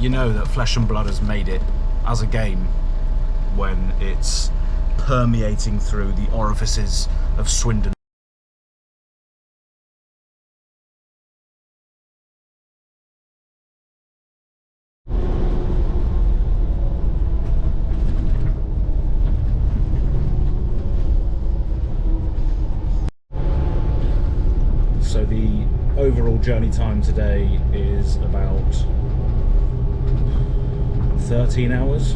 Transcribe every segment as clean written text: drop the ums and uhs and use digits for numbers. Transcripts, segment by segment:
you know that Flesh and Blood has made it as a game when it's permeating through the orifices of Swindon. So the overall journey time today is about 13 hours,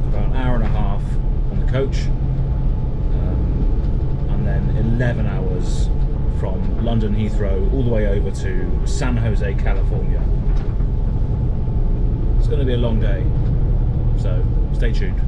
about an hour and a half on the coach, and then 11 hours from London Heathrow all the way over to San Jose, California. It's going to be a long day, so stay tuned.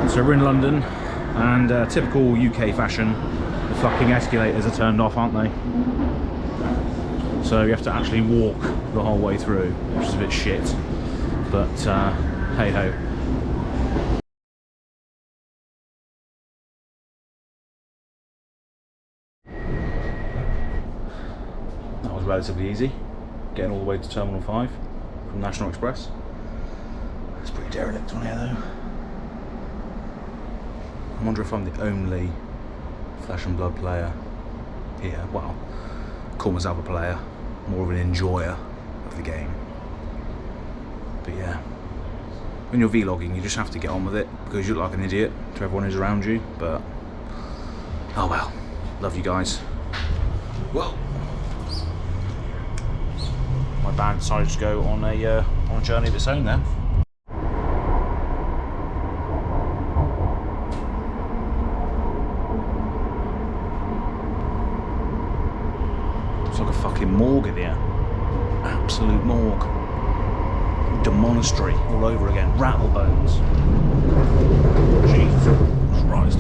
So we're in London, and typical UK fashion, the fucking escalators are turned off, aren't they? So you have to actually walk the whole way through, which is a bit shit, but hey ho. That was relatively easy, getting all the way to Terminal 5 from National Express. It's pretty derelict on here though. I wonder if I'm the only Flesh and Blood player here. Well, call myself a player, more of an enjoyer of the game. But yeah, when you're vlogging, you just have to get on with it because you look like an idiot to everyone who's around you. But oh well, love you guys. Well, my bag decided to go on a journey of its own there. It's like a fucking morgue in here. Absolute morgue. Demonastery all over again. Rattle bones. Jesus Christ.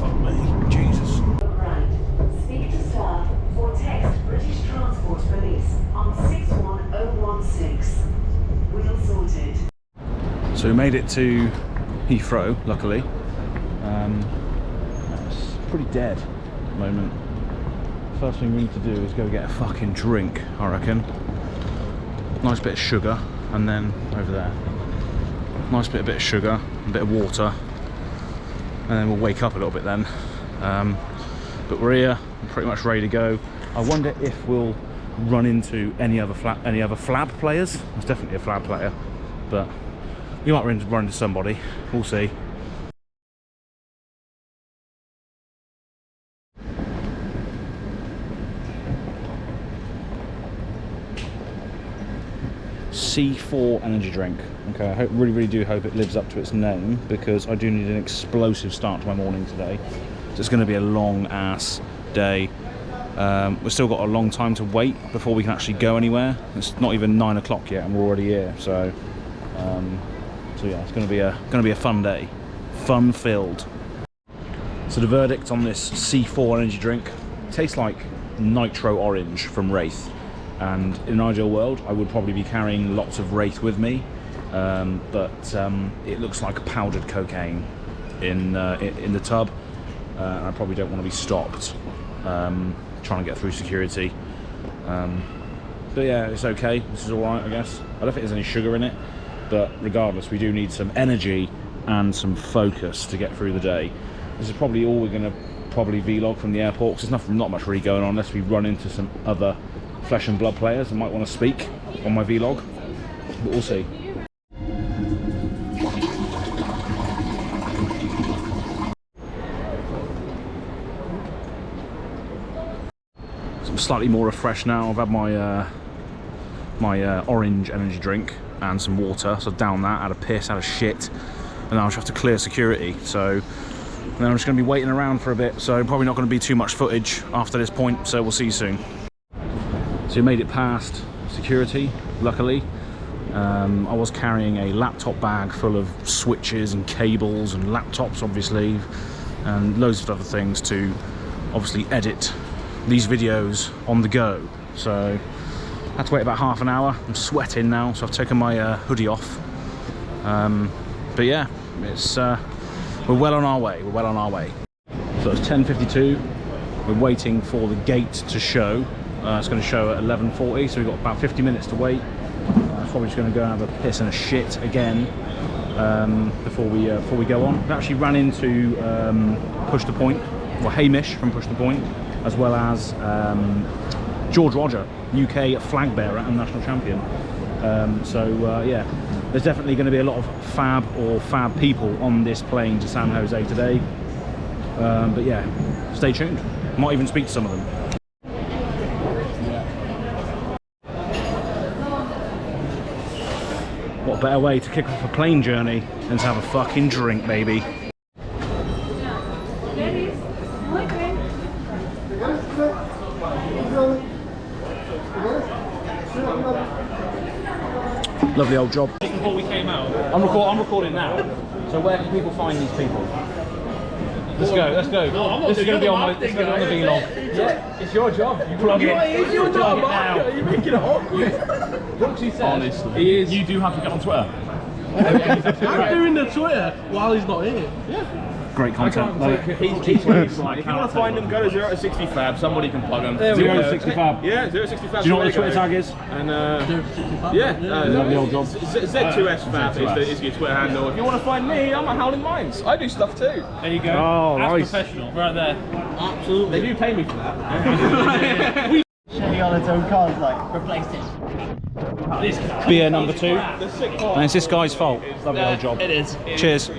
Fuck me. Jesus. Right. Speak to staff or text British Transport Police on 61016. Wheel sorted. So we made it to Heathrow, luckily. It's pretty dead at the moment. First thing we need to do is go get a fucking drink, I reckon. Nice bit of sugar, and then over there. Nice bit of sugar, a bit of water, and then we'll wake up a little bit then. But we're here, I'm pretty much ready to go. I wonder if we'll run into any other Flab players. There's definitely a Flab player, but we might run into somebody. We'll see. C4 energy drink. Okay, I really do hope it lives up to its name, because I do need an explosive start to my morning today. So it's going to be a long ass day. We've still got a long time to wait before we can actually go anywhere. It's not even 9 o'clock yet and we're already here. So yeah, it's going to be a fun day, fun filled. So the verdict on this C4 energy drink: tastes like nitro orange from Wraith. And in an ideal world, I would probably be carrying lots of Wraith with me, but it looks like powdered cocaine in the tub. I probably don't want to be stopped trying to get through security. But yeah, it's okay. This is all right, I guess. I don't think there's any sugar in it, but regardless, we do need some energy and some focus to get through the day. This is probably all we're going to probably vlog from the airport, because there's not much really going on unless we run into some other Flesh and Blood players that might want to speak on my vlog, but we'll see. So I'm slightly more refreshed now. I've had my my orange energy drink and some water, so down that, had a piss, had a shit, and now I just have to clear security. So then I'm just going to be waiting around for a bit, so probably not going to be too much footage after this point, so we'll see you soon. So we made it past security, luckily. I was carrying a laptop bag full of switches and cables and laptops, obviously, and loads of other things to obviously edit these videos on the go. So I had to wait about half an hour. I'm sweating now, so I've taken my hoodie off. But yeah, it's we're well on our way. We're well on our way. So it's 10:52. We're waiting for the gate to show. It's going to show at 11:40, so we've got about 50 minutes to wait. Probably just going to go and have a piss and a shit again before we go on. We actually ran into Push the Point, or Hamish from Push the Point, as well as George Roger, UK flag bearer and national champion. Yeah, there's definitely going to be a lot of fab people on this plane to San Jose today. But yeah, stay tuned. Might even speak to some of them. What better way to kick off a plane journey than to have a fucking drink, baby. Lovely old job. Just before we came out, I'm recording now. So where can people find these people? Let's go. No, this is going to be on the vlog. Yeah, it's your job. You plug it. It's your job now. You're making it awkward. Look, she said. Honestly, you do have to get on Twitter. I'm doing the Twitter while he's not here. Yeah. Great content. If you want to find them, go to 0 to 60 Fab. Somebody can plug them. 0 to 60 Fab. Yeah, 0 to 60 Fab. Do you know what the Twitter tag is? And Lovely old job. Z2S Fab is your Twitter handle. If you want to find me, I'm at Howling Minds. I do stuff too. There you go. Oh, that's nice. Professional, right there. Absolutely. They do pay me for that. Chevy on its own cars, like, replaced it. Beer number 2. And it's this guy's fault. Lovely old job. It is. Cheers.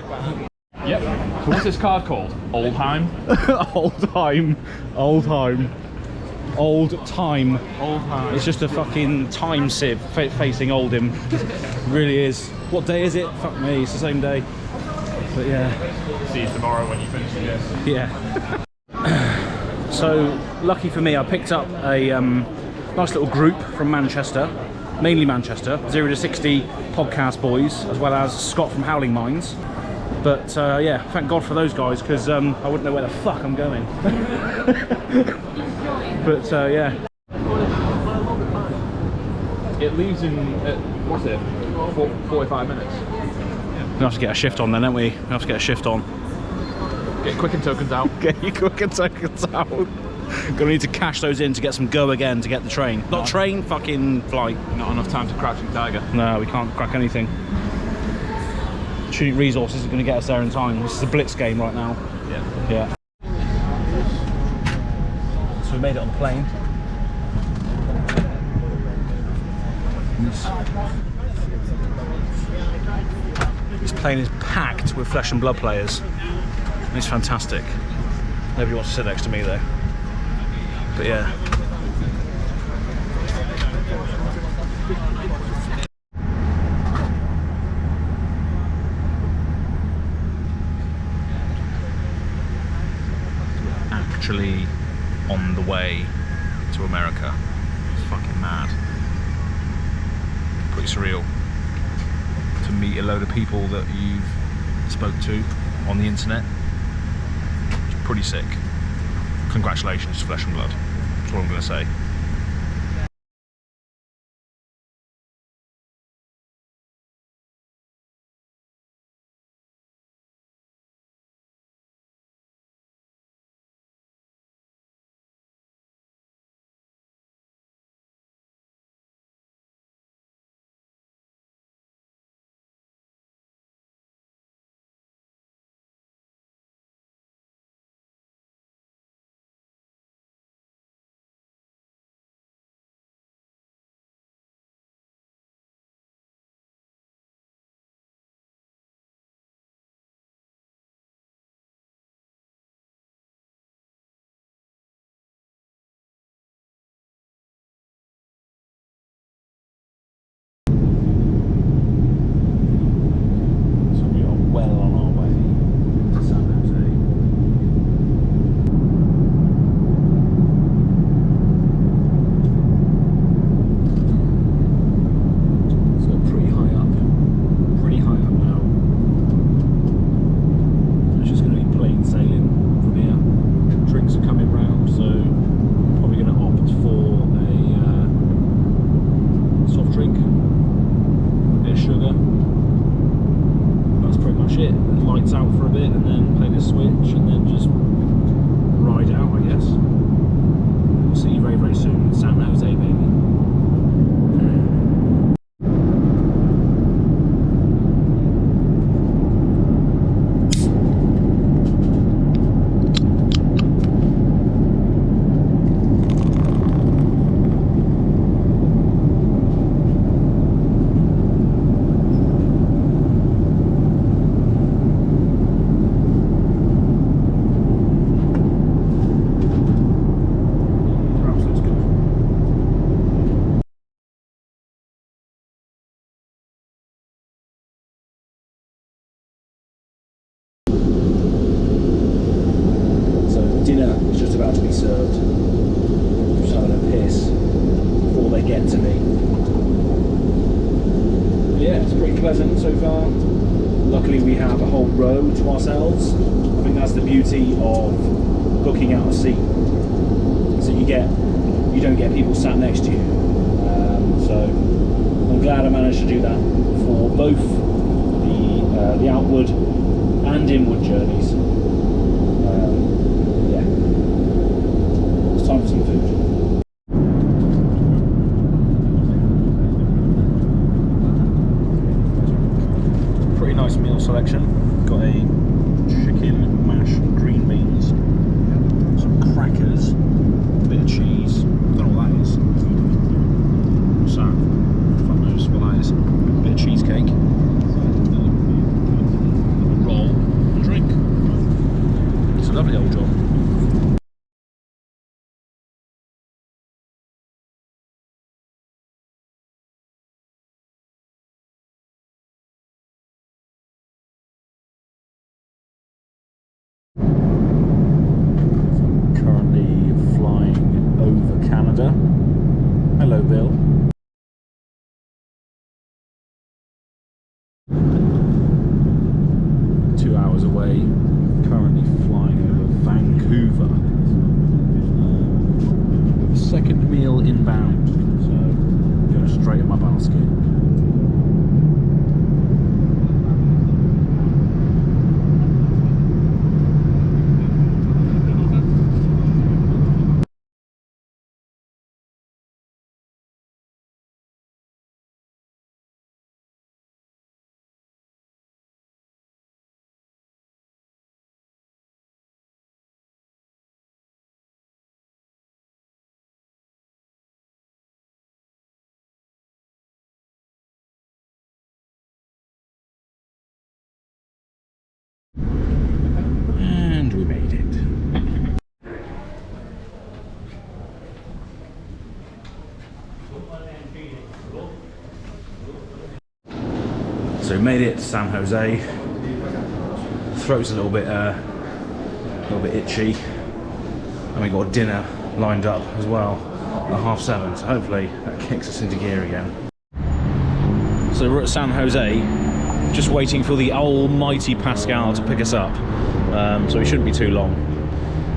Yep. So what's this card called? Oldheim? Old time. It's just a fucking time sieve facing Oldham. Really is. What day is it? Fuck me, it's the same day. But yeah. See you tomorrow when you finish this. Yeah. So, lucky for me, I picked up a nice little group from Manchester, mainly Manchester, 0 to 60 podcast boys, as well as Scott from Howling Minds. But yeah, thank God for those guys, because I wouldn't know where the fuck I'm going. But yeah. It leaves in, what's it, 45 minutes. We have to get a shift on then, don't we? We have to get a shift on. Get quicken tokens out. Get your quick seconds out. Gonna need to cash those in to get some go again to get the train. Not train, fucking flight. Not enough time to Crouching Tiger. No, we can't crack anything. Shooting resources are gonna get us there in time. This is a blitz game right now. Yeah. So we made it on the plane. This plane is packed with flesh and blood players. It's fantastic. Nobody wants to sit next to me though. But yeah. Actually on the way to America. It's fucking mad. Pretty surreal to meet a load of people that you've spoke to on the internet. It's pretty sick. Congratulations, Flesh and Blood. That's what I'm going to say. Just having a piss before they get to me. But yeah, it's pretty pleasant so far. Luckily we have a whole row to ourselves. I think that's the beauty of booking out a seat. So you don't get people sat next to you. So I'm glad I managed to do that for both the outward and inward journeys. Yeah, it's time for some food. Pretty nice meal selection. Got a chicken mash green beans, some crackers, a bit of cheese. Don't know what that is. What's that? Fuck knows what that is. A bit of cheesecake. Roll and drink. It's a lovely old job. Currently flying over Canada. Hello, Bill. Away, currently flying over Vancouver. Second meal inbound, so going straight in my basket. And we made it. So we made it to San Jose. Throat's a little bit itchy, and we got dinner lined up as well at 7:30. So hopefully that kicks us into gear again. So we're at San Jose, just waiting for the almighty Pascal to pick us up. So we shouldn't be too long.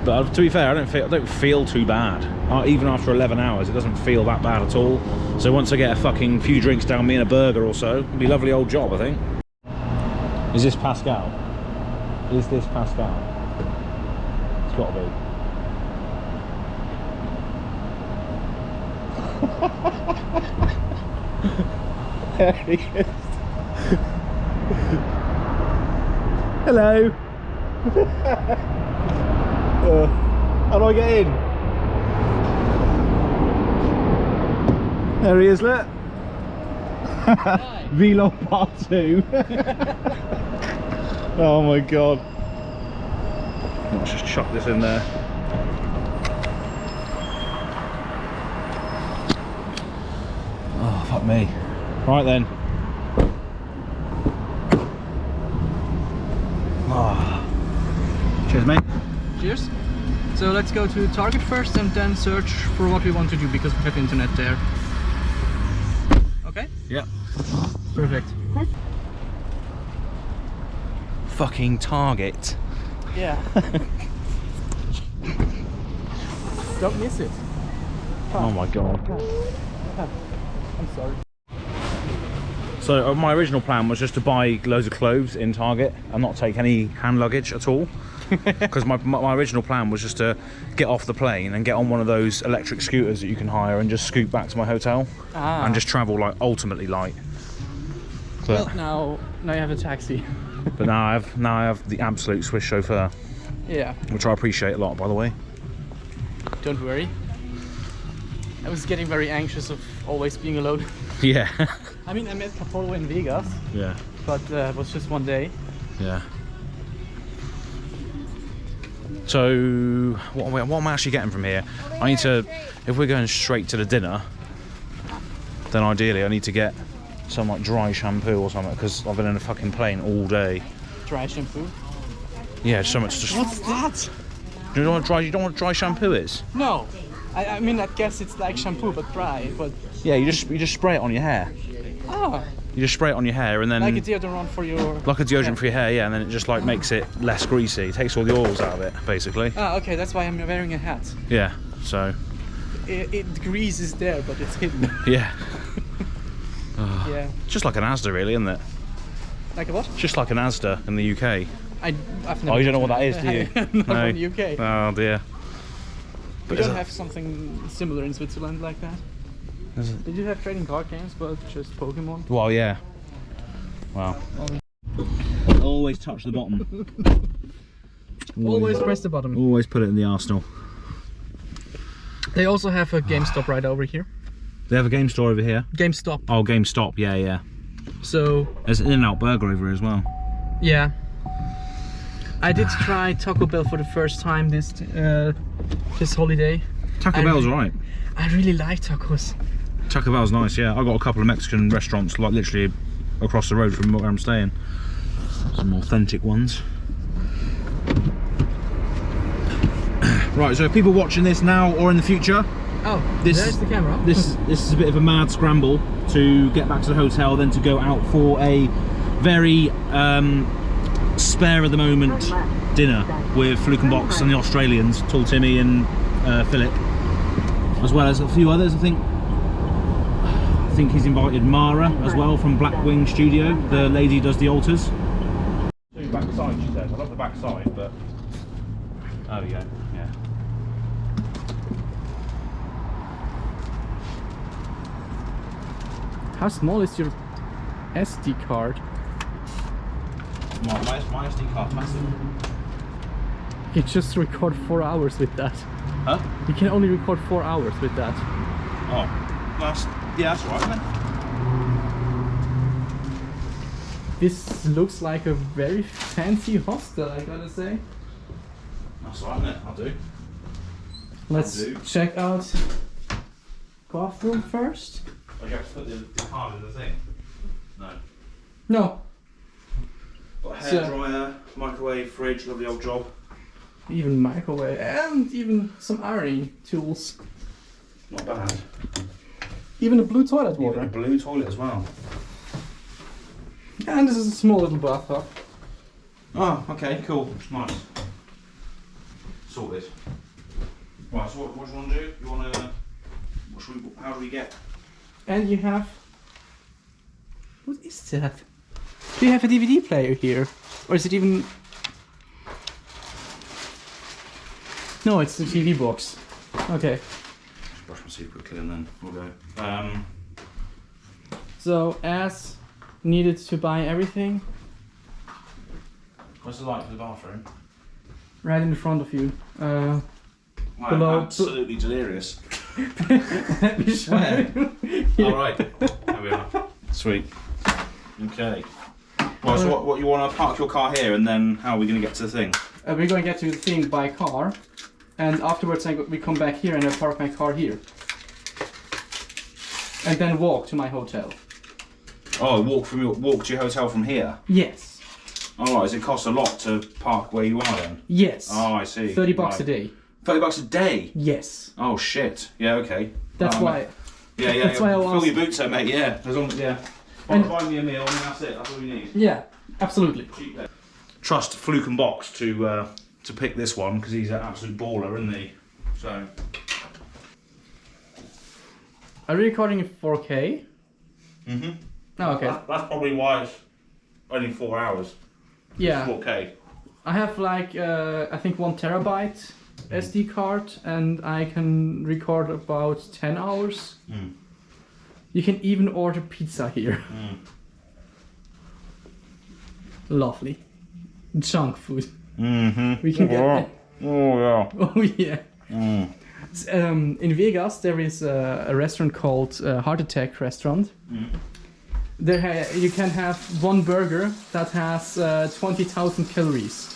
But to be fair, I don't feel too bad. Even after 11 hours, it doesn't feel that bad at all. So once I get a fucking few drinks down me and a burger or so, it'll be a lovely old job, I think. Is this Pascal? Is this Pascal? It's got to be. There he is. Hello. How do I get in? There he is, look. Vlog part 2. Oh my god. Let's just chuck this in there. Oh, fuck me. Right then. Cheers, mate. Cheers. So let's go to Target first and then search for what we want to do because we have internet there. Okay? Yep. Perfect. Fucking Target. Yeah. Don't miss it. Oh my god. I'm sorry. So my original plan was just to buy loads of clothes in Target and not take any hand luggage at all. Because my original plan was just to get off the plane and get on one of those electric scooters that you can hire and just scoot back to my hotel and just travel like ultimately light. But, well, now you have a taxi. but now I have the absolute Swiss chauffeur. Yeah. Which I appreciate a lot, by the way. Don't worry. I was getting very anxious of always being alone. Yeah. I mean, I met Capolo in Vegas. Yeah. But it was just one day. Yeah. So, what am I actually getting from here? I need to, if we're going straight to the dinner, then ideally I need to get some like dry shampoo or something because I've been in a fucking plane all day. Dry shampoo? Yeah, so much just. What's that? You don't want dry shampoo is? No. I mean, I guess it's like shampoo, but dry. But Yeah, you just spray it on your hair. ah, You just spray it on your hair and then like a deodorant for your. like a deodorant for your hair, yeah, and then it just like makes it less greasy. It takes all the oils out of it, basically. Ah, okay. That's why I'm wearing a hat. Yeah. So The grease is there, but it's hidden. yeah, Yeah. just like an Asda, really, isn't it? Like a what? Just like an Asda in the UK. I've never. Oh, you don't know what that is, do you? Not No. in the UK. Oh dear. We is don't it- have something similar in Switzerland like that. Did you have trading card games, but just Pokemon? Well, yeah. Wow. Always touch the bottom. Always press the button. Always put it in the arsenal. They also have a GameStop right over here. They have a game store over here. GameStop. Oh, GameStop. Yeah, yeah. So There's an In-N-Out Burger over here as well. yeah, I did try Taco Bell for the first time this holiday. Taco Bell's alright. I really like tacos. Taco Bell's nice, yeah. I got a couple of Mexican restaurants, like literally across the road from where I'm staying. Some authentic ones. Right, so people watching this now or in the future, Oh, This- there's the camera. this is a bit of a mad scramble to get back to the hotel, then to go out for a very spare of the moment dinner with Fluke and Box and the Australians, Tall Timmy and Philip, as well as a few others. I think he's invited Mara as well from Blackwing Studio. The lady who does the altars. Back side, she says. I love the back side, but oh yeah, yeah. How small is your SD card? My SD card's massive. You just record 4 hours with that. Huh? You can only record 4 hours with that. Oh, that's right then. This looks like a very fancy hostel, I gotta say. That's right, isn't it? I'll do. Let's do. check out bathroom first. Oh, you have to put the card in the thing? No. No, Got a So- hairdryer, microwave, fridge, lovely old job. even microwave and even some ironing tools. Not bad. Even a blue toilet Even a water. blue toilet as well. And this is a small little bathtub. Oh, okay, cool. Nice. Sorted. Right, so what do you want to do? You want to... How do we get... And you have... What is that? Do you have a DVD player here? Or is it even... No, it's the TV box. Okay. Just brush my teeth quickly and then we'll go. So, as needed to buy everything What's the light for the bathroom? right in front of you. Wow, Below- absolutely delirious. Let me show you. Alright, there we are. Sweet. Okay. Right, so what you want to park your car here and then how are we going to get to the thing? We're going to get to the thing by car, and afterwards we come back here and I park my car here. And then walk to my hotel. Oh, walk to your hotel from here? Yes. Alright, does it cost a lot to park where you are then? Yes. Oh, I see. 30 bucks Right. a day. 30 bucks a day? Yes. Oh shit. Yeah, okay. That's Oh, why. Yeah, That's why I Fill asked. your boots then, mate, yeah. As long as, yeah. And- Buy me a meal and that's it, that's all you need. Yeah, absolutely. Cheap then. Trust Fluke and Box to pick this one because he's an absolute baller, isn't he? So. Are we recording in 4K? Mm-hmm. Oh, okay. That's probably why it's only 4 hours. Yeah. 4K. I have like, I think 1 terabyte SD card and I can record about 10 hours. Mm. You can even order pizza here. Mm. Lovely. Junk food. Mm-hmm. We can get... Oh, yeah. Oh yeah. Mm. In Vegas there is a restaurant called Heart Attack Restaurant. Mm. There you can have one burger that has 20,000 calories.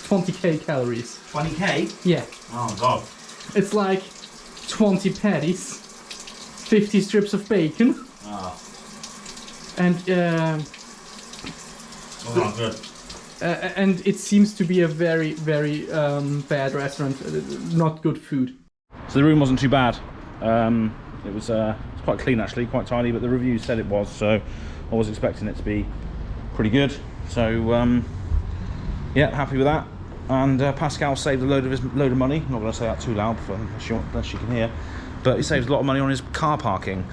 20k calories. 20k? Yeah. Oh, God. It's like 20 patties, 50 strips of bacon, Ah, and oh, good. and it seems to be a very, very bad restaurant. Not good food. So the room wasn't too bad. It was it's quite clean actually, quite tidy, but the reviews said it was, so I was expecting it to be pretty good. So yeah, happy with that. And Pascal saved a load of money. I'm not going to say that too loud, unless you can hear. But he saves a lot of money on his car parking.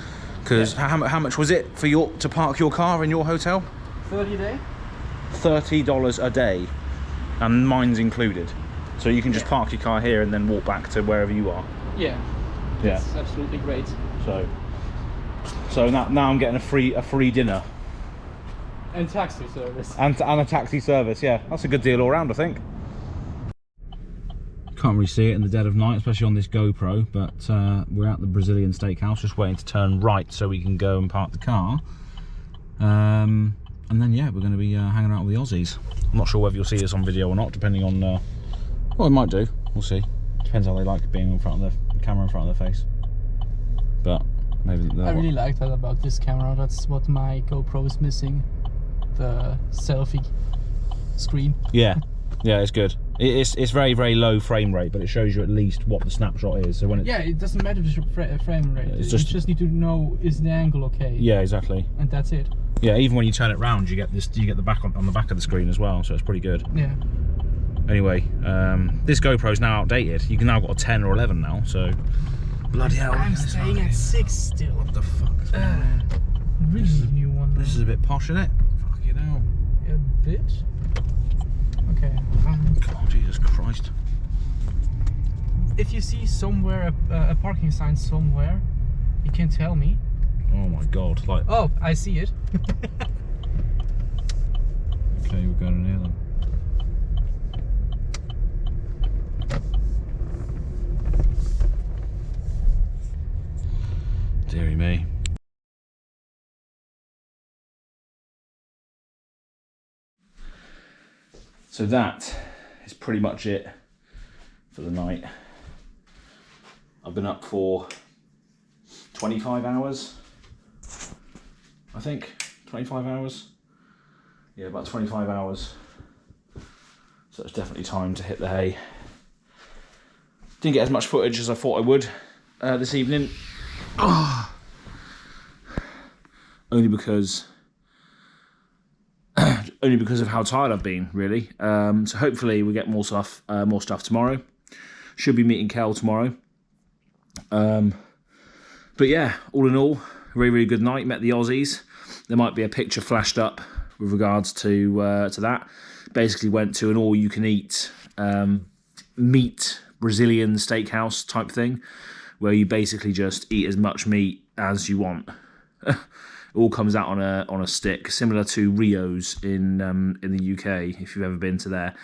Because how much was it for to park your car in your hotel? 30 a day. $30 a day, and mine's included. So you can just park your car here and then walk back to wherever you are. Yeah. Yeah. That's absolutely great. So now I'm getting a free dinner. And taxi service. And a taxi service, yeah. That's a good deal all around, I think. Can't really see it in the dead of night, especially on this GoPro, but we're at the Brazilian Steakhouse, just waiting to turn right so we can go and park the car. And then, yeah, we're going to be hanging out with the Aussies. I'm not sure whether you'll see this on video or not, depending on... well, it might do. We'll see. Depends how they like being in front of the camera in front of their face. But maybe... I really like that about this camera. That's what my GoPro is missing. The selfie screen. Yeah, yeah, it's good. It's very, very low frame rate, but it shows you at least what the snapshot is. So when it, yeah, it doesn't matter the frame rate. It's you just need to know, is the angle okay? Yeah, exactly. And that's it. Yeah, even when you turn it round, you get this. You get the back on the back of the screen as well, so it's pretty good. Yeah. Anyway, this GoPro is now outdated. You can now got a 10 or 11 now. So bloody hell! I'm staying at 6 still. What the fuck? Really new one. This is a bit posh, isn't it? Fucking hell. A bit. Okay. God, Jesus Christ. If you see somewhere a parking sign somewhere, you can tell me. Oh my God! Like. Oh, I see it. Okay, we're going in here then. Deary me. So that is pretty much it for the night. I've been up for 25 hours, I think. 25 hours? Yeah, about 25 hours. So it's definitely time to hit the hay. Didn't get as much footage as I thought I would this evening. Oh. Only because of how tired I've been, really. So hopefully we get more stuff tomorrow. Should be meeting Kel tomorrow. But yeah, all in all, really, really good night. Met the Aussies. There might be a picture flashed up with regards to that. Basically went to an all-you-can-eat meat Brazilian steakhouse type thing, where you basically just eat as much meat as you want. It all comes out on a stick, similar to Rio's in the UK, if you've ever been to there.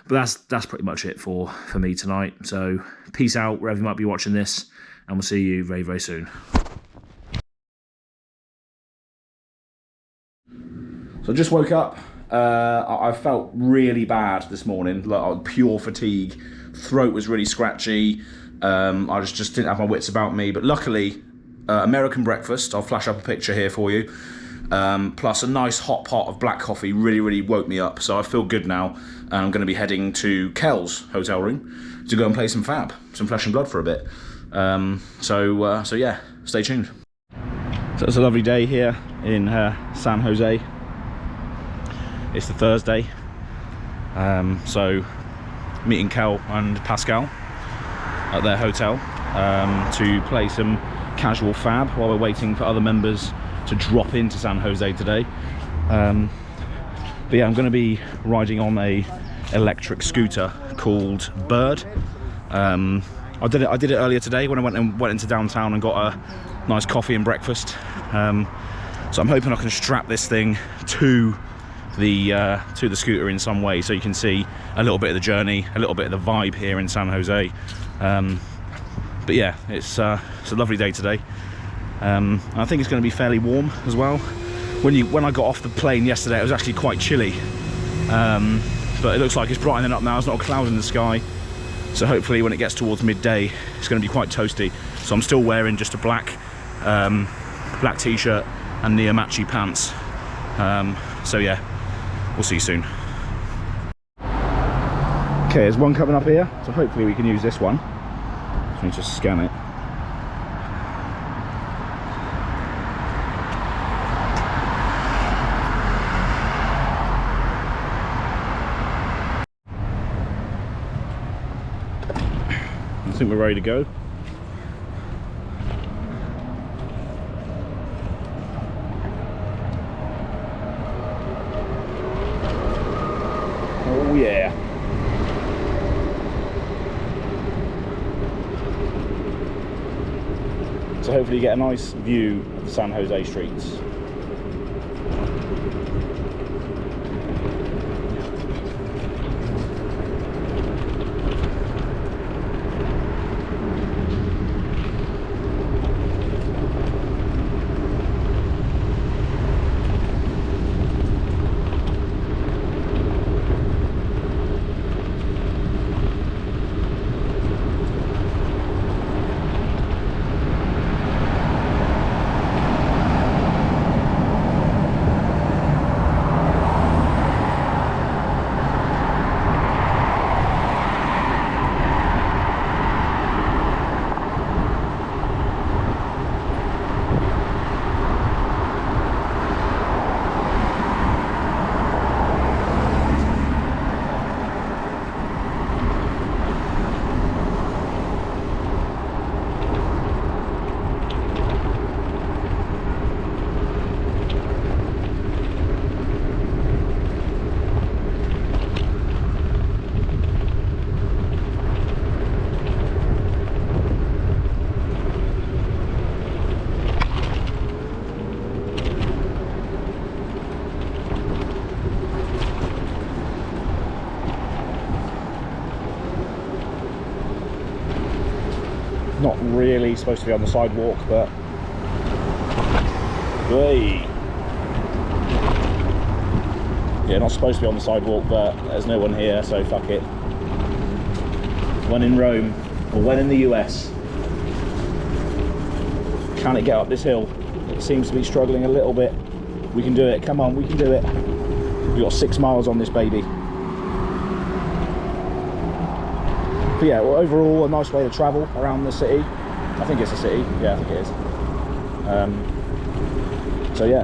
But that's pretty much it for me tonight. So peace out wherever you might be watching this, and we'll see you very, very soon. So I just woke up. I felt really bad this morning, like pure fatigue. Throat was really scratchy. I just didn't have my wits about me. But luckily, American breakfast. I'll flash up a picture here for you. Plus a nice hot pot of black coffee really, really woke me up. So I feel good now. And I'm going to be heading to Kel's hotel room to go and play some Flesh and Blood for a bit. So yeah, stay tuned. So it's a lovely day here in San Jose. It's the Thursday. So meeting Kel and Pascal at their hotel to play some casual fab while we're waiting for other members to drop into San Jose today. But yeah, I'm going to be riding on a electric scooter called Bird. I did it earlier today when I went into downtown and got a nice coffee and breakfast. So I'm hoping I can strap this thing to the scooter in some way, so you can see a little bit of the journey, a little bit of the vibe here in San Jose. But yeah, it's a lovely day today. I think it's going to be fairly warm as well. When I got off the plane yesterday, it was actually quite chilly, but it looks like it's brightening up now. There's not a cloud in the sky, so hopefully when it gets towards midday, it's going to be quite toasty. So I'm still wearing just a black t-shirt and Neomachi pants. So yeah, we'll see you soon. Okay, there's one coming up here, so hopefully we can use this one. So we just scan it. I think we're ready to go. Oh yeah. So hopefully you get a nice view of the San Jose streets. Not really supposed to be on the sidewalk, but hey. Yeah, not supposed to be on the sidewalk, but there's no one here, so fuck it. When in Rome, or when in the US, can it get up this hill? It seems to be struggling a little bit. We can do it, come on, we can do it. We've got 6 miles on this baby. But yeah, well, overall a nice way to travel around the city. I think it's a city, yeah, I think it is. So yeah,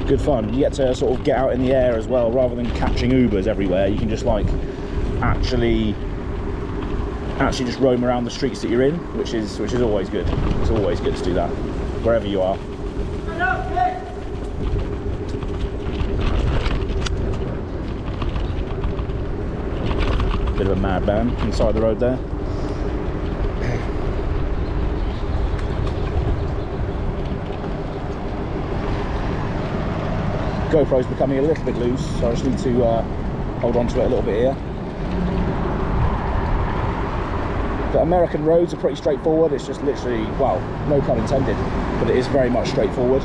good fun. You get to sort of get out in the air as well, rather than catching Ubers everywhere. You can just like actually just roam around the streets that you're in, which is always good. It's always good to do that, wherever you are. Bit of a madman inside the road there. GoPro's becoming a little bit loose, so I just need to hold on to it a little bit here. The American roads are pretty straightforward. It's just literally, well, no pun intended, but it is very much straightforward.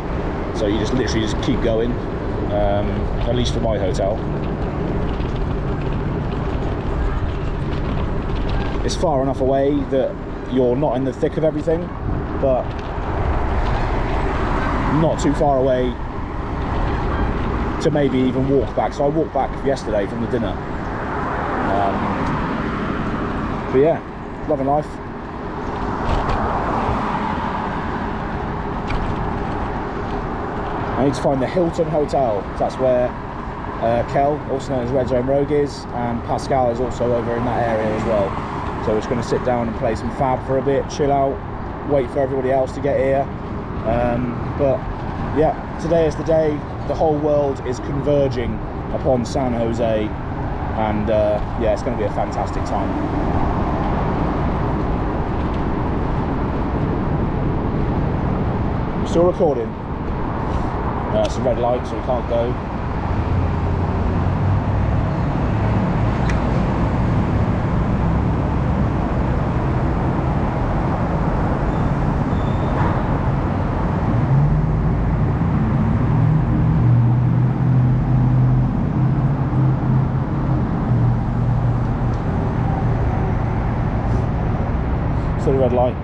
So you just literally just keep going, at least for my hotel. It's far enough away that you're not in the thick of everything, but not too far away to maybe even walk back. So I walked back yesterday from the dinner. But yeah, loving life. I need to find the Hilton Hotel. That's where Kel, also known as Red Zone Rogue, is, and Pascal is also over in that area as well. So we're just going to sit down and play some Fab for a bit, chill out, wait for everybody else to get here. But yeah, today is the day. The whole world is converging upon San Jose, and yeah, it's going to be a fantastic time. I'm still recording. It's a red light, so we can't go. Still a red light.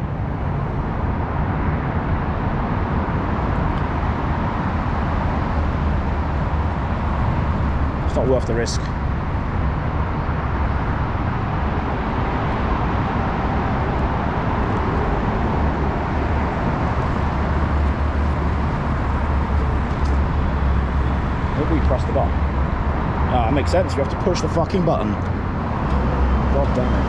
It's not worth the risk. makes sense. You have to push the fucking button. God damn it.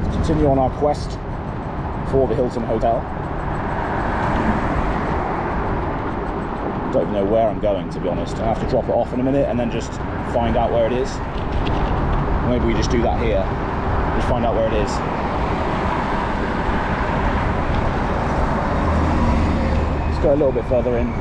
Let's continue on our quest for the Hilton Hotel. Don't even know where I'm going, to be honest. I'll have to drop it off in a minute and then just find out where it is. Maybe we just do that here. Just find out where it is. Let's go a little bit further in.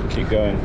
Keep going.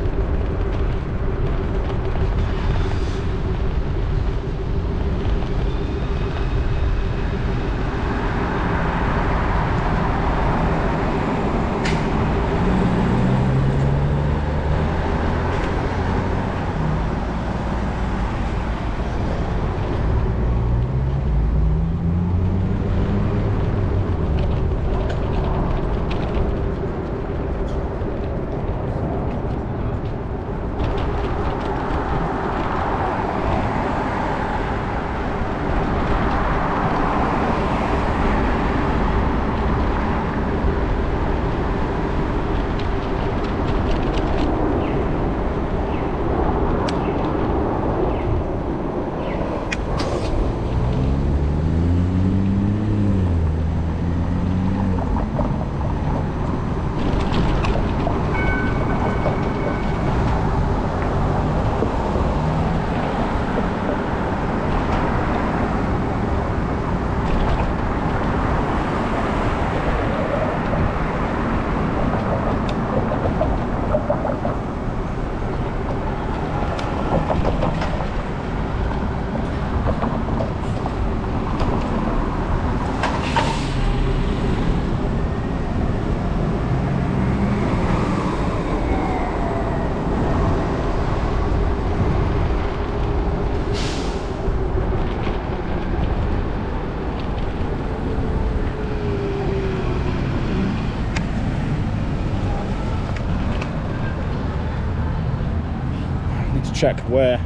Check where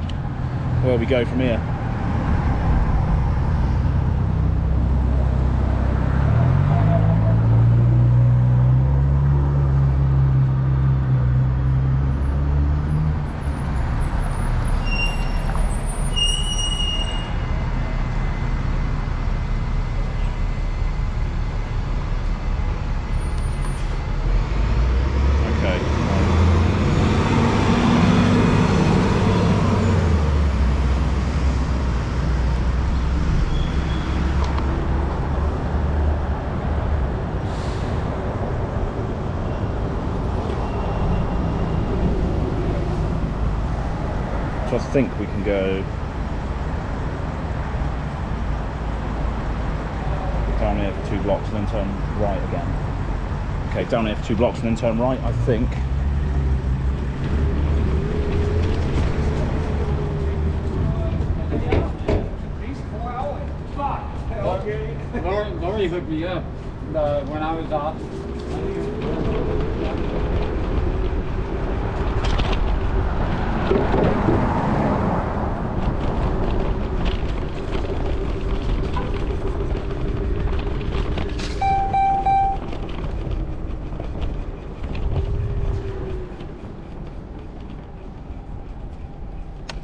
we go from here. So I think we can go down here for 2 blocks and then turn right again. Okay, down here for 2 blocks and then turn right, I think. Lori hooked me up when I was off.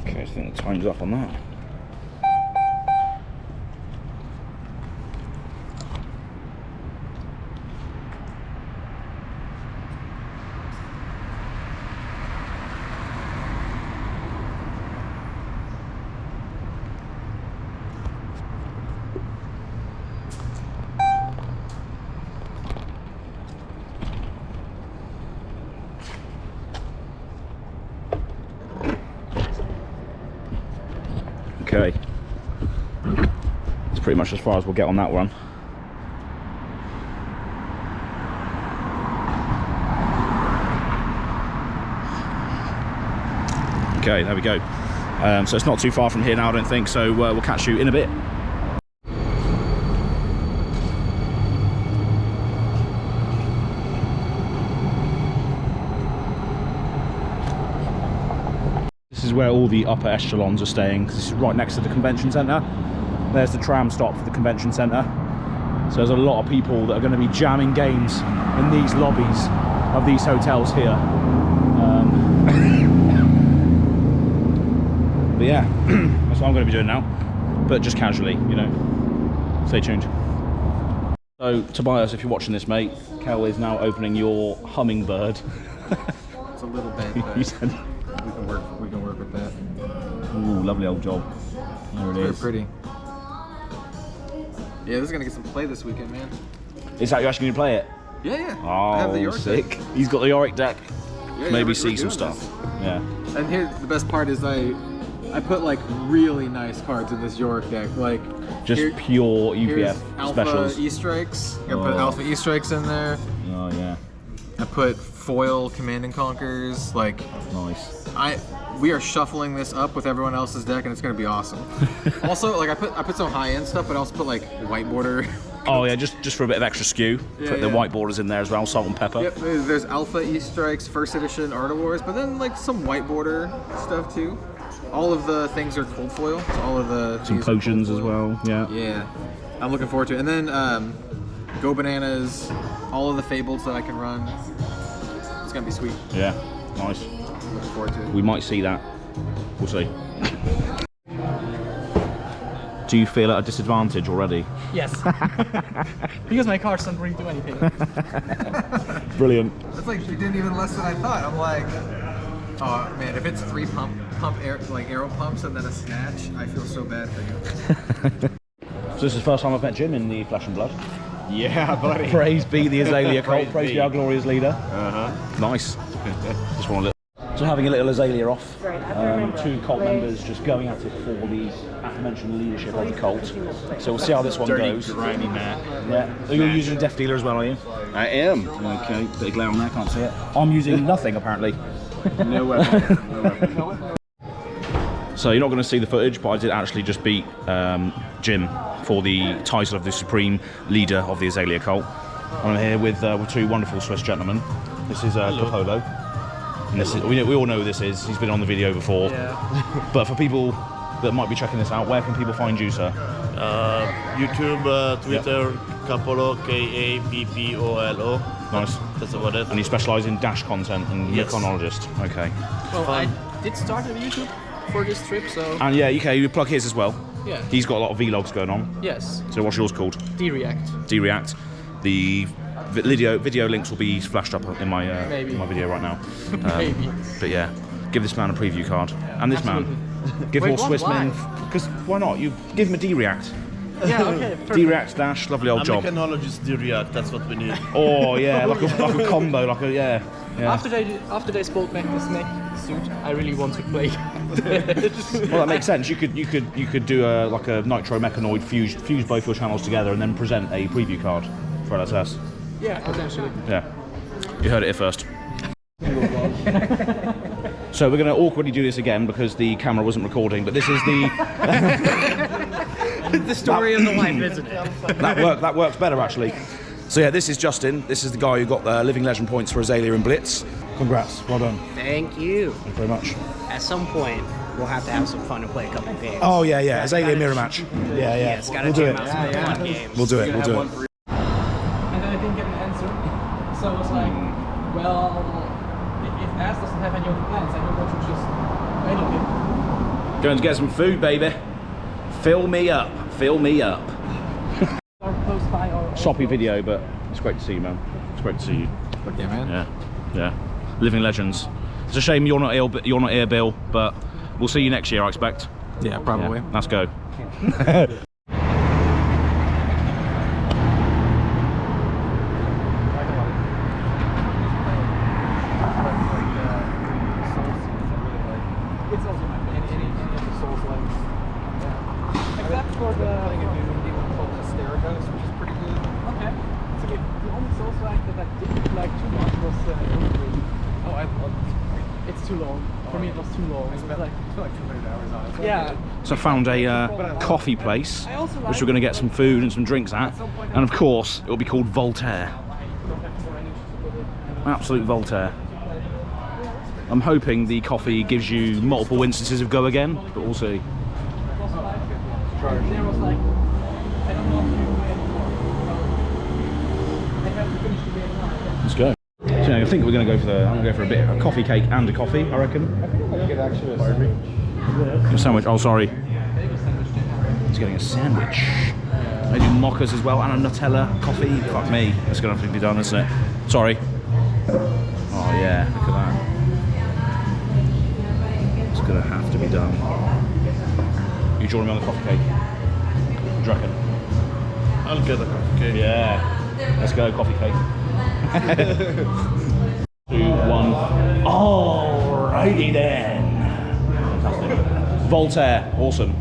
Okay, I think the time's up on that. Okay. It's pretty much as far as we'll get on that one. Okay, there we go. So it's not too far from here now, I don't think, so we'll catch you in a bit. This is where all the upper echelons are staying. This is right next to the convention centre. There's the tram stop for the convention centre. So there's a lot of people that are going to be jamming games in these lobbies of these hotels here. But yeah, that's what I'm going to be doing now, but just casually, you know. Stay tuned. So Tobias, if you're watching this, mate, Kel is now opening your hummingbird. It's a little bit, but You said, we can work with that. ooh, lovely old job. There it Very is. pretty. Yeah, this is gonna get some play this weekend, man. Is that you actually going to play it? Yeah. Oh, I have the Yorick sick. deck. He's got the Yorick deck. Yeah, Maybe we're see some doing stuff. this. Yeah. And here, the best part is I put like really nice cards in this Yorick deck. Like Just here- pure here's UPF Alpha specials. E-Strikes. I put Oh. Alpha E-Strikes in there. Oh yeah, I put foil Command and Conquers. Like nice. we are shuffling this up with everyone else's deck, and it's gonna be awesome. Also, like I put some high end stuff, but I also put like white border. Oh yeah, just for a bit of extra skew. Yeah, Put the yeah. white borders in there as well, salt and pepper. Yep, there's Alpha E-Strikes, first edition Art of Wars, but then like some white border stuff too. All of the things are cold foil. So all of the Some these are cold potions as foil. well. Yeah. Yeah, I'm looking forward to it. And then Go Bananas, all of the Fables that I can run. It's gonna be sweet. Yeah. Nice. Looking forward to it. We might see that. We'll see. Do you feel at a disadvantage already? Yes. Because my cards don't really do anything. Brilliant. It's like you did even less than I thought. I'm like, oh man, if it's 3 arrow pumps and then a snatch, I feel so bad for you. So this is the first time I've met Jim in the Flesh and Blood. Yeah, buddy. Praise be the Azalea cult. Praise be. be our glorious leader. Uh-huh. Nice. Just want a little. So having a little Azalea off. 2 cult members just going at it for the aforementioned leadership of the cult. So we'll see how this one Dirty, goes. grimy Matt. Yeah. Are you using Death Dealer as well, are you? I am. Okay, bit of glare on there, can't see it. I'm using nothing apparently. No weapon. No weapon. So you're not going to see the footage, but I did actually just beat Jim for the title of the supreme leader of the Azalea cult. I'm here with 2 wonderful Swiss gentlemen. This is Capolo. And this is, we all know who this is. He's been on the video before. Yeah. But for people that might be checking this out, where can people find you, sir? YouTube, Twitter, Capolo, Kapolo. Nice. That's about it. And you specialise in Dash content and you're a Yes. chronologist. Okay. Well, I did start a YouTube for this trip, so And yeah, okay, you plug his as well. yeah. He's got a lot of vlogs going on. Yes. So what's yours called? D-React. D-React. The video links will be flashed up in my Maybe. in my video right now. Maybe. But yeah, give this man a preview card, and this absolutely. man, give Wait, more what? Swiss men, Why? because why not? You give him a D-React. Yeah, okay. Perfect. D-React dash, lovely old I'm job. a mechanologist, D-React, that's what we need. Oh yeah, like a combo, like a yeah. After they spoke back the snake suit, I really want to play. Well, that makes sense. You could do a nitro mechanoid, fuse both your channels together, and then present a preview card for LSS. Yeah, potentially. Yeah, you heard it here first. So we're going to awkwardly do this again because the camera wasn't recording, but this is the The story of the life, isn't it? that works better actually. So yeah, this is Justin. This is the guy who got the Living Legend points for Azalea and Blitz. Congrats, well done. Thank you. Thank you very much. At some point, we'll have to have some fun and play a couple games. Oh yeah, Azalea mirror match. Yeah, Yes, gotta We'll do jam it. out some fun games. We'll do it. And then I didn't get an answer. So I was like, well, if Ass doesn't have any other plans, I think I should just wait a bit. Going to get some food, baby. Fill me up. Fill me up. Or close by or Soppy video, but it's great to see you, man. It's great to see you. Yeah, man. Yeah. Living legends. It's a shame you're not here, Bill, but we'll see you next year, I expect. Yeah, probably. Yeah, let's go. It's also my any of the Souls likes. like 200 hours on it. Yeah. So I found a coffee place, which we're going to get some food and some drinks at. And of course, it'll be called Voltaire. Absolute Voltaire. I'm hoping the coffee gives you multiple instances of go again, but we'll see. There was like, I don't know if you I have to finish the game now. Let's go. So I think we're going to go for I'm going to go for a coffee cake and a coffee, I reckon. I think I get actually a sandwich. A sandwich, oh sorry. He's getting a sandwich. They do mochas as well, and a Nutella coffee. Fuck me, that's going to have to be done, isn't it? Sorry. Oh yeah, look at that. It's going to have to be done. You join me on the coffee cake? What do you reckon? I'll get a coffee cake. Yeah. Let's go, coffee cake. 2, 1. Alrighty then. Fantastic. Voltaire, awesome.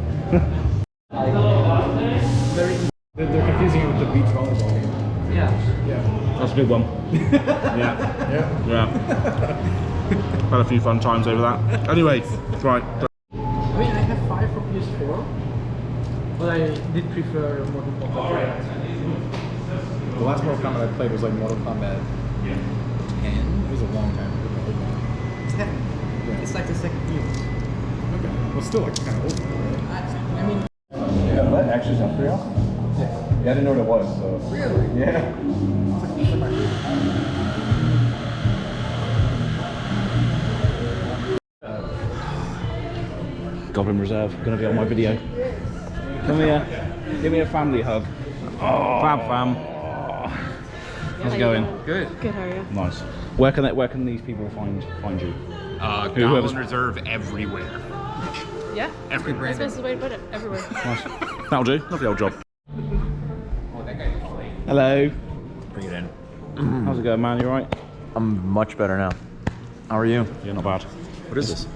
They're confusing it with the beach volleyball game. Yeah. That's a good one. Yeah. Had a few fun times over that. Anyway, right. I mean, I have 5 for PS4, but I did prefer Mortal Kombat. The last Mortal Kombat I played was like Mortal Kombat 10. It was a long time ago. 10. It's like the second game. Okay. Well, still like kind of old. I mean, Yeah, that actually sounds pretty awesome. Yeah, I didn't know what it was, so. Really? Yeah. Goblin Reserve, gonna be on my video. Come here, give me a family hug. Oh, fam. How's it going? Good. Good, how are you? Nice. Where can these people find you? Goblin Reserve everywhere. Yeah. Everywhere. That's the best way to put it. Everywhere. Nice. That'll do. Lovely old job. Hello. Bring it in. How's it going, man? You alright? I'm much better now. How are you? Yeah, not bad. What is this?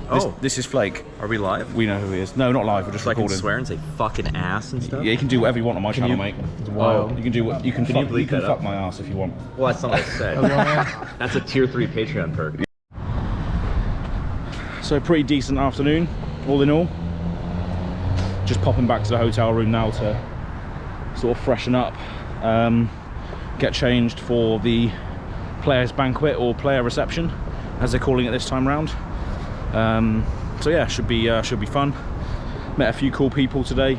This is Flake. Are we live? We know who he is. No, not live. We're just So I can recording. swear and say fucking ass and stuff? Yeah, you can do whatever you want on my channel, mate. It's wild. You can do what you can. Can you Fuck, bleep you can that fuck up? my ass if you want. Well, that's not what I said. That's a tier 3 Patreon perk. So pretty decent afternoon, all in all. Just popping back to the hotel room now to sort of freshen up, get changed for the players' banquet or player reception, as they're calling it this time round. So yeah, should be fun. Met a few cool people today.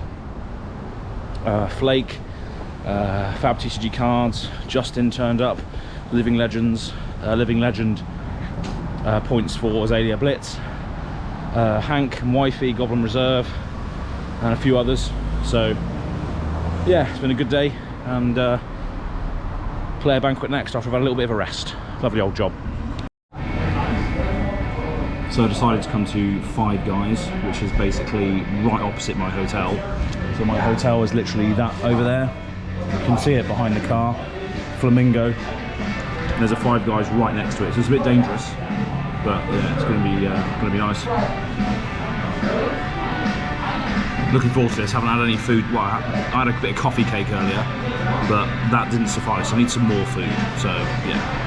Flake, Fab TCG Cards, Justin turned up, Living Legend points for Azalea Blitz, Hank and Wifey, Goblin Reserve, and a few others. So yeah, it's been a good day, and player banquet next after I've had a little bit of a rest. Lovely old job. So I decided to come to Five Guys, which is basically right opposite my hotel. So my hotel is literally that over there. You can see it behind the car, Flamingo. And there's a Five Guys right next to it, so it's a bit dangerous, but yeah, it's going to be nice. Looking forward to this. Haven't had any food. Well, I had a bit of coffee cake earlier, but that didn't suffice. I need some more food. So yeah.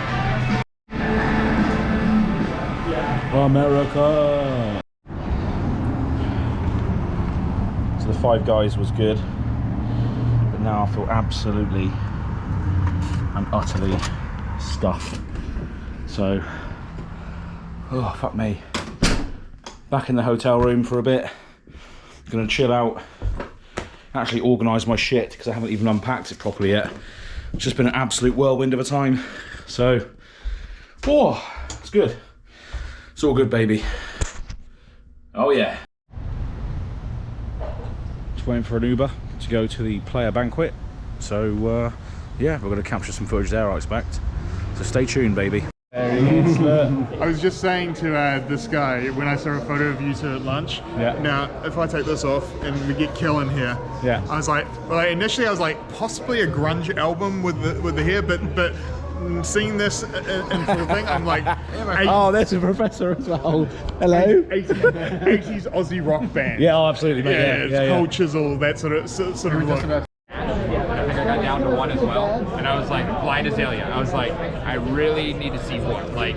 America. So the Five Guys was good, but now I feel absolutely and utterly stuffed. So, oh fuck me. Back in the hotel room for a bit. Gonna chill out, actually organise my shit because I haven't even unpacked it properly yet. It's just been an absolute whirlwind of a time. So, oh, it's good. It's all good, baby. Oh yeah. Just waiting for an Uber to go to the player banquet. So yeah, we're gonna capture some footage there, I expect. So stay tuned, baby. I was just saying to this guy when I saw a photo of you two at lunch. Yeah. Now, if I take this off and we get Kel in here, yeah. I was like, well, initially I was like, possibly a grunge album with the hair, but seeing this in full thing, I'm like, oh, there's a professor as well. Hello. 80s Aussie rock band. Yeah, oh, absolutely, mate. Yeah, it's cold chisel, that sort of look. I think I got down to 1 as well, and I was like, Blind Azalea. I was like, I really need to see more. Like,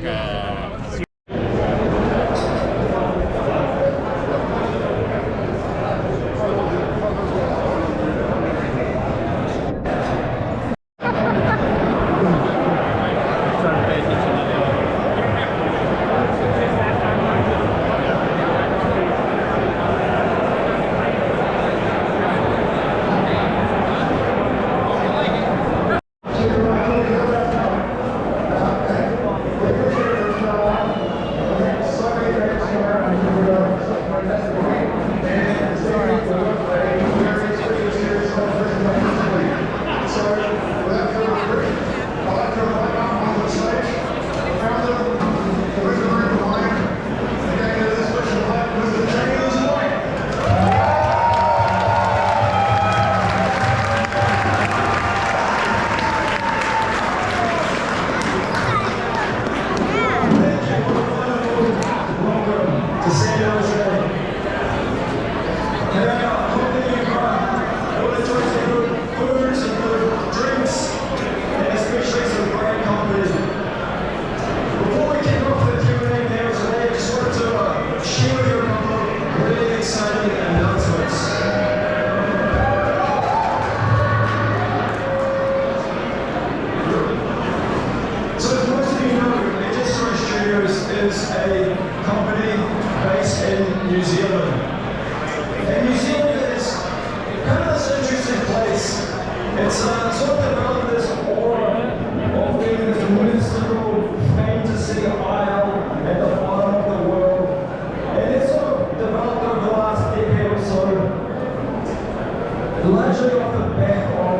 largely off the back of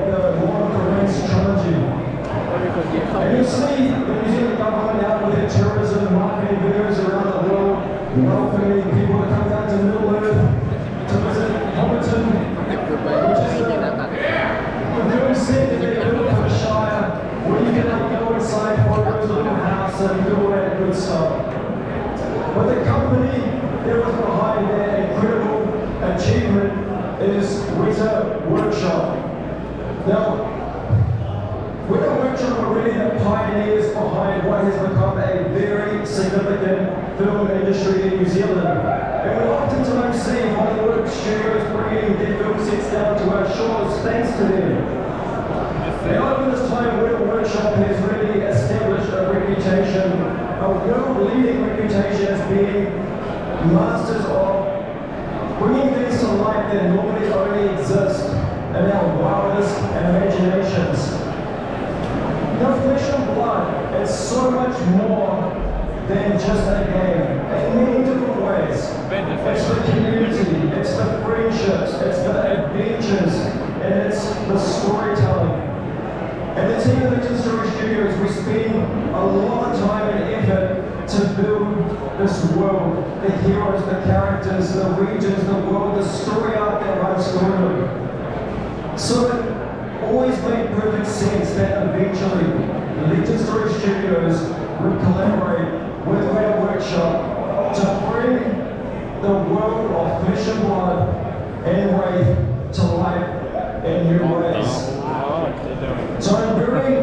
the Lord of the Rings trilogy. And you see the New Zealand government out with their tourism and marketing videos around the world, welcoming people to come down to Middle Earth to visit Hobbiton, which is the very center of the Shire, where you can go inside photos of the house and do all that good stuff. But the company that was behind that incredible achievement is Weta Workshop. Now, Weta Workshop are really the pioneers behind what has become a very significant film industry in New Zealand. And we often don't see Hollywood studios bringing their film sets down to our shores thanks to them. And over this time, Weta Workshop has really established a reputation, a world-leading reputation as being masters of bringing things to life that normally only exist in our wildest imaginations. Now, Flesh and Blood is so much more than just a game, in many different ways. It's the community, it's the friendships, it's the adventures, and it's the storytelling. And the team of Legion Story Studios, we spend a lot of time and effort to build this world, the heroes, the characters, the regions, the world, the story arc that runs through them. So it always made perfect sense that eventually Legion Story Studios would collaborate with Weta Workshop to bring the world of Flesh and Blood and Wraith to life in new ways. So I'm very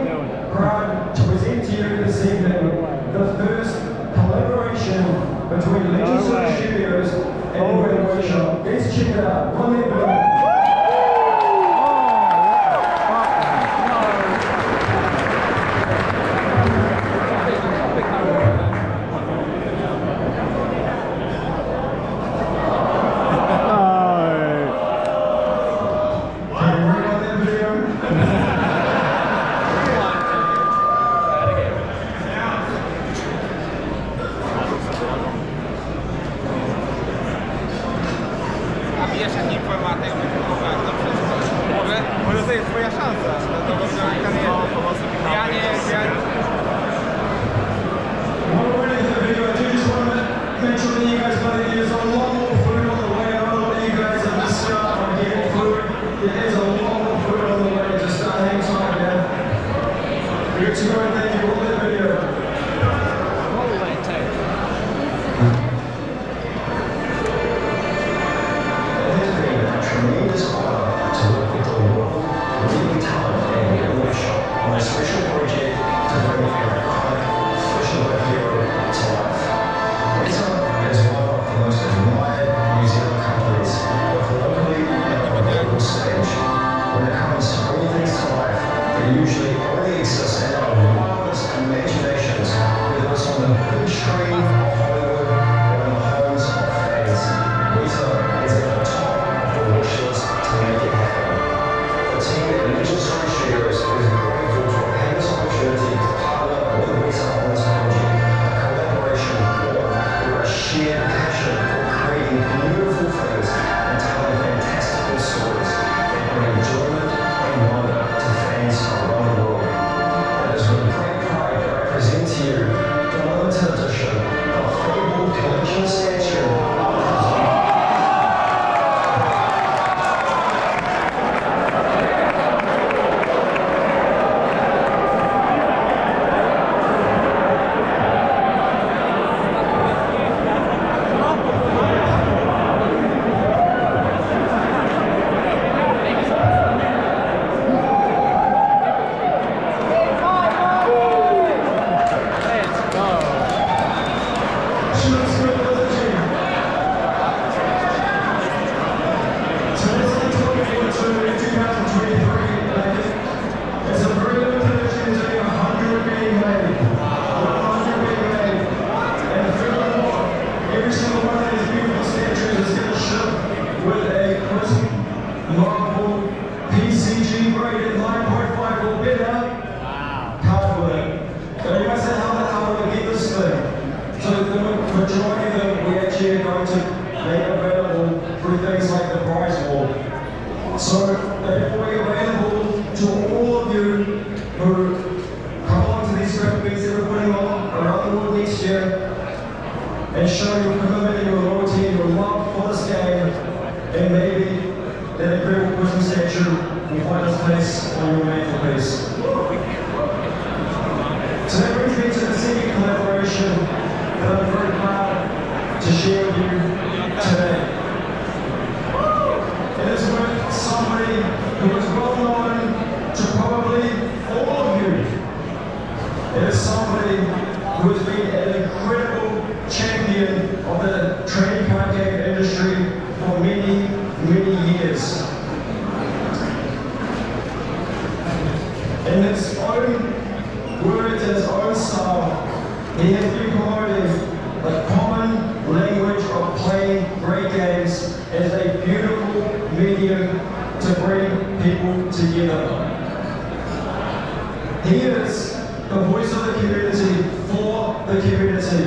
proud to present to you this evening the first collaboration between Legion Story Studios and Weta Workshop. Let's check it out. Run that video. through things like the prize war. So they will be available to all of you who come along to these scrap meets that we're putting on around the world next year and show your commitment and your loyalty and your love for this game, and maybe that incredible Christmas statue will find its place on your mantelpiece. So that brings me to the second collaboration that I'm very proud to share with you today. It is with somebody who is well known to probably all of you. It is somebody who has been an incredible champion of the trading card game industry for many, many years. In his own words and his own style, he has been promoting the common language of playing great games as a beautiful medium to bring people together. He is the voice of the community for the community,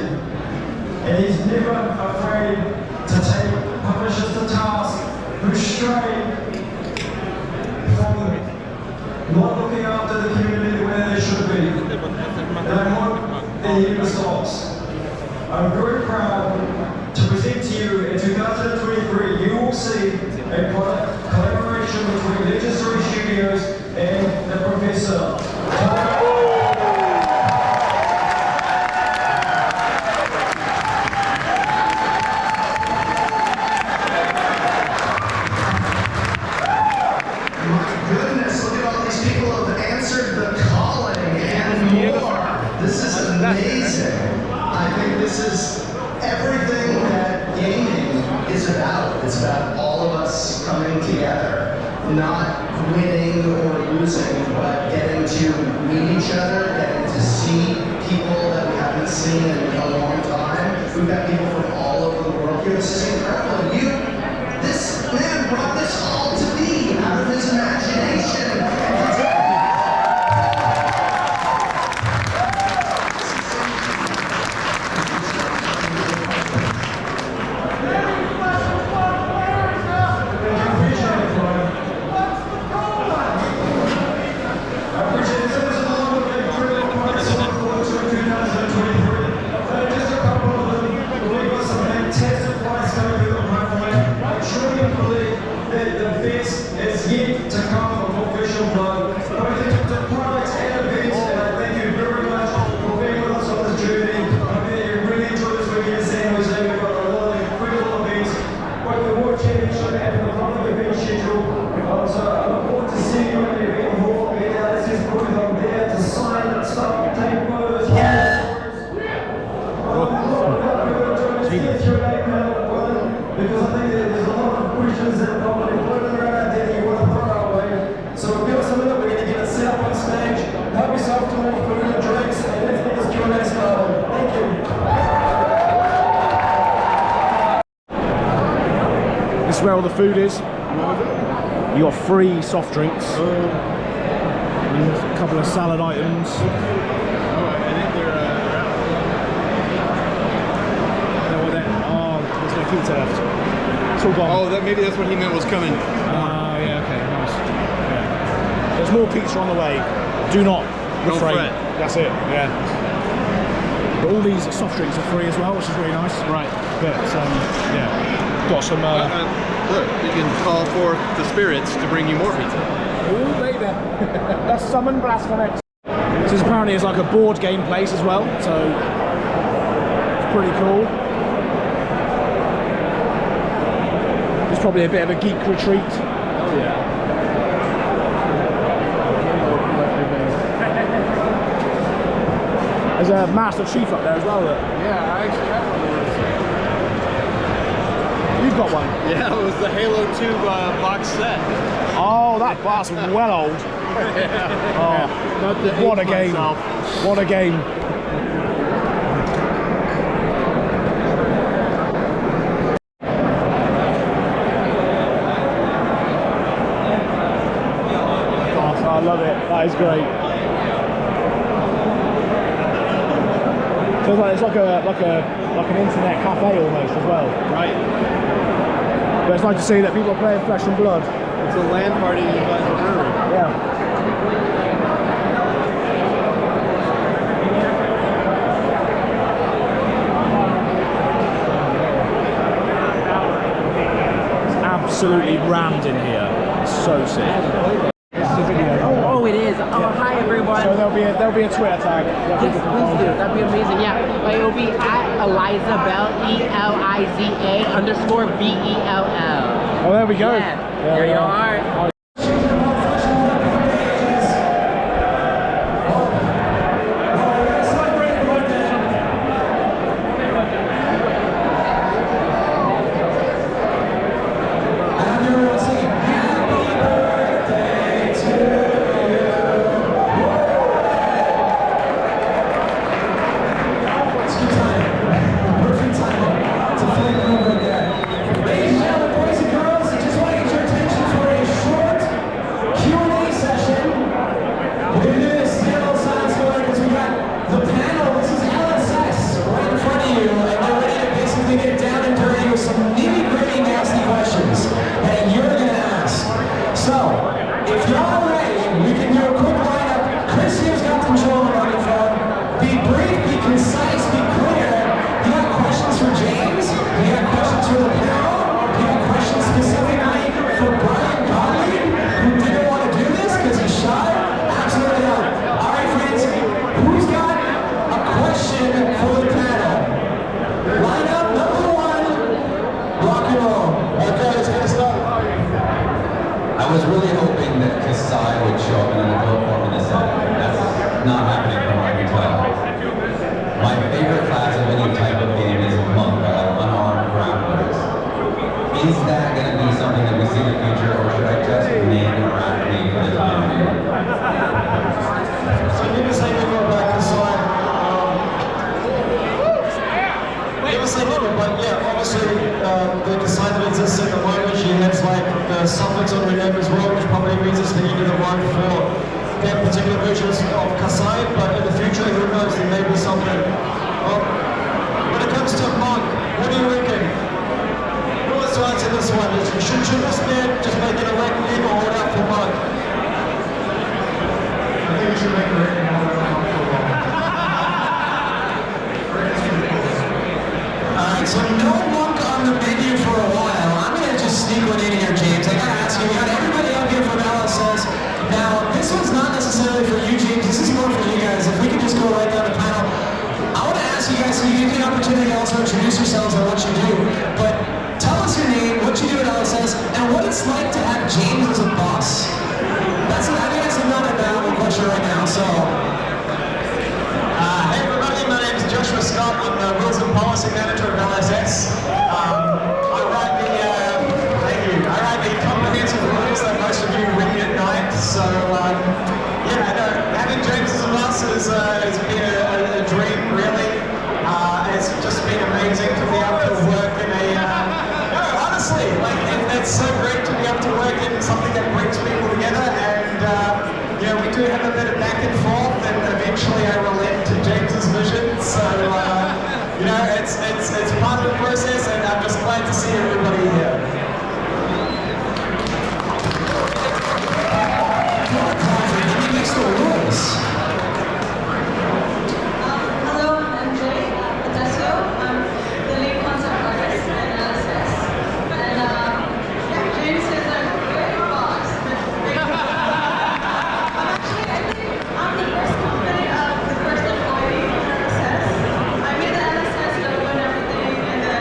and he's never afraid to take publishers to task who stray from not looking after the community where they should be. And I want their human stops. I'm very proud to present to you in 2023, you will see a collaboration between Legendary Studios and the Professor. Amazing. I think this is everything that gaming is about. It's about all of us coming together, not winning or losing, but getting to meet each other, getting to see people that we haven't seen in a long time. We've got people from all over the world here. This is incredible. This man brought this all to me out of his imagination. This is where all the food is. You got free soft drinks, and a couple of salad items. I think they're oh, there's no pizza left. It's all gone. Oh, maybe that's what he meant was coming. Oh, yeah, okay, nice. Yeah. There's more pizza on the way. Do not refrain. Don't fret. That's it, yeah. But all these soft drinks are free as well, which is really nice. Right. But, yeah. Got some... Look, you can call forth the spirits to bring you more pizza. Ooh, baby. Let's summon Blasphemous. So this apparently is like a board game place as well, so it's pretty cool. It's probably a bit of a geek retreat. Oh yeah. There's a Master Chief up there as well. Look. Yeah, I actually have one of those. You've got one? Yeah, it was the Halo 2 box set. Oh, that's well old. Yeah. Oh, what a game. What a game. Oh, I love it. That is great. So it's like an internet cafe almost as well. Right. But it's like to see that people are playing Flesh and Blood. It's a LAN party you guys are brewing. Yeah. Absolutely rammed in here. It's so sick. Oh, it is. Oh, hi everyone. So there'll be a Twitter tag. Yes, please do. That'd be amazing. Yeah, it'll be at Eliza Bell, ELIZA_BELL. Oh, there we go. Yeah. There you are. I was really hoping that Kasai would show up in an adult form in this setting. That's not happening from what I can tell. My favorite class of any type of game is Monk, unarmed grapplers. Is that going to be something that we see in the future, or should I just name Arachne for the time being? So give us a little bit about Kasai. Give us a little bit, but yeah, obviously the Kasai that exists at the moment, she has like the suffix on her name as well, which probably means it's the end of the road for that particular version of Kasai, but in the future, who knows, there may be something. When it comes to Monk, what do you reckon? Who wants to answer this one? Should this man just make it a reckoning or hold out for Monk? I think you should make a reckoning and hold out for Monk. Alright, so no Monk on the menu for a while. I'm going to just sneak one in here, James. I got to ask you, we got everybody up here from LSS. Now, this one's not necessarily for you, James. This is more for you guys. If we could just go right down the panel. I want to ask you guys, so you give you an opportunity to also introduce yourselves and what you do. But tell us your name, what you do at LSS, and what it's like to have James as a boss. That's what I guess I'm not a valid question right now, so. Hey everybody, my name is Joshua Scott. I'm the Rules and Policy Manager of LSS. I write the comprehensive rules that most of you read at night. So having James as a boss has been a dream, really. It's just been amazing to be able to work in honestly, it's so great to be able to work in something that brings people together. And we do have a bit of back and forth, and eventually I relate to James's vision. So it's part of the process, and I'm just glad to see everybody here. Hello, I'm Jay Adesio. I'm the lead concept artist at LSS. And James is a great boss. I'm the first company, the first employee in LSS. I made the LSS logo and everything, and the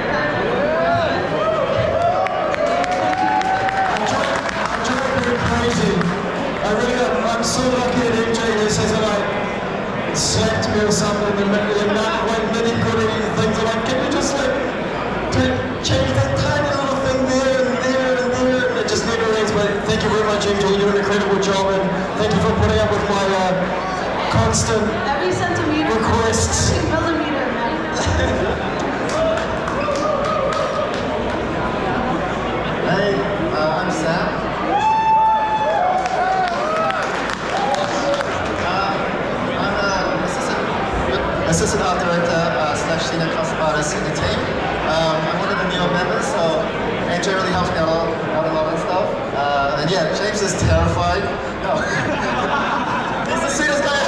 crazy. I'm so lucky that MJ just hasn't slapped me or something and not manipulating things. I'm like, can you just change that tiny little thing there and there and there? And it just never ends. But thank you very much, MJ. You do an incredible job, and thank you for putting up with my constant every centimeter requests. Millimeter, man. Hey, I'm Sam. Assistant art director / senior concept artist in the team. I'm one of the newer members, so MJ Jay really helps me out a lot and stuff. And yeah, James is terrified. No. He's the sweetest guy.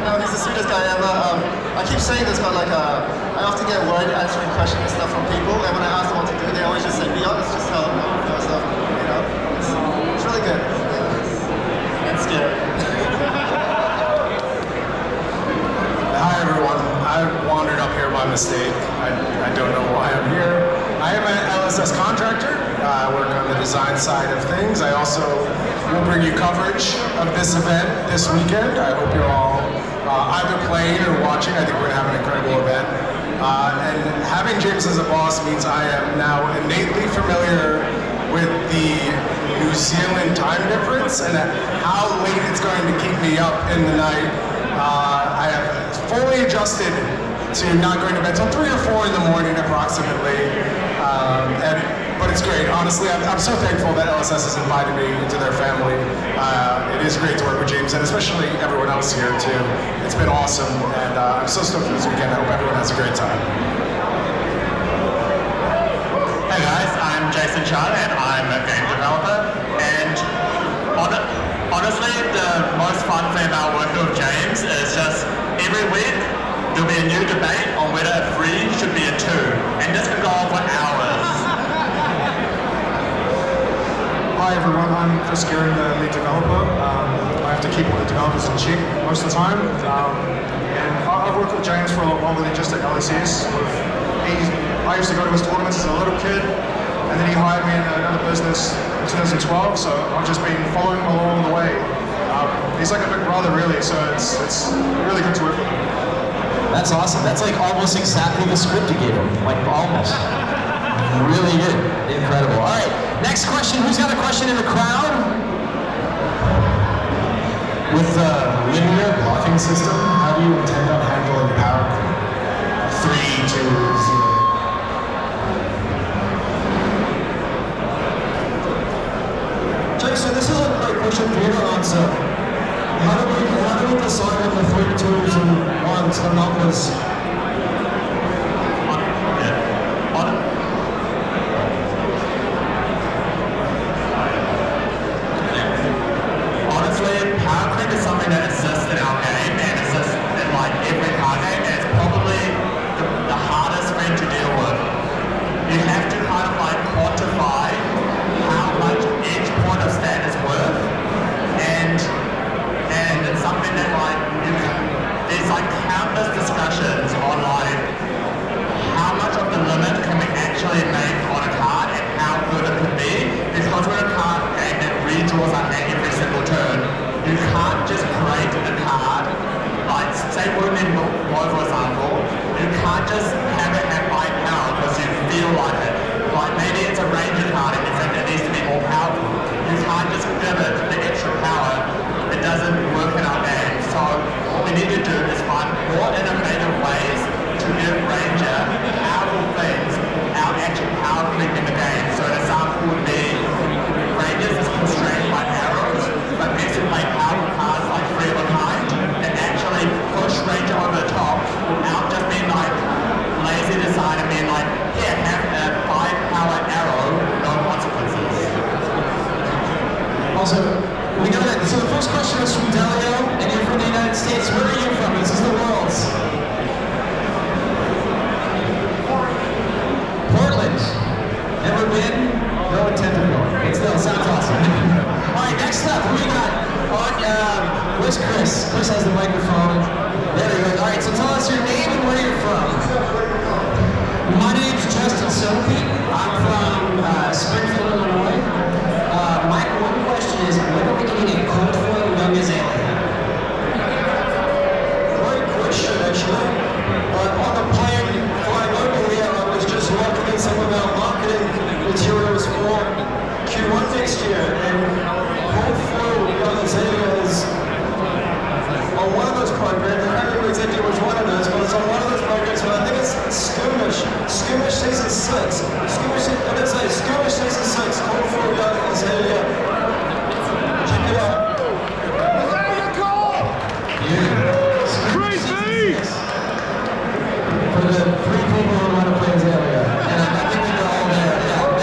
No, he's the sweetest guy ever. I keep saying this, but like, I often get worried answering questions and stuff from people, and when I ask them what to do, they always just say, be honest, just tell them how you feel. So, you know, it's really good. It's scary. Hi everyone, I wandered up here by mistake. I don't know why I'm here. I am an LSS contractor. I work on the design side of things. I also will bring you coverage of this event this weekend. I hope you're all either playing or watching. I think we're gonna have an incredible event. And having James as a boss means I am now innately familiar with the New Zealand time difference and how late it's going to keep me up in the night. I have fully adjusted to not going to bed till 3 or 4 in the morning approximately. But it's great. Honestly, I'm so thankful that LSS has invited me into their family. It is great to work with James and especially everyone else here too. It's been awesome and I'm so stoked for this weekend. I hope everyone has a great time. Hey guys, I'm Jason Chan and I'm a game developer. And honestly, the most fun thing about working with James is just every week there'll be a new debate on whether a 3 should be a 2. And this can go on for hours. Hi everyone, I'm Chris Gearing, the lead developer. I have to keep all the developers in check most of the time. And I've worked with James for a lot longer than just at LSS. I used to go to his tournaments as a little kid, and then he hired me in another business in 2012, so I've just been following him along the way. He's like a big brother really, so it's really good to work with him. That's awesome. That's like almost exactly the script you gave him. Like almost. Really good. Incredible. All right, next question. Who's got a question in the crowd? With the linear blocking system, how do you intend on handling power creep? 3, 2, 0. Jason, this is a great question for you to answer. How do we decide on the 3, 2s and 1s, the numbers? Honestly, power creep is something that exists in our game and exists in like every card game, and it's probably the hardest thing to deal with. You have to kind of like quantify how much each point of stat is worth, and it's something that like there's like countless discussions on like how much of the limit can we actually make on a card and how good it could be, because we're a card game that redraws our hand every single turn. You can't just create a card, like say Wounded Blow for example, you can't just have it at 5 power because you feel like it. Like maybe it's a ranger card and you think it needs to be more powerful. You can't just give it the extra power. It doesn't work in our game. So what we need to do is find more innovative ways to give Ranger powerful things out actually power creep in the game. So an example would be Rangers is constrained by arrows, but gets to play powerful cards like Free of a Kind that actually push Ranger over the top without just being like lazy design and being like, yeah, have a 5 power arrow, no consequences. Also, we know that. So the first question is from Delio, and you're from the United States. Where are you from? This is the Worlds. Portland. Never been? No intent of going. It still sounds awesome. All right, next up, we got where's Chris? Chris has the microphone. There he goes. All right, so tell us your name and where you're from. My name's Justin Sophie. I'm from Springfield, Illinois. My one question is, when are we getting a cold foil young azalea? Great question, actually. On the plane flying over here, I was just looking at some of our marketing materials for Q1 next year, and cold foil young azaleas on one of those programs. I don't know exactly which one it is, but it's on one of those programs. But I think it's Skirmish Season 6. Skirmish Season 6, cold foil young azalea. Check it out. For the 3 people who want to play Azalea. And I think we're all there. Yeah.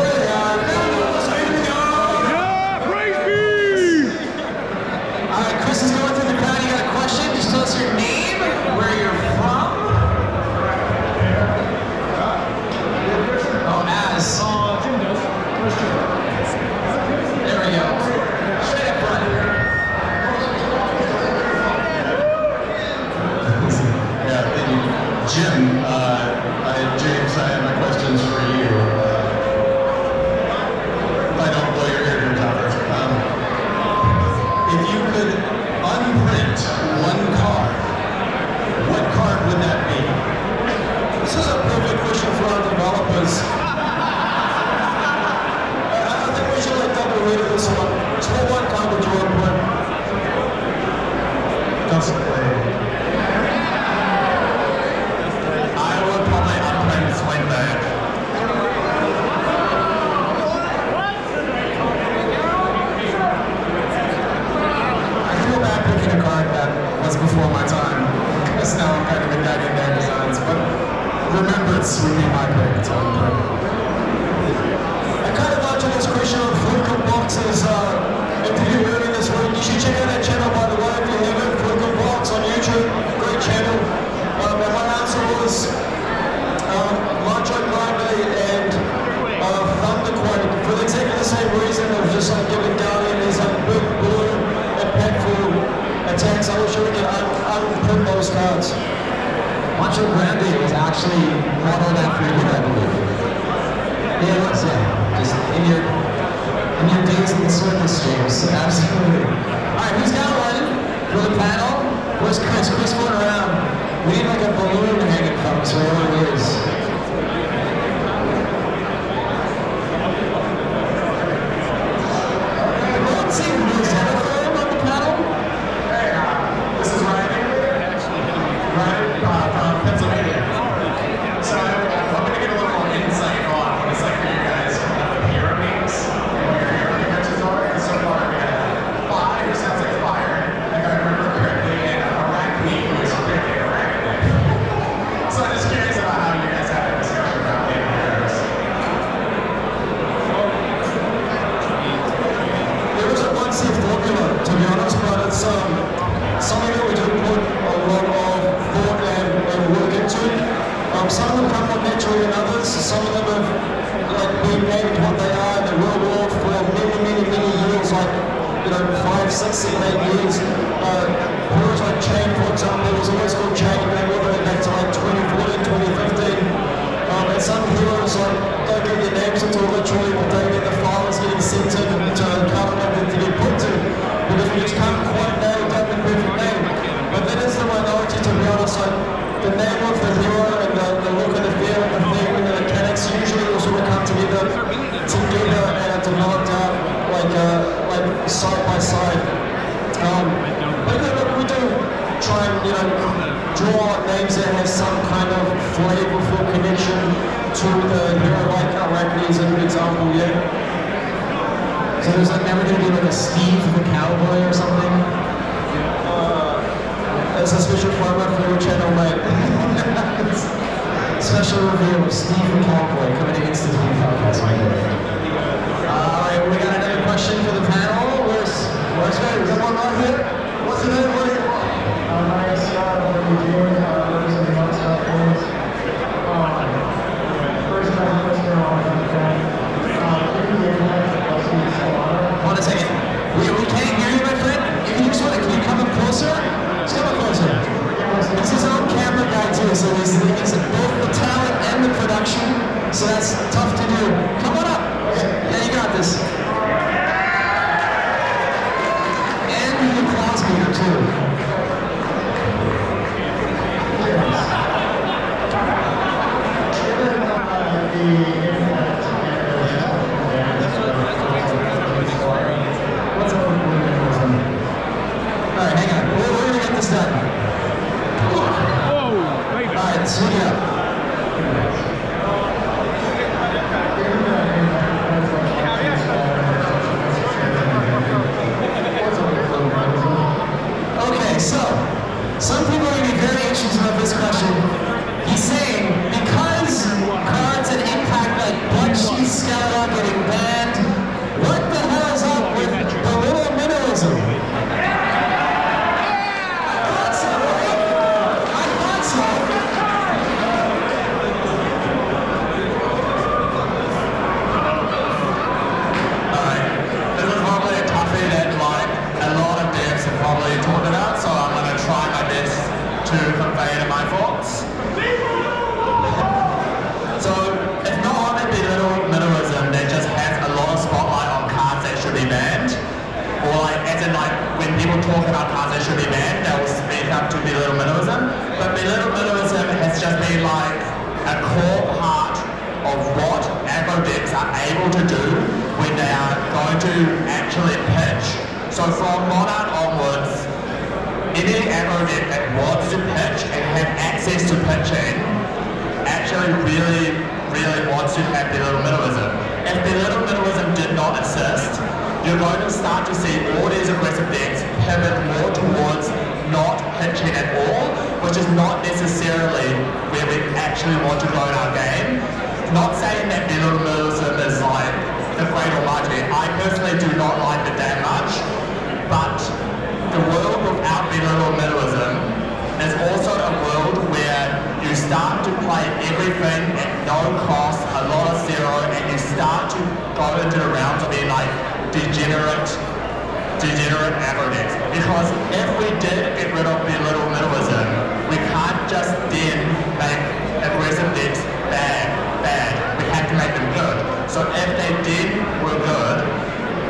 actually modeled after you, I believe. Yeah, it was, yeah. Just in your days in the circus, James. Absolutely. All right, who's got one for the panel? Where's Chris? Chris going around. We need like a balloon hanging from us, wherever it is. Everyone see who's on the panel? Hey, this is Ryan. Ryan from Pennsylvania. So I'm going to get a little more insight on what it's like for you guys the pyramids and where your conventions are. And so far, we had fire, sounds like fire. If I remember correctly, and a raccoon who is really a raccoon. So I'm just curious about how you guys have a discussion about the pyramids. There isn't one safe formula, to be honest, but it's something that we do put a lot of thought and work into. Some of them come more naturally than others. Some of them have been named what they are in the real world for many years, like 5, 6, 7, 8 years. Heroes like Chain, for example, was always called Chain back all the way back to 2014, 2015. And some heroes don't get their names until literally the day that the file is getting sent in to Carbon to get put to, because we just can't quite nail down the perfect name. But that is the minority, to be honest. The name of the hero and the look and the feel and the theme and the mechanics usually will sort of come together and are developed out like side by side. But we do try and draw names that have some kind of flavorful connection to the hero, like Arachne is a good example, yeah. So there's never going to be like a Steve the Cowboy or something. That's a special promo for your channel, mate. Special review of Steve the Cowboy coming against the Team Podcast, right here. Alright, we got another question for the panel. Where's that? Is that one right here? What's the name? Where are you from? My name is Scott. What are you doing? Representing Mount Boys. First time listener on the fan. Hold on a second. We can't hear you, my friend. Can you come up closer? Just come up closer. This is our camera guy too, so he's both the talent and the production, so that's tough to do. Come on up. Yeah, you got this. And the applause meter too. Alright, hang on. We're gonna get this done. Alright, so okay, so some people are going to be very anxious about this question. He's saying, because cards that impact like Bunchy, Scala getting banned, what the hell is up with the little minnowism? To convey to my thoughts. So it's not only belittle minnowism that just has a lot of spotlight on cards that should be banned, or as in when people talk about cards that should be banned, they will speak up to belittle minnowism. But belittle minnowism has just been a core part of what aggro decks are able to do when they are going to actually pitch. So from Modern onwards, any aggro deck that wants to pitch and have access to pitching actually really wants to have belittle minnowism. If belittle minnowism did not exist, you're going to start to see all these aggressive decks pivot more towards not pitching at all, which is not necessarily where we actually want to go in our game. Not saying that belittle minnowism is the great almighty. I personally do not like it that much, but the world without belittle minnowism is also a world where you start to play everything at no cost, a lot of zero, and you start to go into the rounds of being degenerate aggro decks. Because if we did get rid of belittle minnowism, we can't just then make aggressive decks bad. We have to make them good. So if they were good,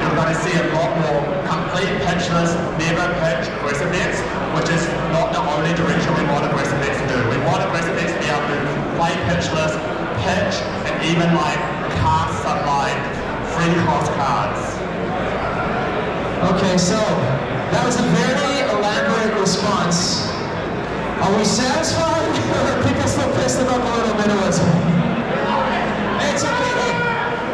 you're going to see a lot more complete pitchless, never pitch aggressive decks, which is not the only direction we want aggressive decks to do. We want aggressive decks to be able to play pitchless, pitch, and even like cast some like free cost cards. Okay, so that was a very elaborate response. Are we satisfied? Or are people still pissed about the little minimalism? It's okay, hey,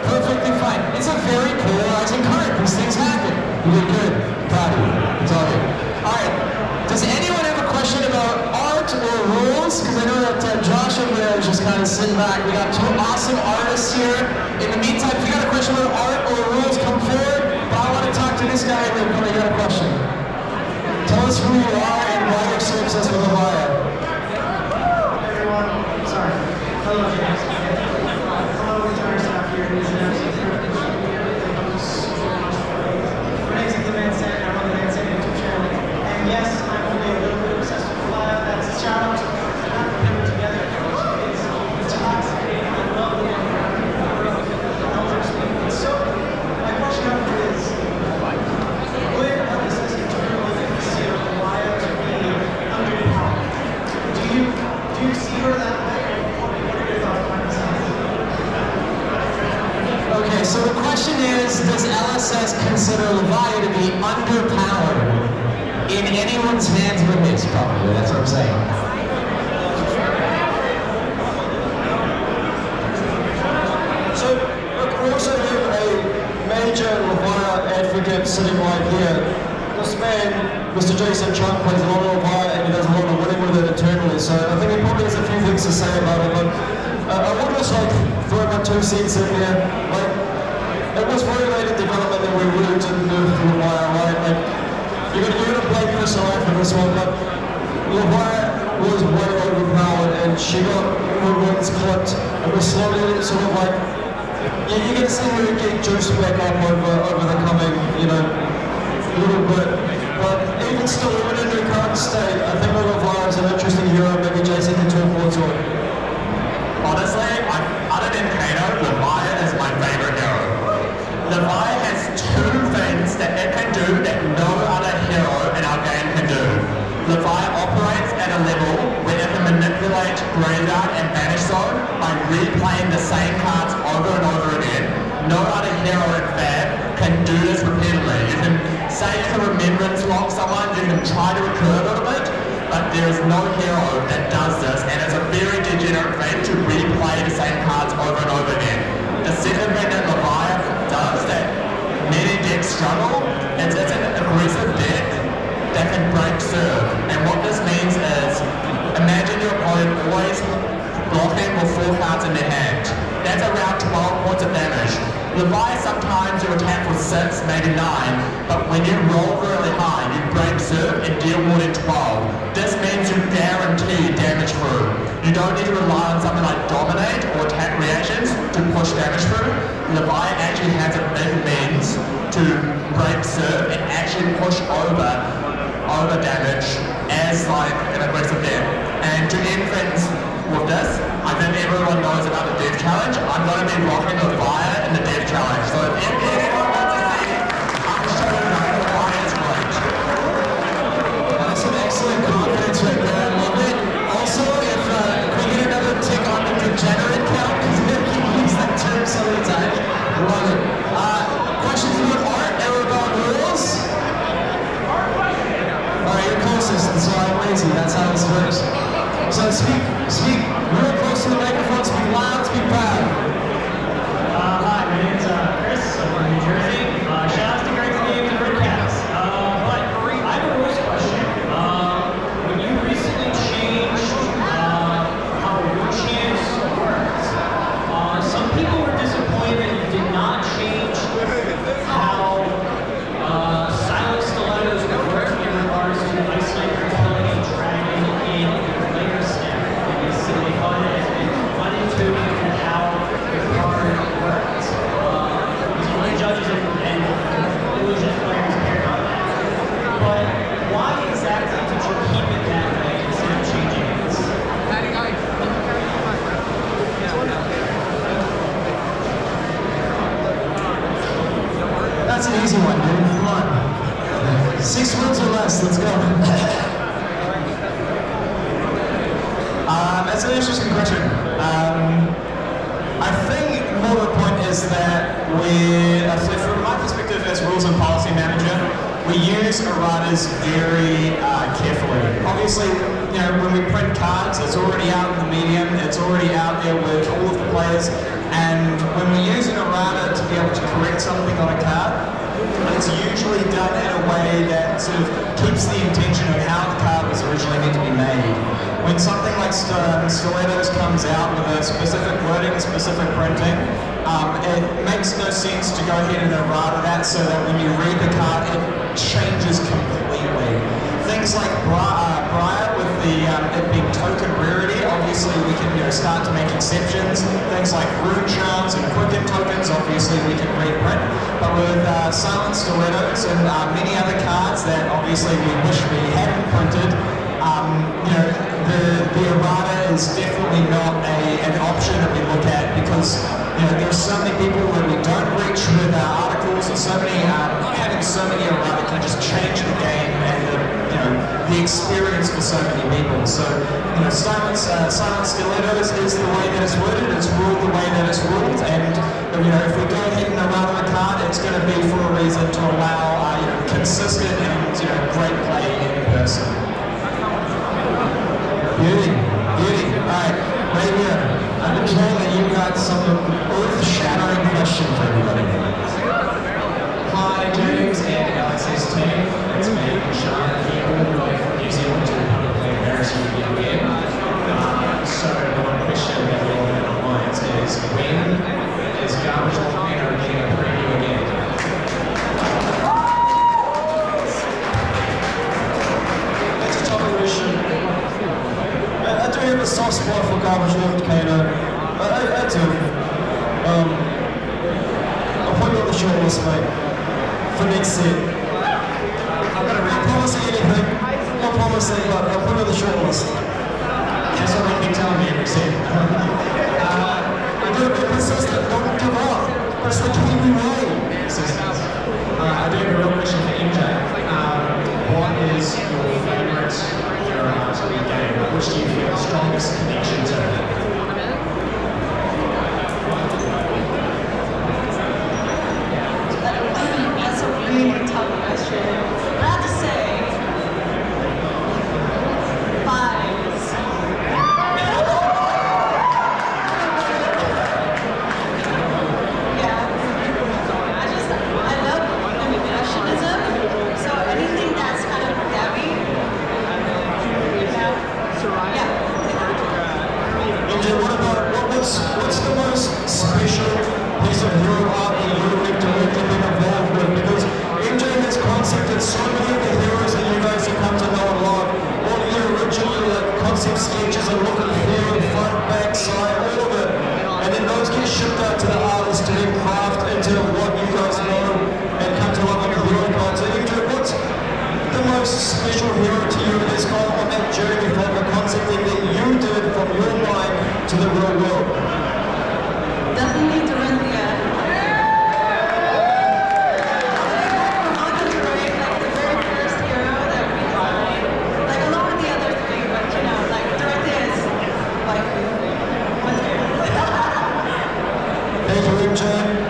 perfectly fine. It's a very polarizing card. These things happen. You did good. Proud of you. It's all good. Alright, does anyone have a question about art or rules? Because I know that Josh over there is just kind of sitting back. We got two awesome artists here. In the meantime, if you got a question about art or rules, come forward. But I want to talk to this guy real quick. You got a question? Tell us who you are and why you're so obsessed with Levaya. Everyone, sorry. Hello, James. Hello, entire staff here. It is an absolute privilege to be here. Thank you so much. My name is Ethan Van Sant. I run the Van Sant YouTube channel. And yes, I'm only a little bit obsessed with Levaya. That's a shout out to not putting it together. It's fascinating. I love the one elders speak. So, my question out here is, would LSS internally consider Levaya to be underpowered? Do you see her that way? What are your thoughts behind this? Okay, so the question is, does LSS consider Levaya to be underpowered in anyone's hands but his, probably? That's what I'm saying. So, look, we also have a major Levaya advocate sitting right here. This man, Mr. Jason Chung, plays a lot of Levaya and he does a lot of winning with it internally, so I think he probably has a few things to say about it, but I would just like throw my 2 cents in there. Like, it was very late in development that we really didn't move to Levaya, right? Like, you're gonna blame Persona for this one, but Levaya was way overpowered and she got her wings clipped and we're slowly sort of like, yeah, you're gonna see her get juiced back up over the coming, you know, little bit. But even still, even in her current state, I think Levaya is an interesting hero. Maybe Jason can talk more to it. Honestly, other than Kano, Levaya is my favorite hero. Levaya has 2 things that it can do that no other hero in our game can do. Levaya operates at a level where it can manipulate Graveyard and Banish Zone by replaying the same cards over and over again. No other hero in Fab can do this repeatedly. You can say you can remembrance lock someone, you can try to recur a little bit, but there is no hero that does this, and it's a very degenerate thing to replay the same cards over and over again. The second thing that Levaya does that many decks struggle is it's an aggressive deck that can break serve. And what this means is, imagine your opponent always blocking with 4 cards in their hand. That's around 12 points of damage. Levaya sometimes you attack with 6, maybe 9, but when you roll really high, you break serve and deal more than 12. This means you guarantee damage through. You don't need to rely on something like Dominate or attack reactions to push damage through. Levaya actually has a big means to break serve and actually push over damage as like an aggressive deck. And to end things with this, I think everyone knows about the Death Challenge. I'm going to be rocking Levaya in the Death Challenge. So if anyone wants to see, I'm showing that Levaya is great. That's some excellent confidence right there. I love it. Also, if we get another tick on the degenerate count, because we keep using that term so many times. I love it. Questions about art or about rules? Alright, you're closest, so I'm lazy. That's how this works. So speak real close to the microphone, speak loud, speak proud. Hi, my name's that's an easy one, dude. Come on. 6 wins or less. Let's go. That's an interesting question. I think more the point is that from my perspective as rules and policy manager, we use erratas very carefully. Obviously, when we print cards, it's already out in the medium, it's already out there with all of the players, and when we use an errata to be able to correct something on a card, it's usually done in a way that sort of keeps the intention of how the card was originally meant to be made. When something like Stilettos comes out with a specific wording, specific printing, it makes no sense to go ahead and errata that so that when you read the card, it changes completely. Things like Briar with it being token rarity, obviously we can start to make exceptions. Things like rune charms and quicken tokens, obviously we can reprint. But with Silent Stilettos and many other cards that obviously we wish we hadn't printed, the errata is definitely not an option that we look at because there are so many people that we don't reach with articles, and so many having so many errata can just change the game and the experience for so many people. So Silent Stilettos is the way that it's worded, it's ruled the way that it's ruled, and if we go ahead and errata a card, it's going to be for a reason to allow consistent and great play in person. Beauty. Alright, right here. I've been told that you got some earth-shattering question for everybody. Hi, James and Alex's team. It's me, Sean, here from New Zealand to publicly embarrass you again. So the one question that we all have on minds is when is Garbage Volcano getting a preview again? That's a topic question. I do have a soft spot for Garbage Volcano. I do. I'll put you on the short list, mate. For next set. I'm not promising anything. Not promising, but I'll put you on the short list. That's what they've been telling me every set. I do be consistent. Don't give up. That's the Kiwi way. I do have a real question for MJ. What is your favourite hero in the game? Which do you feel the strongest connection to? That's a really tough question. I have to say, Vibes. I love impressionism, so anything that's kind of Debbie. What's the most special piece of hero art that you have directly been involved with? Because MJ has concepted so many of the heroes that you guys have come to know and love. All of your original concept sketches are looking through the front, back, side, all of it. And then those get shipped out to the artists to then craft into what you guys know and come to love on your hero cards. So MJ, what's the most special hero to you in this kind of that journey from the concepting that you did from your mind to the real world? Definitely Dorinthia. Not the great, like the very first hero that we tried. Like along with the other three, but Dorinthia is like one hero. Thank you, MJ.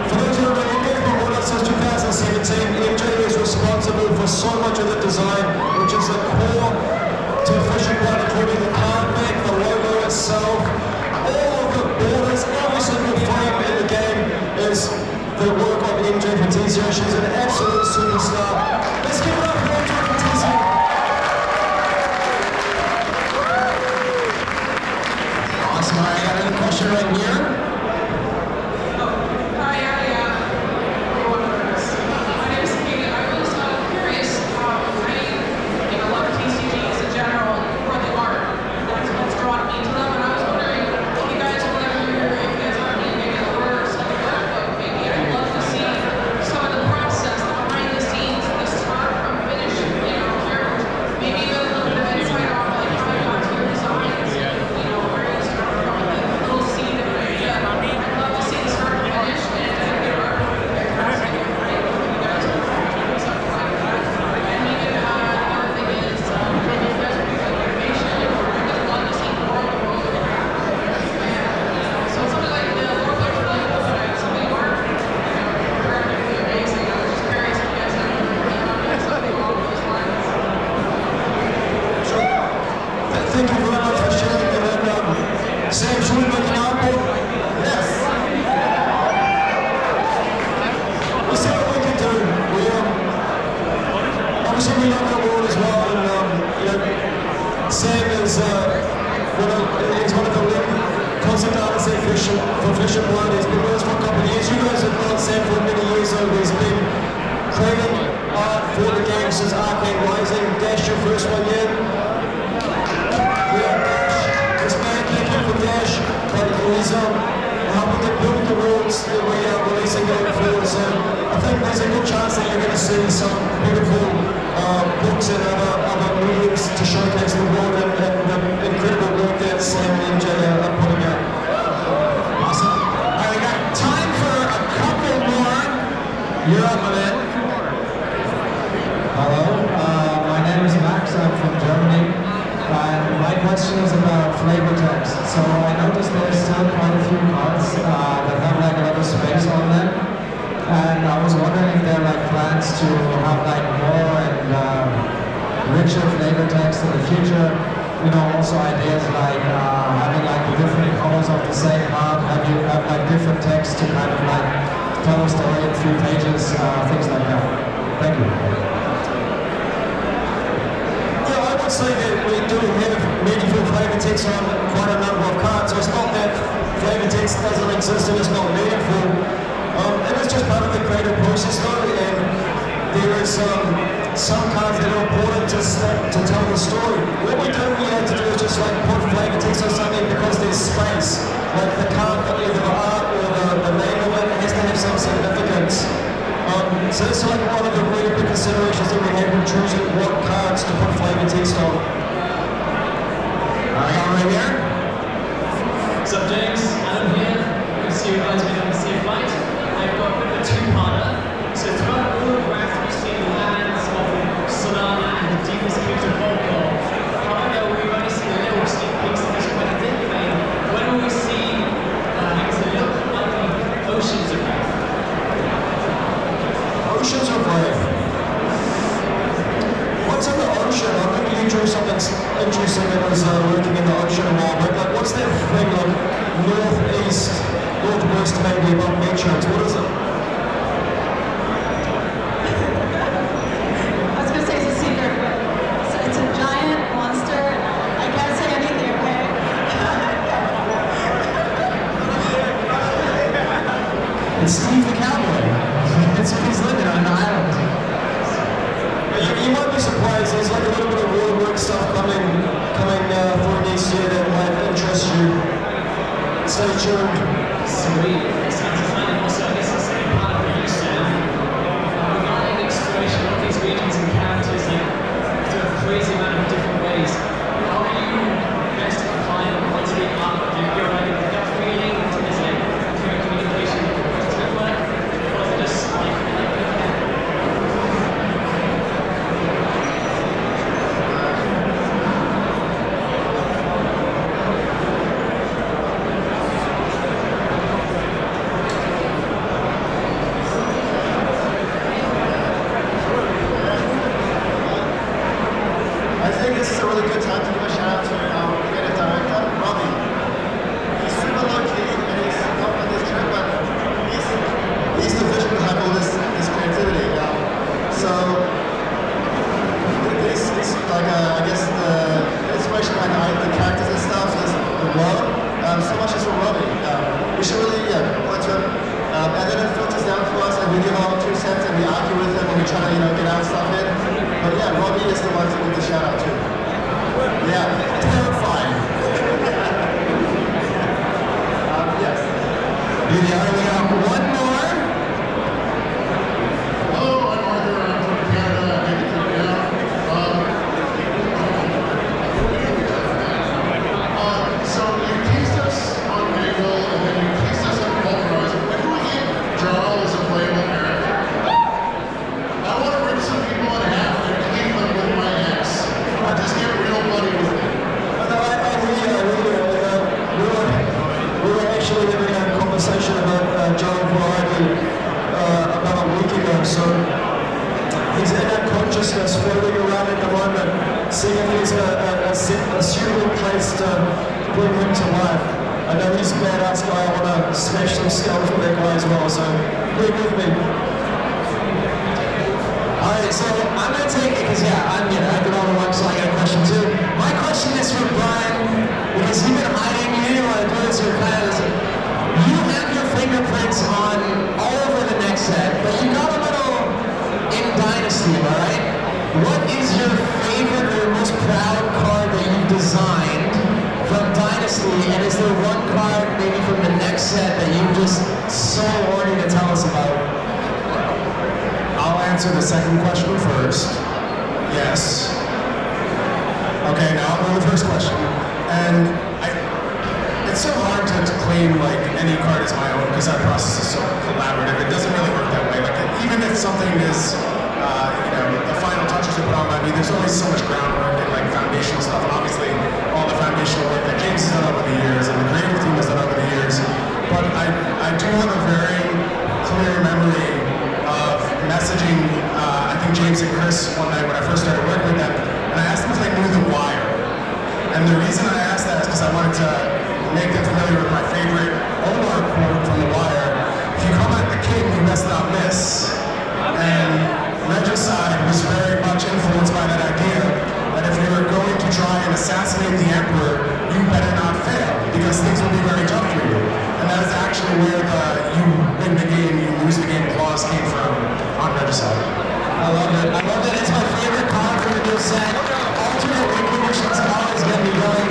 For those who are engaged with us since 2017, MJ is responsible for so much of the design, which is the core to Fishing Blood, including the card back, the logo itself, all of the borders, every single frame in the game is the work of MJ Fatizio. She's an absolute superstar. Let's give it up for MJ Fatizio. Awesome. All right, I got another question right here. Some of the process, the behind You're up, my man. Hello, my name is Max. I'm from Germany. And my question is about flavor text. So I noticed there's still quite a few cards that have like a lot of space on them. And I was wondering if there are like plans to have like more and richer flavor text in the future. You know, also ideas like having like the different colors of the same card, have like different text to kind of like tell a story in 3 pages, things like that. Thank you. Yeah, I would say that we do have meaningful flavor text on quite a number of cards. So it's not that flavor text doesn't exist and it's not meaningful. It is just part of the creative process though, and there is some cards that are important to tell the story. What we don't really like to do is just like put flavor text on something because there's space. Like the card, either the art or the name of it has to have some significance. So that's like one of the really big considerations that we have when choosing what cards to put flavor text on. I got right here. What's up, James? Adam here. Good to see you guys being on the Sea of Light. I've got a two-parter. So it's about all the graphs we've seen the lands of Solana and the deepest caves of Volcom. However, we've only seen a little sneak peeks of this quite a bit. When will we see, I guess, a look at the oceans of Wrath? Oceans of Wrath. What's in the ocean? I remember you drew something interesting that was working in the ocean a while back. Like, what's that thing like northeast, northwest maybe above Matrix? What is it? I was gonna say it's a secret, but it's a giant monster. I can't say anything, okay? It's Steve the Cowboy. He's living on an island. You might be surprised. There's like a little bit of waterwork stuff coming for next year that might interest you. Stay tuned. Sweet. Sounds exciting. Also, I guess it's a part of what you said. Regarding exploration of these regions and characters, like, to a crazy amount of different ways. How are you best applying onto the art? Do you feel like a gut feeling? Is it through communication? Does it work? Or is it just like I think this is a really good time to give a shout out to creative director Robbie. He's super low-key and he's not on this trip, but he's the vision behind all this creativity. So this like I guess the inspiration behind the characters and stuff is the world. So much is from Robbie. We should really point to him. And then it filters down to us and we give our 2 cents and we argue with him and we try to get our stuff in. But yeah, Robbie is the one to give the shout out to. Yeah, terrifying. Yes. We got one more. Hello, I'm Arthur. I'm from Canada. I make it come down. So you teased us on Mangle and then you teased us on Pulverizer. When do we get Jarl as a playable character? I want to rip some people in half and clean them with my ex. Just get real bloody with me. We were actually having a conversation about John Variety about a week ago. So he's in that consciousness floating around at the moment, seeing if there's a suitable place to bring him to life. I know he's a badass guy. I want to smash some skulls with that guy as well. So bring with me. Alright, so I'm going to take it because, I've been on the work, so I got a question too. My question is for Brian, because you've been hiding, you didn't want to do this, you're kind of, you have your fingerprints on all over the next set, but you got a little in Dynasty, alright? What is your favorite or most proud card that you designed from Dynasty, and is there one card maybe from the next set that you just so wanting to tell us about? I'll answer the second question first. Yes. Okay, now I'll go with the first question. And it's so hard to claim like any card as my own because our process is so collaborative. It doesn't really work that way. Like even if something is, the final touches are put on by me, there's always so much groundwork and like foundational stuff. And obviously, all the foundational work that James has done over the years and the creative team has done over the years. But I do have a very clear memory of messaging, I think James and Chris one night when I first started working with them, and I asked them if they knew The Wire. And the reason I asked that is because I wanted to make them familiar with my favorite Omar quote from The Wire. If you come at the king, you best not miss. And Regicide was very much influenced by that idea that if you were going to try and assassinate the emperor, you better not fail, because things will be very tough for you. And that is actually where the you win the game, you lose the game clause came from on Regicide. I love it. I love that. It's my favorite card from the new set. Alternate win conditions always going to be going.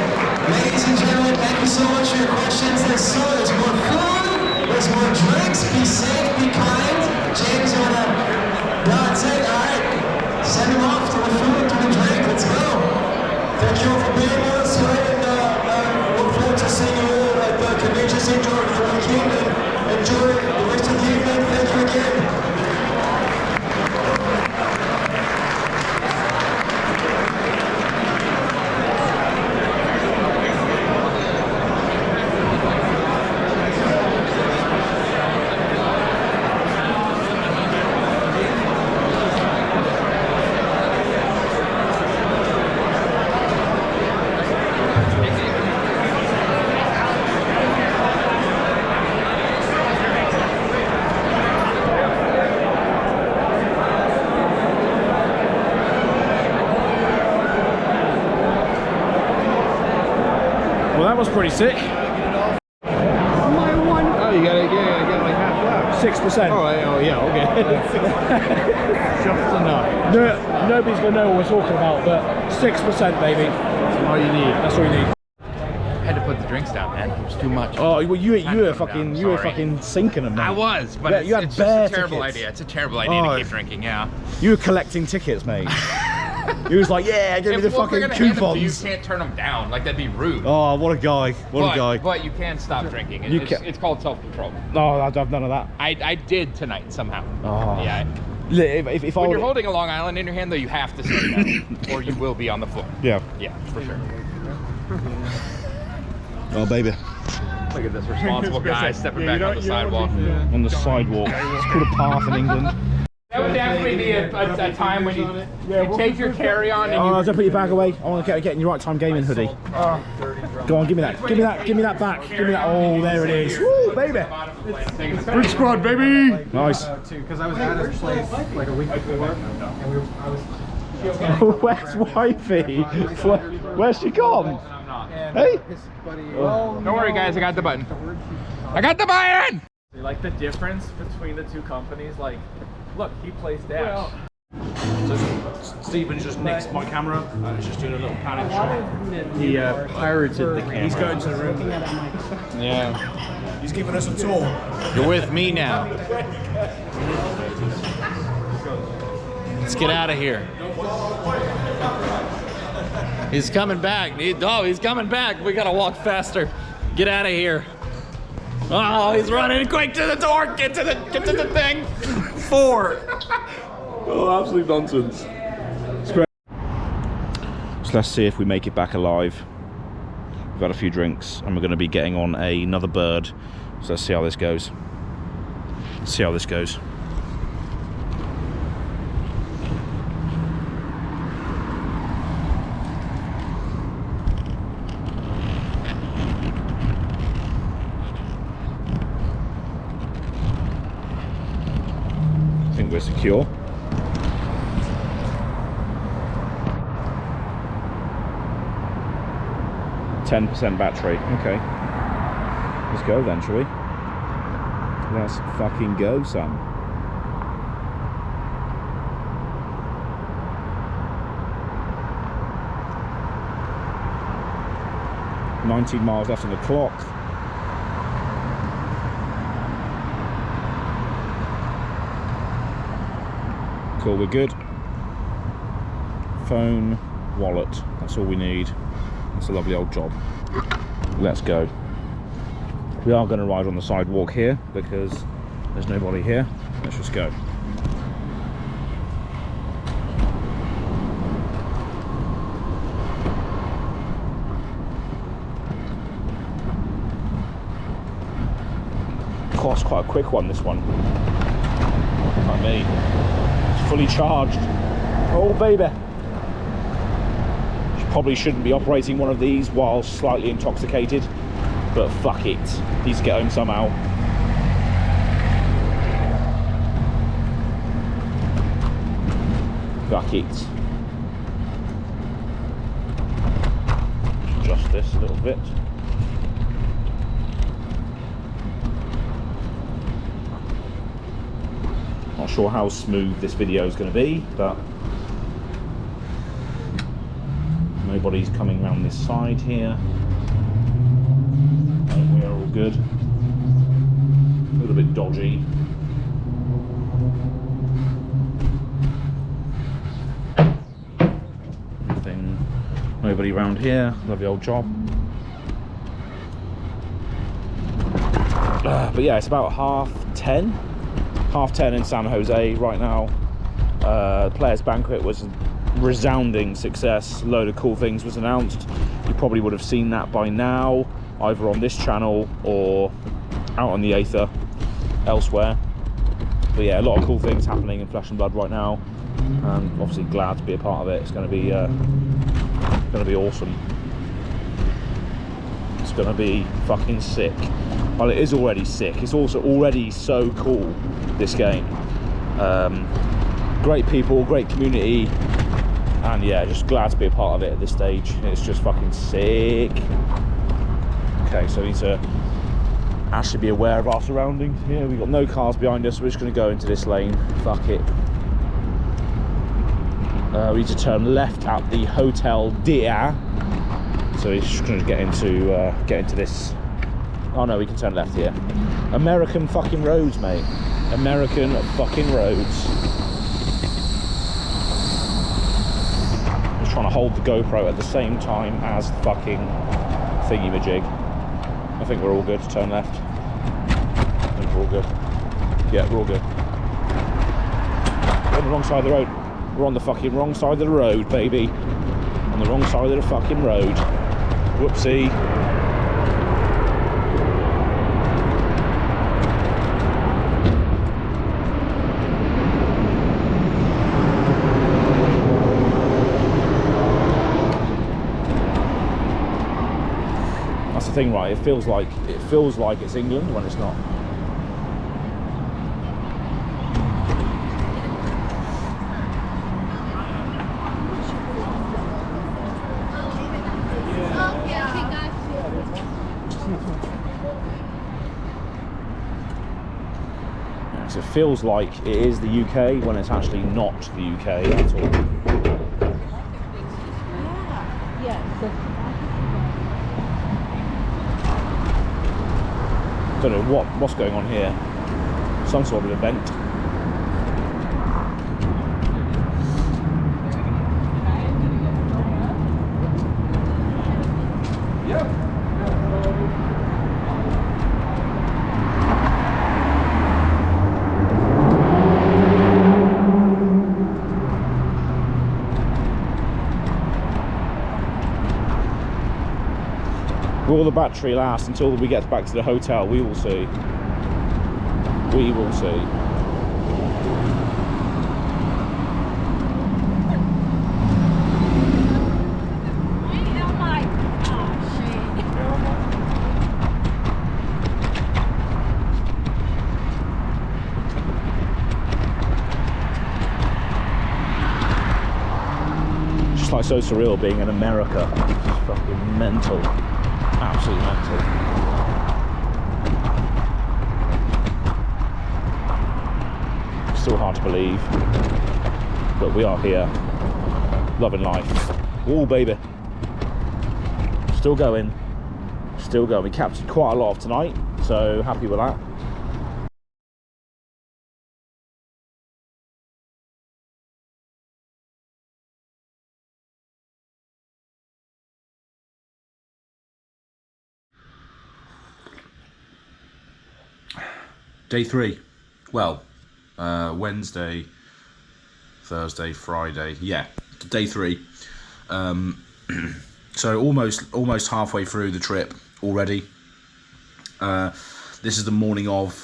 Ladies and gentlemen, thank you so much for your questions. There's more food, there's more drinks. Be safe, be kind. James, you want to? No, that's it. All right. Send him off to the food, to the drink. Let's go. Thank you all for being with us tonight, and look forward to seeing you all at the convention center over the weekend. And enjoy the rest of the evening. Thank you again. Well, that was pretty sick. Oh, you gotta get like half left. 6%. Oh yeah, okay. Just enough. No, nobody's gonna know what we're talking about, but 6%, baby. That's all you need. That's all you need. I had to put the drinks down, man. It was too much. Oh, well, you were fucking sinking them, man. I was, but you had it's bare just a terrible tickets. idea. It's a terrible idea to keep drinking, yeah. You were collecting tickets, mate. You was like, yeah, give me the Well, if they're fucking gonna hand them to you, coupons. you can't turn them down. Like, that'd be rude. Oh, what a guy. What a guy. But you can stop drinking. You It's called self-control. No, I've none of that. I did tonight somehow. Oh. Yeah. If When I you're holding a Long Island in your hand, though, you have to say that, or you will be on the floor. Yeah. Yeah, for sure. Oh, baby. Look at this responsible guy stepping back on the sidewalk. On the sidewalk. It's called a path in England. That would definitely be a time when you take your carry-on and Oh, don't put your bag away. I want to get in your right time gaming hoodie. Go on, give me that. Give me that. Give me that back. Give me that. Oh, there it is. Woo, baby. Big squad, baby. Nice. Because I was at his place like a week before, and I was. Where's wifey? Where's she gone? Hey? Don't worry, guys. I got the button. I got the button! Like the difference between the two companies, like, look, he plays Dash. So Stephen's just next to my camera and he's just doing a little panic shot. He pirated the camera. He's going to the room. Yeah. He's giving us a tour. You're with me now. Let's get out of here. He's coming back. He's coming back. We gotta walk faster. Get out of here. Oh, he's running quick to the door. Get to the thing. 4. Oh, absolute nonsense. So let's see if we make it back alive. We've had a few drinks and we're going to be getting on another bird. So let's see how this goes. Let's see how this goes. I think we're secure. %10 battery. Okay. Let's go then, shall we? Let's fucking go, son. $19 miles left on the clock. Cool, we're good. Phone, wallet, that's all we need. That's a lovely old job. Let's go. We are going to ride on the sidewalk here because There's nobody here. Let's just go. Cost quite a quick one, this one. Like me. It's fully charged. Oh baby. Probably shouldn't be operating one of these while slightly intoxicated, but fuck it. Needs to get home somehow. Fuck it. Adjust this a little bit. Not sure how smooth this video is going to be, but nobody's coming around this side here. We are all good. A little bit dodgy. Nothing. Nobody around here. Lovely old job. But yeah, it's about 10:30. 10:30 in San Jose right now. Players Banquet was a resounding success. A load of cool things was announced. You probably would have seen that by now, either on this channel or out on the Aether elsewhere. But yeah, a lot of cool things happening in Flesh and Blood right now, and obviously glad to be a part of it. It's going to be awesome. It's going to be fucking sick. Well, it is already sick. It's also already so cool, this game. Great people, great community, and yeah, just glad to be a part of it at this stage. It's just fucking sick. Okay, so we need to actually be aware of our surroundings here. We've got no cars behind us, so we're just going to go into this lane. Fuck it. We need to turn left at the Hotel Dia. So we're just going to get into this. Oh no, we can turn left here. American fucking roads, mate. American fucking roads. Just trying to hold the GoPro at the same time as the fucking thingy-majig. I think we're all good to turn left. I think we're all good. Yeah, we're all good. We're on the wrong side of the road. We're on the fucking wrong side of the road, baby. On the wrong side of the fucking road. Whoopsie. That's the thing, right? It feels like it's England when it's not. So it feels like it is the UK when it's actually not the UK at all. Don't know what's going on here. Some sort of event. Will the battery last until we get back to the hotel? We will see. We will see. It's just like so surreal being in America. It's fucking mental. Absolutely mental. Still hard to believe, but we are here, loving life. Oh baby, still going, still going. We captured quite a lot of tonight, so happy with that. Day 3. well, Wednesday, Thursday, Friday, yeah, day 3. So almost halfway through the trip already. This is the morning of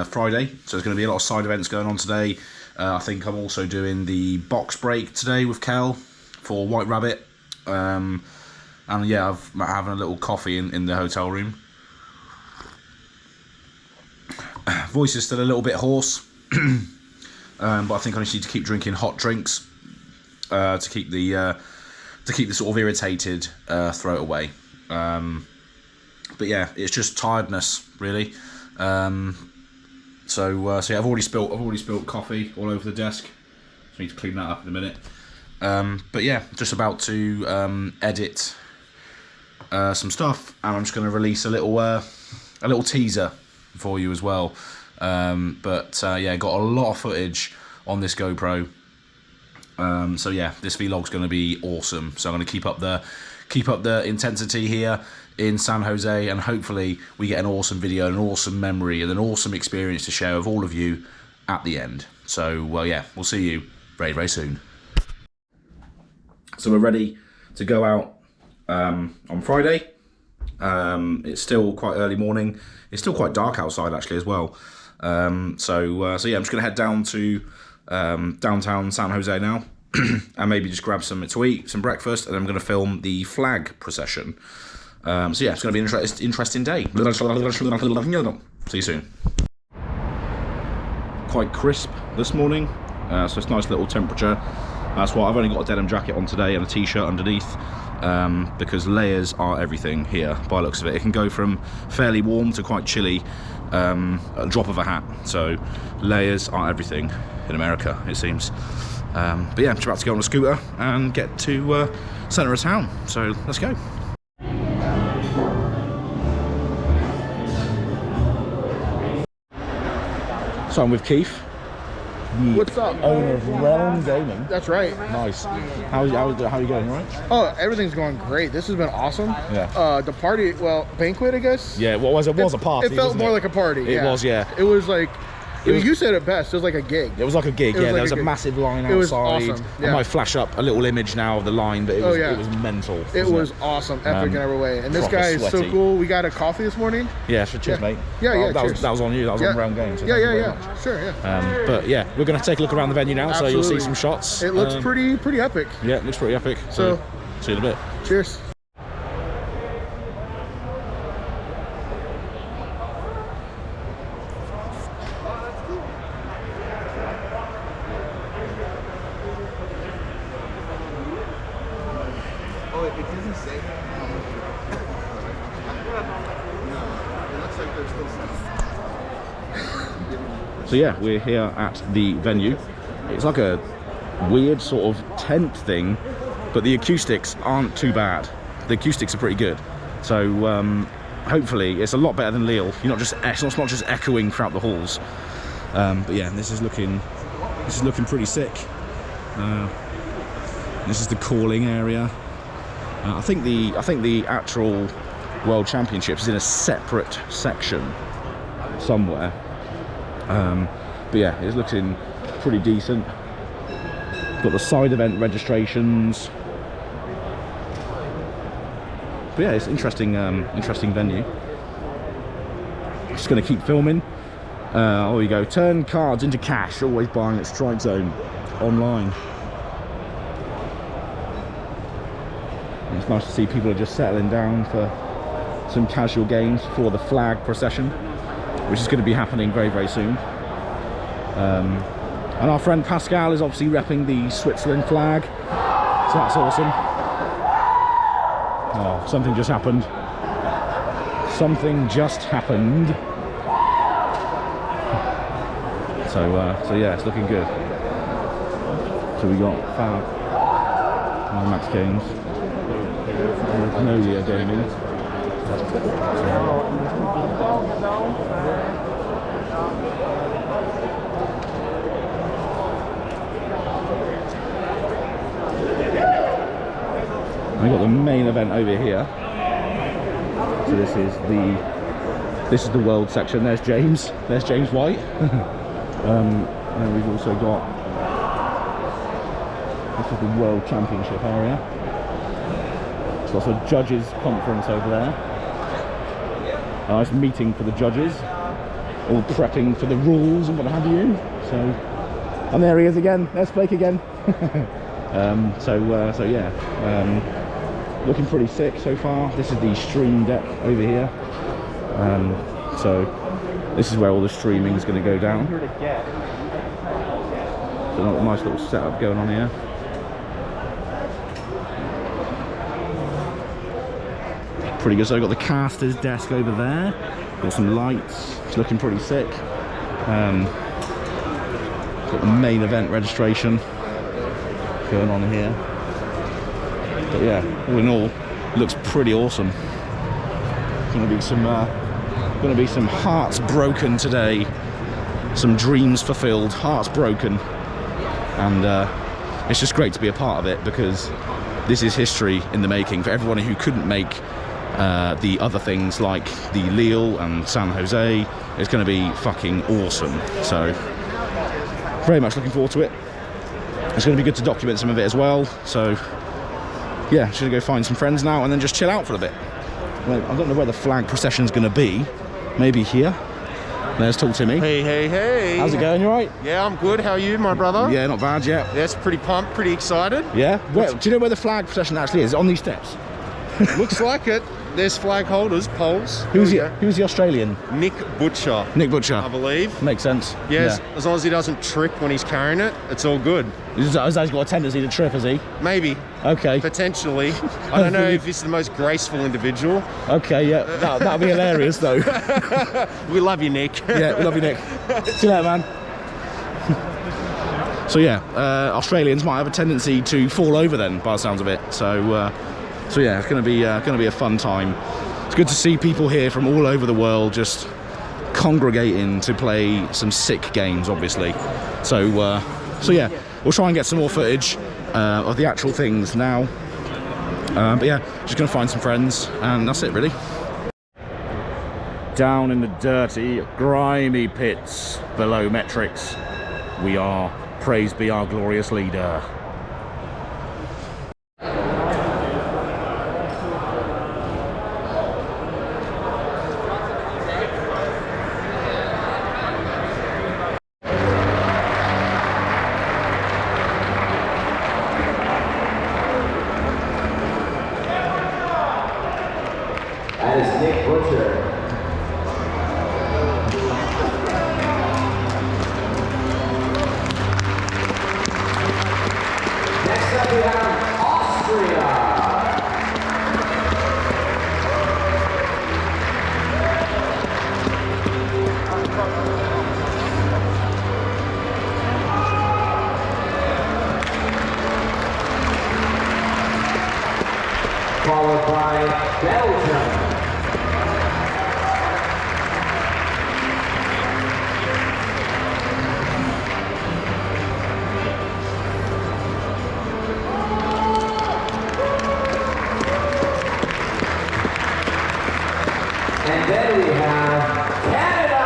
Friday, so there's going to be a lot of side events going on today. I think I'm also doing the box break today with Kel for White Rabbit. And yeah, I'm having a little coffee in the hotel room. Voice is still a little bit hoarse, but I think I just need to keep drinking hot drinks to keep the sort of irritated throat away. But yeah, it's just tiredness really. So yeah, I've already spilled coffee all over the desk. So I need to clean that up in a minute. But yeah, just about to edit some stuff, and I'm just going to release a little teaser for you as well. Yeah, got a lot of footage on this GoPro. So yeah, this vlog's going to be awesome. So I'm going to keep up the intensity here in San Jose, and hopefully we get an awesome video, an awesome memory, and an awesome experience to share with all of you at the end. So well, yeah, we'll see you very, very soon. So we're ready to go out on Friday. It's still quite early morning. It's still quite dark outside actually as well. So yeah, I'm just gonna head down to downtown San Jose now and maybe just grab something to eat, some breakfast, and I'm gonna film the flag procession. So yeah, it's gonna be an interesting day. See you soon. Quite crisp this morning, so it's nice little temperature. That's why I've only got a denim jacket on today and a t-shirt underneath, because layers are everything here by the looks of it. It can go from fairly warm to quite chilly at a drop of a hat. So layers are everything in America, it seems. But yeah, I'm just about to go on a scooter and get to centre of town. So let's go. So I'm with Keith. What's up? Owner of Realm Gaming. That's right. Nice. How are you going, right? Oh, everything's going great. This has been awesome. Yeah. The party, well, banquet, I guess. Yeah, it was a party. It felt more like a party. It was, yeah. It was like, you said it best. It was like a gig. It was like a gig. Yeah, there was a massive line outside. It was awesome. Yeah. I might flash up a little image now of the line, but it was mental. It was awesome, epic in every way. And this guy is so cool. We got a coffee this morning. Yeah, so cheers, mate. Yeah, that was on you. That was on Realm Games. So yeah. Sure, yeah. But yeah, we're going to take a look around the venue now, Absolutely. so you'll see some shots. It looks pretty epic. Yeah, it looks pretty epic. So see you in a bit. Cheers. Oh, it doesn't say how much. No, it looks like there's still some. So yeah, we're here at the venue. It's like a weird sort of tent thing, but the acoustics aren't too bad. The acoustics are pretty good. So hopefully it's a lot better than Lille. It's not just echoing throughout the halls. But yeah, this is looking pretty sick. This is the calling area. I think the actual World Championships is in a separate section somewhere. But yeah, it's looking pretty decent. Got the side event registrations. But yeah, it's interesting venue. Just gonna keep filming. There you go. Turn cards into cash. Always buying at Strike Zone online. It's nice to see people are just settling down for some casual games for the flag procession, which is going to be happening very, very soon. And our friend Pascal is obviously repping the Switzerland flag, so that's awesome. Oh, something just happened. Something just happened. So yeah, it's looking good. So we got Fab, Max Games, Magnolia Gaming. We got the main event over here. So this is the world section. There's James White. And then we've also got, this is the World Championship area. There's also a judges conference over there. A nice meeting for the judges, all prepping for the rules and what have you. So, and there he is again. There's Blake again. So yeah, looking pretty sick so far. This is the stream deck over here. So this is where all the streaming is going to go down. So a nice little setup going on here. Pretty good. So I've got the caster's desk over there. Got some lights. It's looking pretty sick. Got the main event registration going on here. But yeah, all in all, looks pretty awesome. Going to be some hearts broken today. Some dreams fulfilled, hearts broken, and it's just great to be a part of it because this is history in the making for everyone who couldn't make the other things like the Lille and San Jose. It's going to be fucking awesome. So very much looking forward to it. It's going to be good to document some of it as well. So yeah, just going to go find some friends now and then just chill out for a bit. Well, I don't know where the flag procession's going to be. Maybe here. There's Talk Timmy. Hey, hey, hey. How's it going? You alright? Yeah, I'm good. How are you, my brother? Yeah, not bad yet. Yes, pretty pumped, pretty excited. Yeah? Where, do you know where the flag procession actually is? On these steps? Looks like it. There's flag holders, poles. Who's the Australian? Nick Butcher. Nick Butcher. I believe. Makes sense. Yes, yeah. As long as he doesn't trip when he's carrying it, it's all good. He's got a tendency to trip, has he? Maybe. Okay. Potentially. I don't know if he's the most graceful individual. Okay, yeah. That'll be hilarious, though. We love you, Nick. Yeah, we love you, Nick. See you later, man. So yeah, Australians might have a tendency to fall over then, by the sounds of it. So yeah, it's going to be a fun time. It's good to see people here from all over the world just congregating to play some sick games, obviously. So yeah, we'll try and get some more footage of the actual things now. But yeah, just going to find some friends, and that's it, really. Down in the dirty, grimy pits below Metrics, we are. Praise be our glorious leader. That is Nick Butcher. Next up we have Austria. Followed by Belgium. And then we have Canada.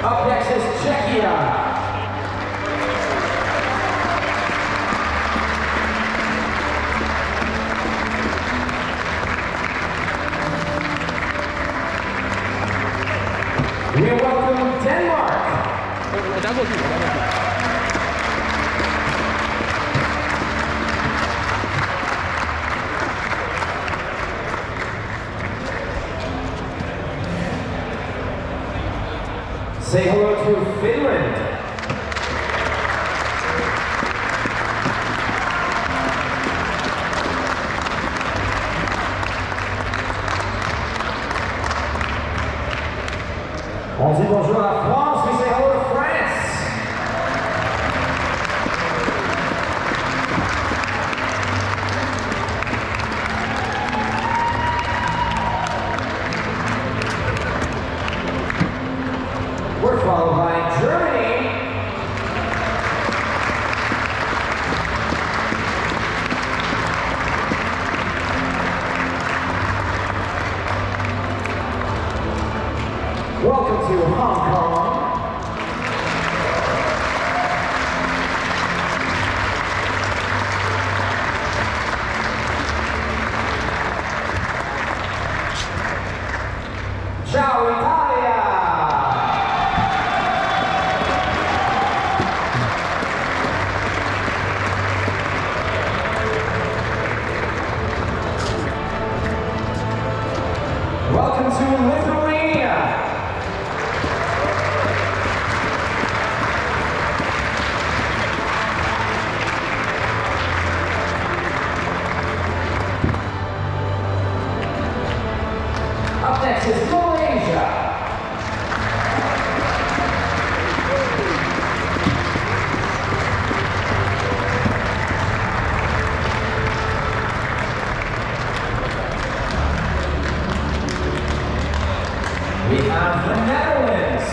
Up next is Czechia. We welcome Denmark. Say hello to Finland. On dit bonjour à la France, we say hello to France. We're followed by Germany. Lithuania. Up next is Malaysia. We have the Netherlands.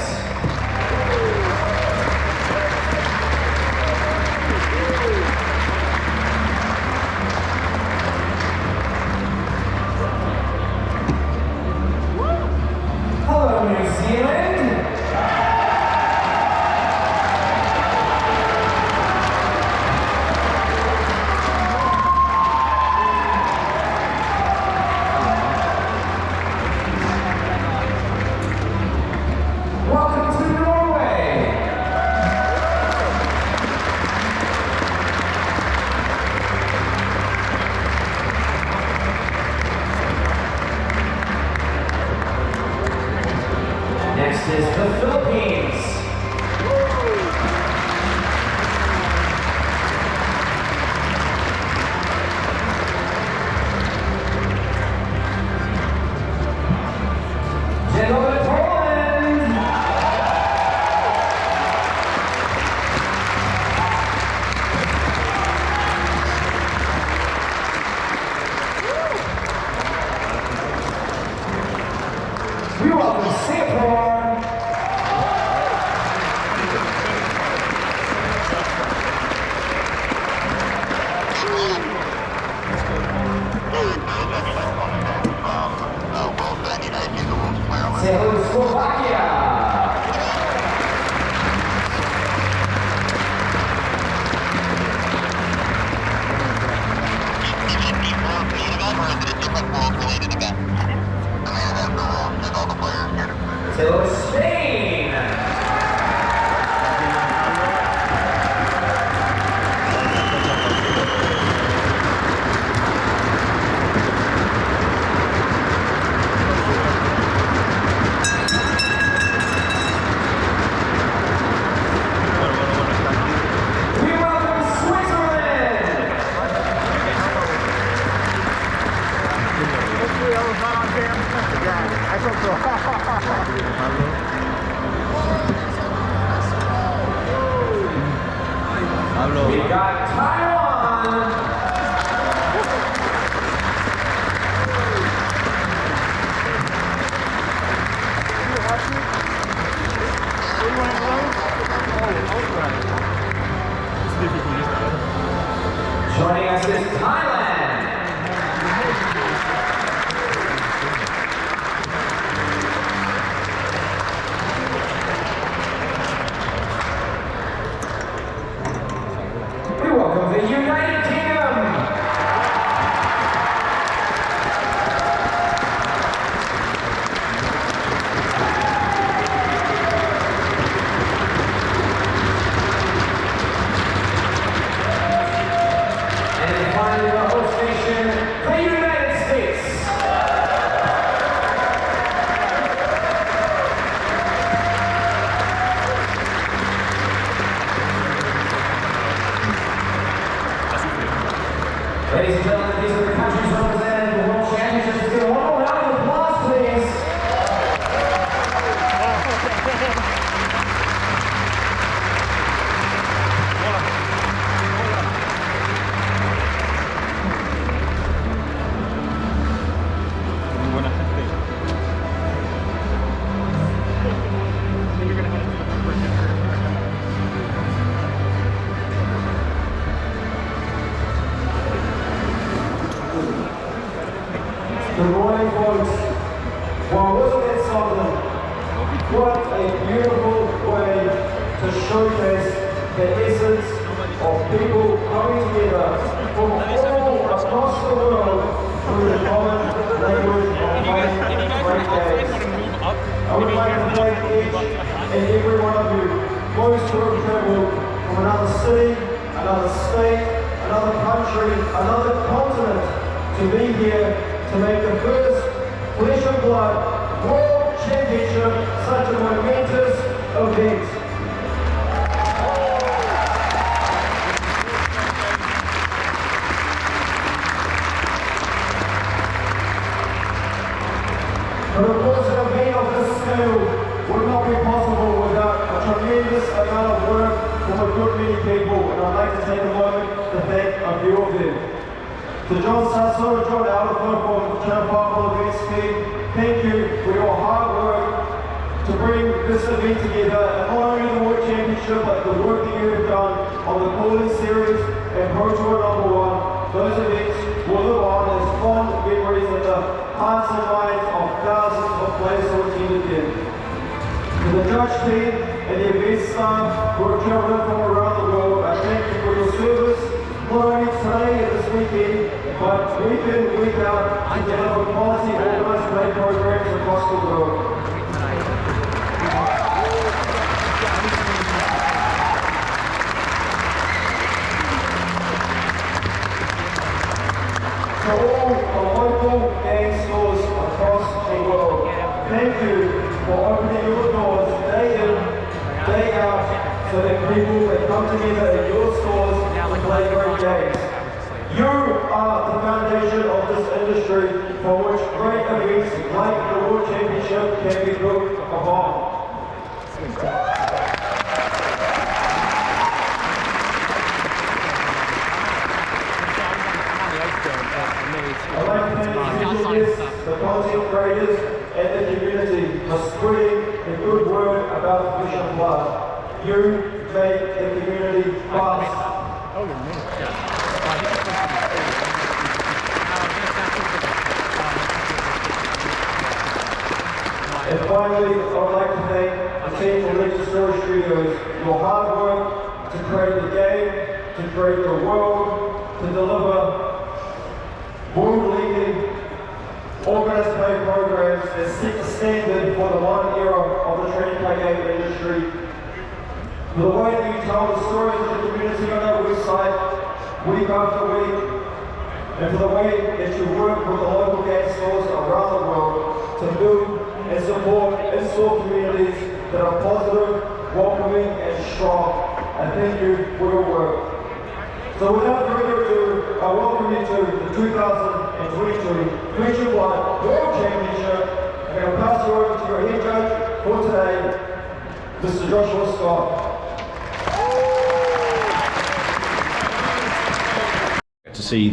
Hello, New Zealand. Welcome to Norway. Next is the Philippines. Gentlemen, Poland. We welcome Singapore. Say hello to Slovakia. Say hello to Spain. We welcome Switzerland. Hopefully I was not on cam. Yeah, I hope so. We got Taiwan. Joining us is Thailand. We welcome the United Kingdom. And finally, the host nation, the United States. Ladies and gentlemen, these are the countries represented at the World Championships. Let's give one more round of applause, please. Good morning, folks. Well, wasn't it something? What a beautiful way to showcase the essence of people coming together from all across the world through the common language of playing great games. I would like to thank each and every one of you, those who have traveled from another city, another state, another country, another continent to be here to make the first flesh and blood World Championship, such a momentous event. But of course, an event of this scale would not be possible without a tremendous amount of work from a good many people, and I'd like to take a moment to thank a few of them. To John Sasso and John Alford from Channel 5 Events team, thank you for your hard work to bring this event together, and not only the World Championship, but the work that you have done on the Calling Series and Pro Tour #1. Those events will live on as fond memories in the hearts and minds of thousands of players who attended them. To the judge team and the event staff who have travelled from around the world, I thank you for your service, not only today and this weekend, but week in, week out, to deliver quality organised play programs across the world. To all the local game stores across the world, thank you for opening your doors day in, day out, so that people can come together in your stores to play great games. You are the foundation of this industry for which great events like the World Championship can be built upon. I'd like to thank the engineers, the content creators, and the community for spreading the good word about Vision Plus. You make the community fast. And finally, I would like to thank the team from Legend Story Studios. Your hard work to create the game, to create the world, to deliver world-leading organised play programs that set the standard for the modern era of the training play game industry. For the way that you tell the stories of the community on our website, week after week, and for the way that you work with the local game stores around the world to build and support in-store communities that are positive, welcoming, and strong. I thank you for your work. So without further ado, I welcome you to the 2022 Vision One World Championship, and I'll pass you over to your head judge for today, Mr. Joshua Scott. To see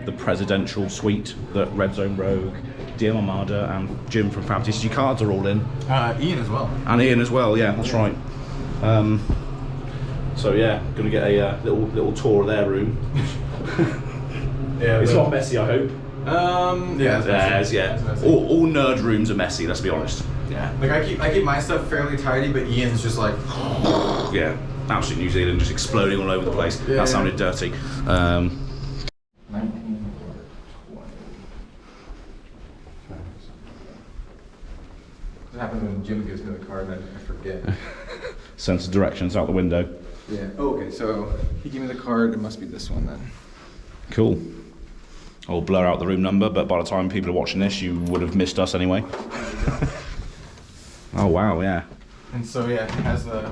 the presidential suite that Red Zone Rogue, DM Armada, and Jim from Fab TCG Cards are all in. Ian as well. And Ian as well, yeah, that's right. So yeah, gonna get a little tour of their room. Yeah, it's not messy, I hope. Yeah, All nerd rooms are messy. Let's be honest. Yeah. Like I keep my stuff fairly tidy, but Ian's just like. Yeah, absolute New Zealand, just exploding all over the place. Yeah, that sounded dirty. 19. What happens when Jim gives me the card and I forget? Sense of directions out the window. Yeah. Oh, okay, so he gave me the card. It must be this one then. Cool. I'll blur out the room number, but by the time people are watching this, you would have missed us anyway. Oh wow, yeah. And so yeah, it has the.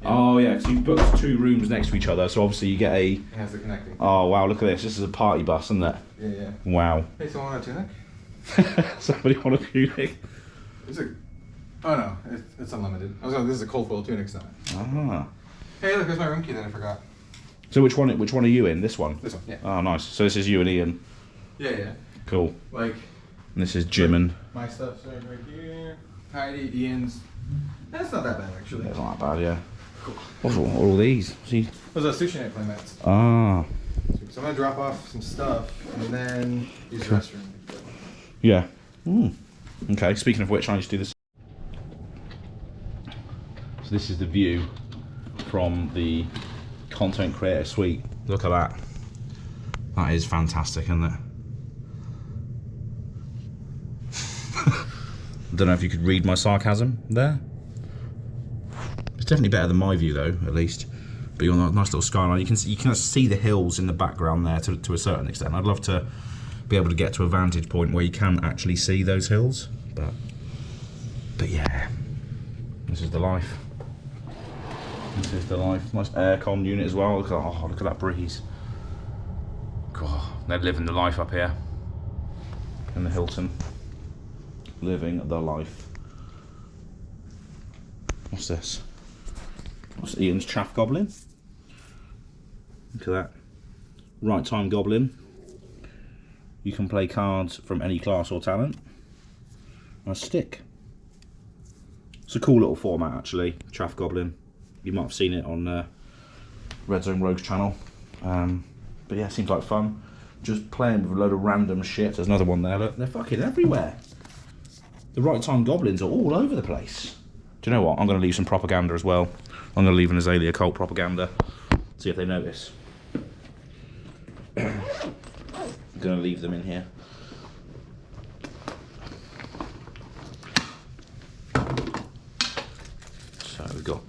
Oh yeah, so you booked 2 rooms next to each other, so obviously you get a. It has the connecting. Oh wow, look at this. This is a party bus, isn't it? Yeah. Wow. Hey, someone want a tunic? Somebody want a tunic? It's a. Oh no, it's unlimited. I was going. This is a cold foil tunic, it's not. Ah. Hey, look, there's my room key that I forgot. So which one are you in? This one? This one, yeah. Oh nice. So this is you and Ian. Yeah. Cool. Like. And this is Jim and. My stuff's right here. Heidi, Ian's. That's not that bad actually. That's not that bad, yeah. Cool. What's all these? See? Those are sushi night playmats. Ah. So I'm gonna drop off some stuff and then use the restroom. Yeah. Okay. Speaking of which, I need to do this. So this is the view from the content creator suite. Look at that. That is fantastic, isn't it? I don't know if you could read my sarcasm there. It's definitely better than my view though, at least. But you're on a nice little skyline. You can see the hills in the background there to a certain extent. I'd love to be able to get to a vantage point where you can actually see those hills, but But yeah, this is the life. This is the life. Nice aircon unit as well. Oh, look at that breeze. God, they're living the life up here in the Hilton. Living the life. What's this? What's Ian's Chaff Goblin? Look at that. Right Time Goblin. You can play cards from any class or talent. And a stick. It's a cool little format actually, Chaff Goblin. You might have seen it on Red Zone Rogues channel. But yeah, seems like fun. Just playing with a load of random shit. There's another one there, look, they're fucking everywhere. The Right Time Goblins are all over the place. Do you know what? I'm going to leave some propaganda as well. I'm going to leave an Azalea Cult propaganda. See if they notice. I'm going to leave them in here. So we've got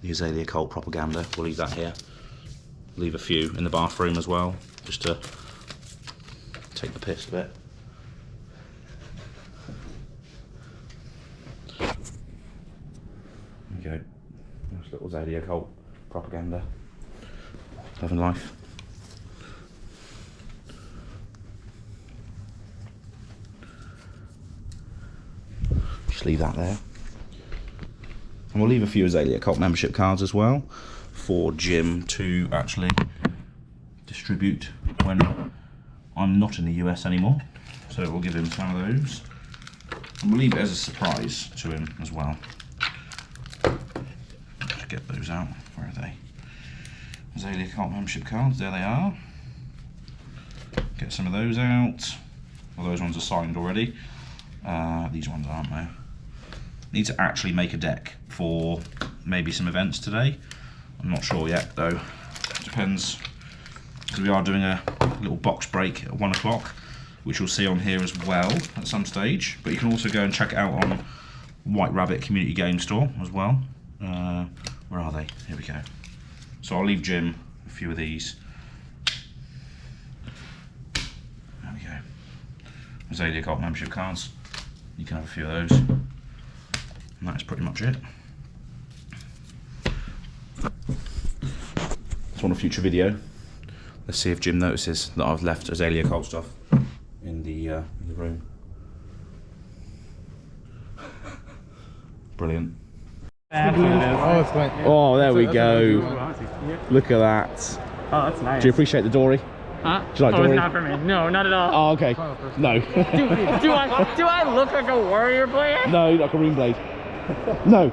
the Azalea Cult propaganda. We'll leave that here. Leave a few in the bathroom as well, just to take the piss a bit. There we go. Nice little Azalea Cult propaganda. Loving life. Just leave that there. And we'll leave a few Azalea Cult membership cards as well for Jim to actually distribute when I'm not in the US anymore. So we'll give him some of those. And we'll leave it as a surprise to him as well. Just get those out. Where are they? Azalea Cult membership cards, there they are. Get some of those out. Well, those ones are signed already. These ones aren't though. Need to actually make a deck for maybe some events today. I'm not sure yet though. It depends, because we are doing a little box break at 1 o'clock, which you'll see on here as well at some stage. But you can also go and check it out on White Rabbit Community Game Store as well. Where are they? Here we go. So I'll leave Jim a few of these. There we go. Azalea Cult membership cards. You can have a few of those. And that is pretty much it. So on a future video, let's see if Jim notices that I've left Azalea Cult stuff in the room. Brilliant. Oh, there we go. Look at that. Oh, that's nice. Do you appreciate the dory? Huh? Do you like oh, dory? It's not for me. No, not at all. Oh, okay. No. do I look like a warrior player? No, like a rune blade. No.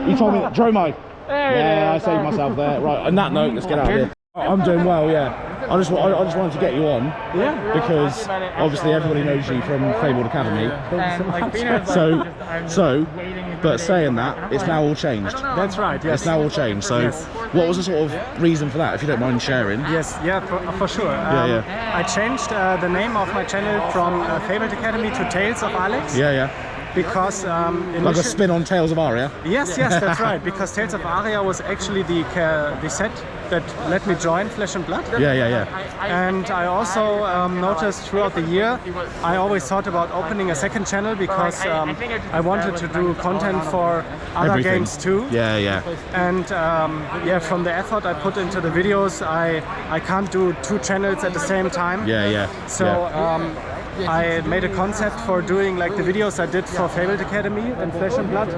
You told me that. Dromai. Yeah, I saved myself there. Right, on that note, let's get out of here. I'm doing well, yeah. I just wanted to get you on. Yeah. Because obviously everybody knows you from Fabled Academy. But saying that, it's now all changed. That's right, yes. It's now all changed. So yes. What was the sort of reason for that, if you don't mind sharing? Yes, yeah, for sure. I changed the name of my channel from Fabled Academy to Tales of Alex. Yeah. Because like a spin on Tales of Aria. Yes, that's right. Because Tales of Aria was actually the set that let me join Flesh and Blood. Yeah. And I also noticed throughout the year, I always thought about opening a second channel because I wanted to do content for other games too. Yeah. And from the effort I put into the videos, I can't do 2 channels at the same time. Yeah. So. I made a concept for doing like the videos I did for Fabled Academy and Flesh and Blood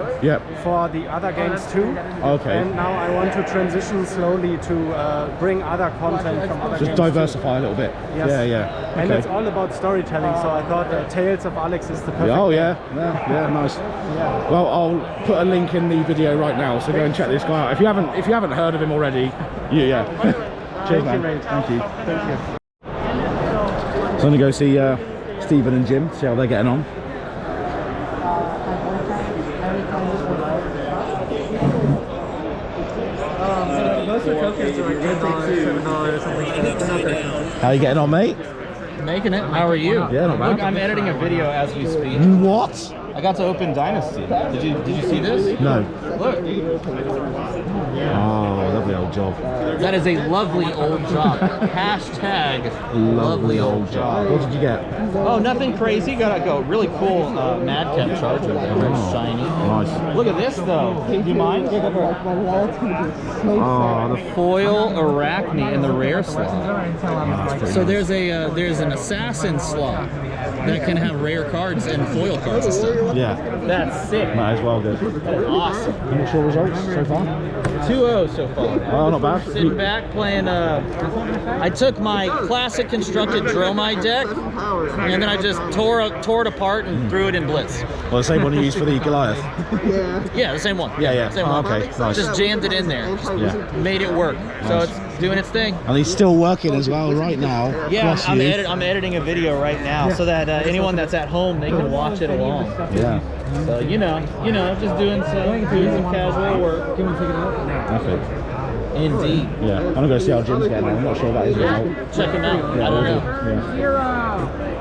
for the other games too. Okay. And now I want to transition slowly to bring other content from other games. Just diversify a little bit. Yes. Yeah. And Okay. it's all about storytelling, so I thought Tales of Alex is the perfect yeah, nice. Yeah. Well, I'll put a link in the video right now, so go and check this guy out. If you haven't heard of him already, yeah. Cheers, man. Thank you. Thank you. So I'm gonna go see Stephen and Jim, see how they're getting on. Most of the tokens are like $7 How you getting on, mate? Making it. How are you? Yeah, not bad. Look, I'm editing a video as we speak. What? I got to open Dynasty. Did you see this? No. Look. Oh, lovely old job. That is a lovely old job. Hashtag lovely old job. What did you get? Oh, nothing crazy. Got a really cool Madcap charger there. Very shiny. Nice. Look at this though. Do you mind? Oh, The foil Arachne and the rare slot. So nice. there's an assassin slot that can have rare cards and foil cards and stuff. Yeah. That's sick. That is well good. That is awesome. Initial results so far? 2-0 so far. Oh, not bad. Sitting back playing. I took my classic constructed Dromai deck, and then I just tore it apart and threw it in Blitz. Well, the same one you used for the Goliath. Yeah, the same one. Yeah. Same Oh, one. okay, nice. Just jammed it in there. Yeah. Made it work. So Nice. it's doing its thing. And he's still working as well right now. Yeah, Bless I'm you. editing a video right now so that anyone that's at home, they can watch it along. Yeah. So you know, just doing some casual work. Can we take it out? Perfect. Indeed. Yeah. I'm gonna go see how Jim's getting on. I'm not sure that is Yeah, result. check him out. Yeah, I don't we'll know. do. Yeah.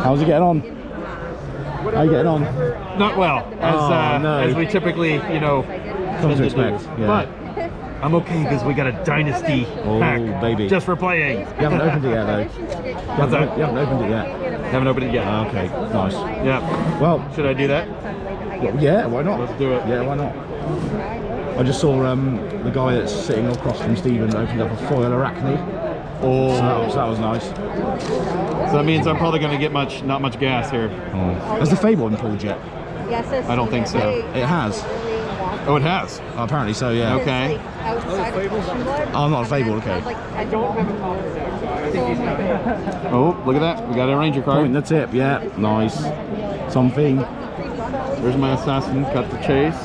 How's he getting on? How you getting on? Not well, as we typically, you know, Come tend to do. expect. Yeah. But I'm okay because we got a dynasty pack baby. just for playing. You haven't opened it yet, though. What's that? You haven't opened it yet. Haven't opened it yet. Okay, nice. Yeah. Well, should I do that? Well, yeah, why not? Let's do it. Yeah, why not? I just saw the guy that's sitting across from Stephen opened up a foil Arachne. Oh, so that was nice. So that means I'm probably going to get not much gas here. Oh. Has the Fable been pulled yet? I don't think so. It has. Oh, it has? Oh, apparently so, yeah. Okay. Oh, I'm not a Fable, okay. Oh, look at that. We got a Ranger card. Point the tip, yeah. Nice. Something. There's my assassin. Cut the chase.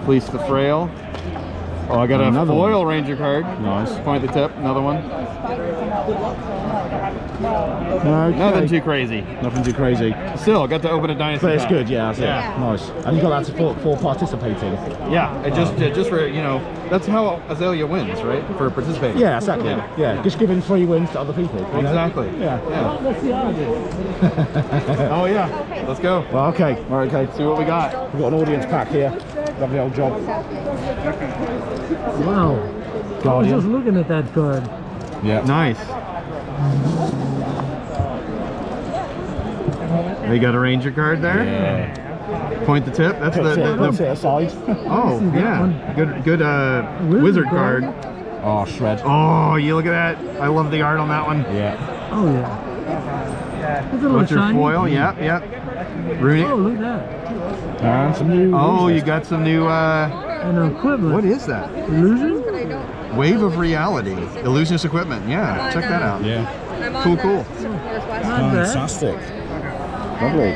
Fleece the frail. Oh, I got a foil Ranger card. Nice. Point the tip. Another one. Okay. Nothing too crazy. Nothing too crazy. Still, got to open a dynasty. But it's pack. good, yeah, that's it. Nice. And you got that for participating. Yeah, it just for, you know, that's how Azalea wins, right? For participating. Yeah, exactly. Yeah. Just giving free wins to other people. You know? Exactly. Yeah. Oh yeah. Let's go. Well, okay. All right, okay. See what we got. We've got an audience pack here. Lovely old job. Wow. I was just looking at that card. Yeah. Nice. They got a Ranger card there. Yeah. Point the tip. That's Puts the it aside. Oh yeah. Good wizard card. Oh, shred. Oh, you look at that. I love the art on that one. Yeah. Oh yeah. It's a little What's your shiny. foil? Yep. Runic. Oh, look at that. And some new. Oh, you got some new. An equivalent. What is that? Illusion? Wave of Reality. Illusionist equipment. Yeah, check that out. Yeah. Cool. Fantastic. Lovely.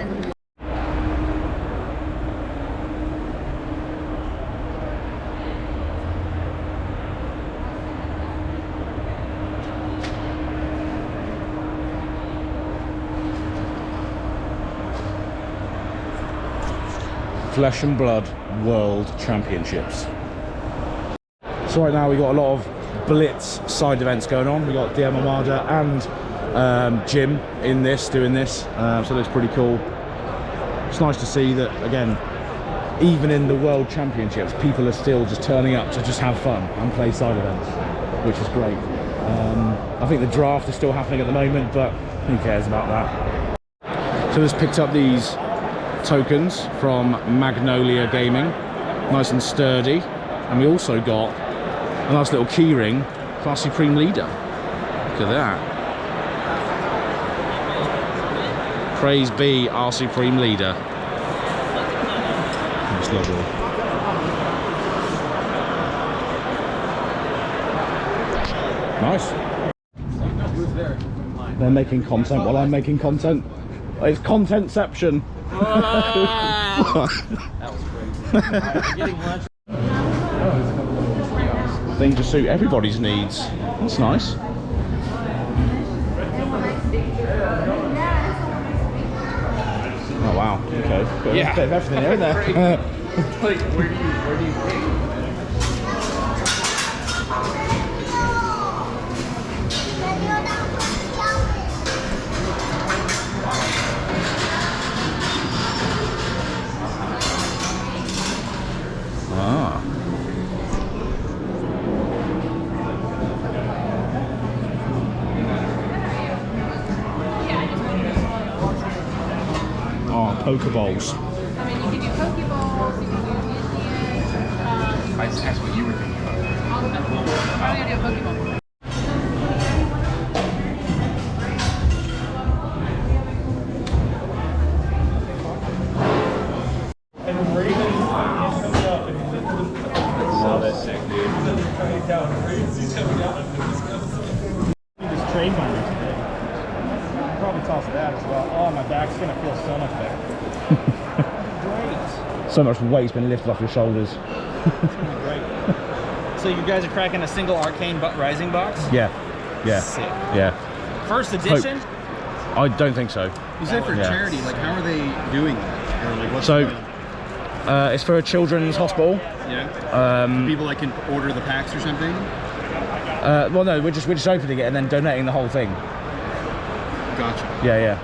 Flesh and Blood World Championships. So right now we got a lot of Blitz side events going on. We got DM Armada and Jim in this, doing this, so that's pretty cool. It's nice to see that, again, even in the World Championships, people are still just turning up to just have fun and play side events, which is great. I think the draft is still happening at the moment, but who cares about that? So just picked up these tokens from Magnolia Gaming, nice and sturdy, and we also got a nice little keyring for our Supreme Leader. Look at that. Praise be our Supreme Leader. Nice logo. Nice. They're making content while I'm making content. It's contentception. Thing to suit everybody's needs. That's nice. Oh wow. Okay. Got a bit of everything there, isn't there? Pokeballs. I mean, you can do Pokeballs, you can do Indian. That's what you were thinking about. I'm gonna do a Pokeball. Love it. This trade binder today. I'll probably toss that as well. Oh, my back's gonna feel so much better. Great. So much weight's been lifted off your shoulders. Great. So you guys are cracking a single Arcane Rising box? Yeah. Yeah. Sick. Yeah. First edition? I don't think so. You said for charity, like how are they doing that? Or like what's So, the plan? it's for a children's hospital. Yeah. People that can order the packs or something? Well, no, we're just opening it and then donating the whole thing. Gotcha. Yeah, yeah.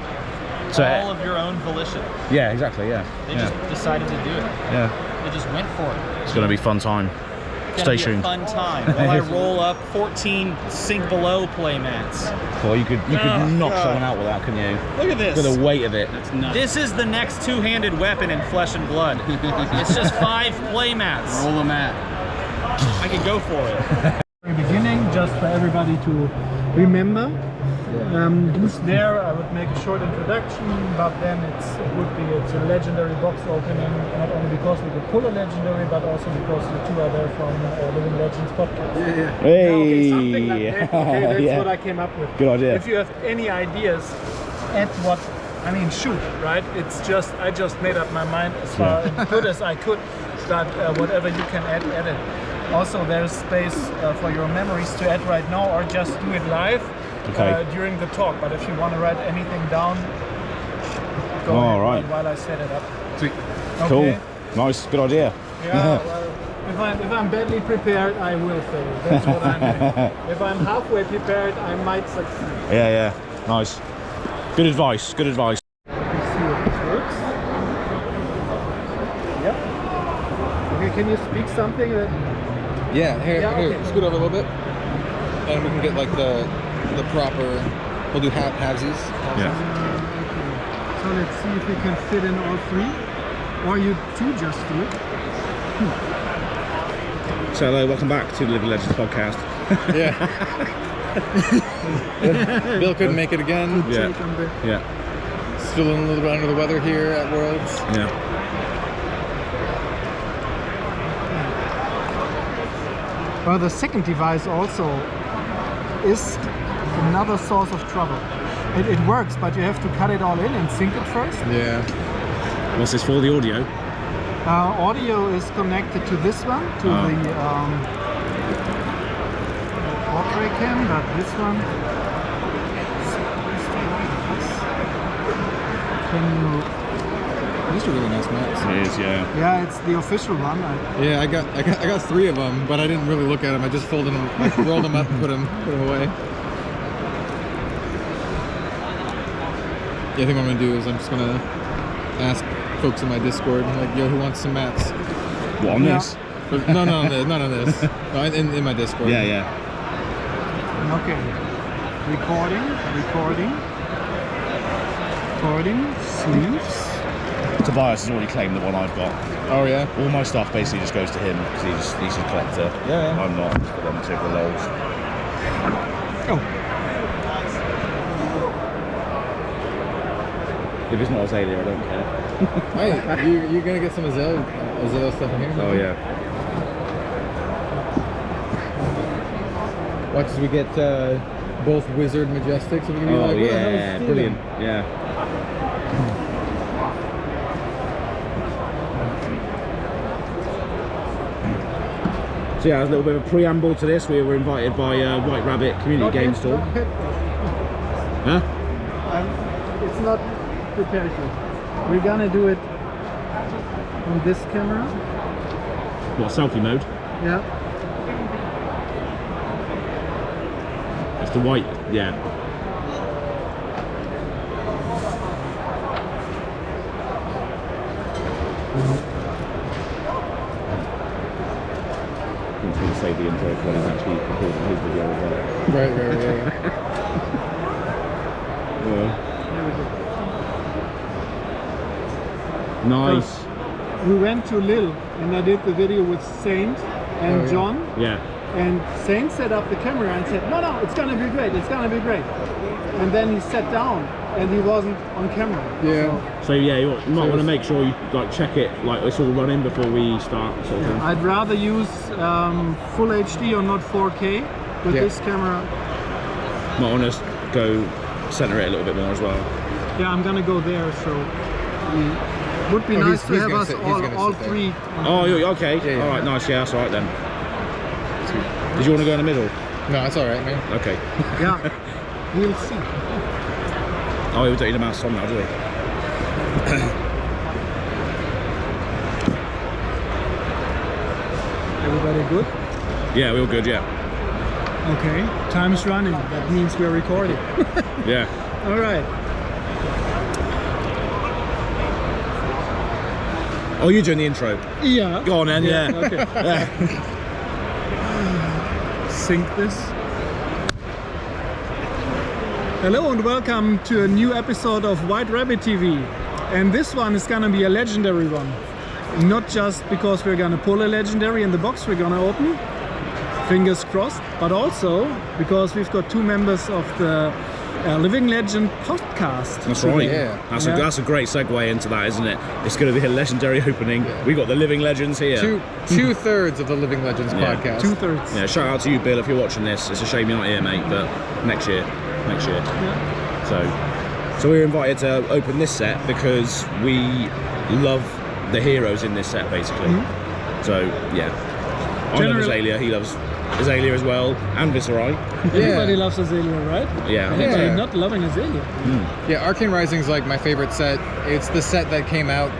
So, all of your own volition. Yeah, exactly. Yeah. They yeah. just decided to do it. Yeah. They just went for it. It's gonna be fun time. It's Stay gonna be tuned. a fun time. While I roll up 14 sink below playmats. Well, you could knock God. someone out with that, couldn't you? Look at this. Look at the weight of it. That's nuts. This is the next two-handed weapon in Flesh and Blood. It's just 5 playmats. Roll a mat. I could go for it. Beginning, just for everybody to remember. Who's there? I would make a short introduction, but then it's a legendary box opening, not only because we could pull a legendary, but also because the two are there from Living Legends podcast. Yeah. Hey. Okay, something like that. Okay, that's Yeah. what I came up with. Good idea. If you have any ideas, add what. I mean, shoot, right? It's just I just made up my mind as far good as I could, but whatever you can add it. Also, there's space for your memories to add right now, or just do it live during the talk. But if you want to write anything down, go ahead while I set it up. Sweet. Okay. Cool. Nice. Good idea. Yeah. Well, if I'm badly prepared, I will fail. That's what I mean. If I'm halfway prepared, I might succeed. Yeah, yeah. Nice. Good advice. Good advice. Let's see if this works. Yep. Okay. Can you speak something that? Yeah, here, okay. scoot over a little bit, and we can get like the proper. We'll do halvesies. Yeah. Okay. So let's see if we can fit in all 3, or you 2 just do it. So hello, welcome back to the Living Legends podcast. Yeah. Bill couldn't make it again. Yeah. Yeah. Still a little bit under the weather here at Worlds. Yeah. Well, the second device also is another source of trouble. It works, but you have to cut it all in and sync it first. Yeah. What's this for? The audio? Audio is connected to this one, to the portrait cam, but this one. Can you? These are really nice mats. It is, yeah. Yeah, it's the official one. Yeah, I got 3 of them, but I didn't really look at them. I just folded them, like, rolled them up, and put them away. Yeah, I think what I'm gonna do is I'm just gonna ask folks in my Discord, like, yo, who wants some mats? What, on this? No, not on this. No, in my Discord. Yeah, yeah. Okay. Recording. Sleeves. Tobias has already claimed the one I've got. Oh yeah? All my stuff basically just goes to him because he's a collector. Yeah. I'm not, just for them two for lols. Oh. If it's not Azalea, I don't care. Hey, you're gonna get some Azalea stuff in here? Oh yeah. Watch as we get both Wizard Majestics. So we can be Oh like, what the hell is yeah, Steven? brilliant. Yeah. So yeah, as a little bit of a preamble to this, we were invited by White Rabbit Community Game Store. Huh? It's not prepared yet. We're gonna do it on this camera. What, selfie mode? Yeah. It's the white, yeah. He's going to say the intro when he's actually recording his video as well. Right. Yeah. Nice. We went to Lille and I did the video with Saint and John. Yeah. And Saint set up the camera and said, no, it's gonna be great, it's gonna be great. And then he sat down and he wasn't on camera. Yeah. So yeah, you might want to make sure you like check it, like it's all running before we start. Sort of thing. I'd rather use full HD or not 4K with this camera. Might want to go center it a little bit more as well. Yeah, I'm gonna go there, so it would be nice to have us all three. Oh, okay. All right, nice. Yeah, that's all right then. Did you want to go in the middle? No, it's all right, man. Okay. Yeah, we'll see. Oh, we don't need a mouse on now, do we? Everybody good? Yeah, we're all good, yeah. Okay, time's running. That means we're recording. Yeah. All right. Oh, you're doing the intro? Yeah. Go on then, yeah. Okay. Yeah. Sync this. Hello and welcome to a new episode of White Rabbit TV. And this one is gonna be a legendary one. Not just because we're gonna pull a legendary in the box we're gonna open, fingers crossed, but also because we've got two members of the Living Legend podcast. That's right. Yeah. That's a great segue into that, isn't it? It's going to be a legendary opening. Yeah. We got the Living Legends here. Two-thirds of the Living Legends podcast. 2/3. Yeah. Shout out to you, Bill, if you're watching this. It's a shame you're not here, mate. But next year. Yeah. So we were invited to open this set because we love the heroes in this set, basically. So yeah, I love Azalea. He loves Azalea as well, and Viserai. Everybody loves Azalea, right? Yeah. Anybody not loving Azalea? Yeah, Arcane Rising's like my favorite set. It's the set that came out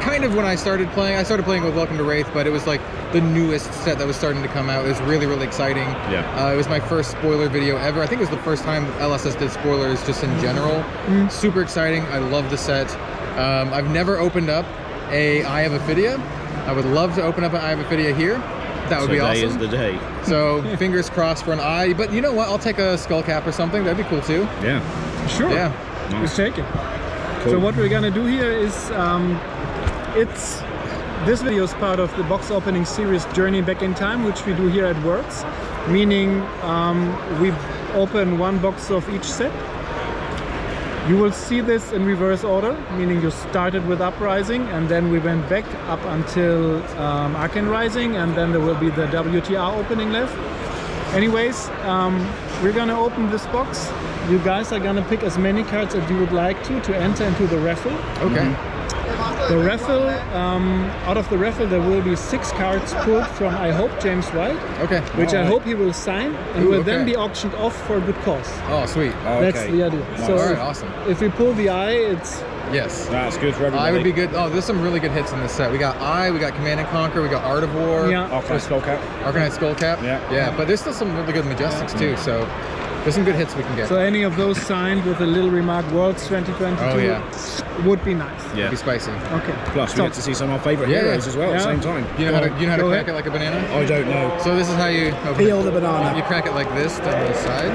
kind of when I started playing. I started playing with Welcome to Wraith, but it was like the newest set that was starting to come out. It was really, really exciting. Yeah. It was my first spoiler video ever. I think it was the first time LSS did spoilers just in general. Super exciting. I love the set. I've never opened up a Eye of Ophidia. I would love to open up an Eye of Ophidia here. That would be awesome. Today is the day. So fingers crossed for an eye. But you know what? I'll take a skull cap or something. That'd be cool too. Yeah. Sure. Yeah. Nice. We'll take it. Cool. So what we're gonna do here is, this video is part of the box opening series Journey Back in Time, which we do here at Worlds. Meaning we open one box of each set. You will see this in reverse order, meaning you started with Uprising and then we went back up until Arcane Rising, and then there will be the WTR opening left. Anyways, we're gonna open this box. You guys are gonna pick as many cards as you would like to enter into the raffle. Okay. The raffle, out of the raffle there will be 6 cards pulled from, I hope, James White. Okay. Which I hope he will sign and will then be auctioned off for a good cause. Oh, sweet. That's the idea. Nice. So all right, awesome. If we pull the eye, it's... Yes. That's good for everybody. Eye would be good. Oh, there's some really good hits in this set. We got Eye, we got Command and Conquer, we got Art of War. Yeah. Arcanite Skullcap. Arcanite Skullcap. Yeah. But there's still some really good Majestics too, so there's some good hits we can get. So any of those signed with a little remark Worlds 2022 would be nice. Yeah. It'd be spicy. Okay. Plus we get to see some of our favourite heroes as well at the same time. You know how to crack it like a banana? I don't know. So this is how you peel the banana. You crack it like this down the side.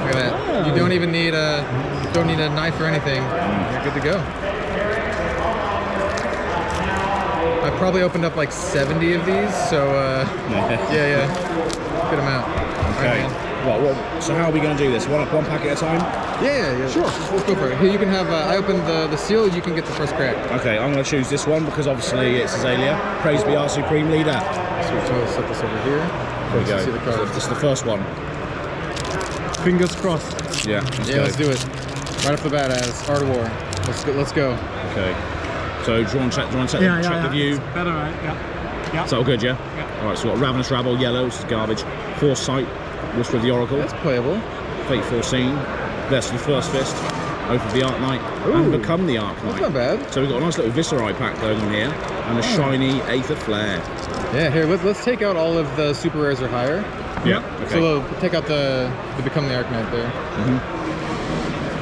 Look at that. You don't even need a knife or anything. You're good to go. I probably opened up like 70 of these, so yeah, good amount. Okay. Right, so how are we going to do this? One pack at a time? Yeah. Sure. Let's go for it. Here you can have. I opened the seal. You can get the first crack. Okay, I'm going to choose this one because obviously it's Azalea. Praise be our supreme leader. So we'll set this over here. There we go. See the card. This is the first one. Fingers crossed. Yeah. Let's do it. Right off the bat, as Art of War. Let's go. Okay. So do you want to check the view? It's better, right? Yeah. Is that all good, yeah? All right, so we've got Ravenous Rabble, yellow, this is garbage. Foresight, Whisper of the Oracle. That's playable. Fate Foreseen, Bless the First Fist, Oath of the Arc Knight, and Become the Arc Knight. That's not bad. So we've got a nice little Viserai pack going on here, and a shiny Aether Flare. Yeah, here, let's take out all of the super rares or higher. Yeah, okay. So we'll take out the Become the Arc Knight there.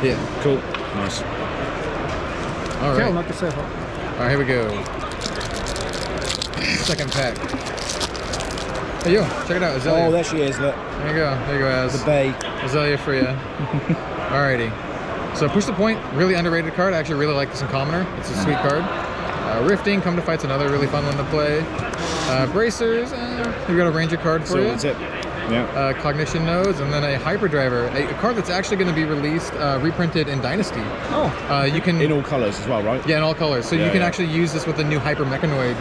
Yeah. Cool. Nice. All right. Not to say All right, here we go. Second pack. Hey, yo, check it out, Azalea. Oh, there she is, look. There you go, Az. The Bay. Azalea for you. Alrighty. So Push the Point, really underrated card. I actually really like this in Commoner. It's a sweet card. Rifting, Come to Fight's another really fun one to play. Bracers, we've got a Ranger card for So you. that's it. Yeah. Cognition Nodes, and then a Hyperdriver, a card that's actually going to be released, reprinted in Dynasty. Oh. You can in all colors as well, right? Yeah, in all colors. So you can actually use this with the new Hyper Mechanoid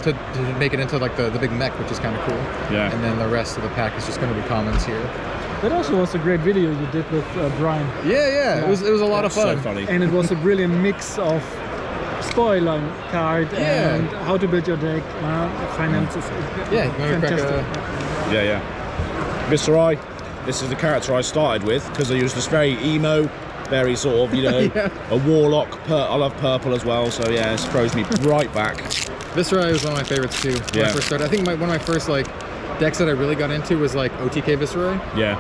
to make it into like the big mech, which is kind of cool. Yeah. And then the rest of the pack is just going to be commons here. That also was a great video you did with Brian. Yeah. It was a lot of fun. So funny. And it was a brilliant mix of spoiler card and how to build your deck, finances. Yeah, fantastic. Viserai, this is the character I started with because he was just very emo, very sort of, you know, a warlock. I love purple as well, so yeah, it throws me right back. Viserai was one of my favorites too when I first started. I think one of my first like decks that I really got into was like OTK Viserai. Yeah.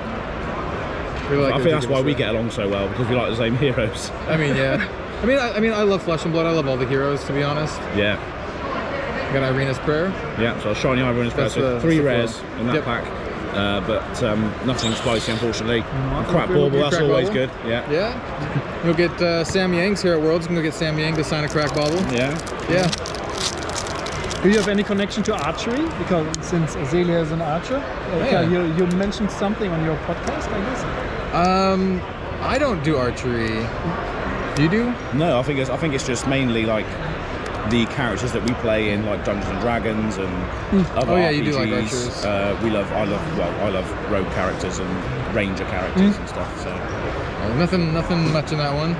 Really like I think that's why Viserai. we get along so well, because we like the same heroes. I mean, yeah. I mean, I love Flesh and Blood. I love all the heroes, to be honest. Yeah. Got Irina's Prayer. Yeah, so shiny Irina's Prayer. So 3 rares in that pack. But nothing spicy, unfortunately. Crack Bauble, that's always good. Yeah. You'll get Sam Yang's here at Worlds. You can go get Sam Yang to sign a Crack Bauble. Yeah. Do you have any connection to archery? Because since Azalea is an archer, you mentioned something on your podcast, I guess. I don't do archery. You do? No, I think it's just mainly like the characters that we play in like Dungeons and Dragons and other RPGs. You do like archers. I love rogue characters and ranger characters and stuff. So nothing much in that one.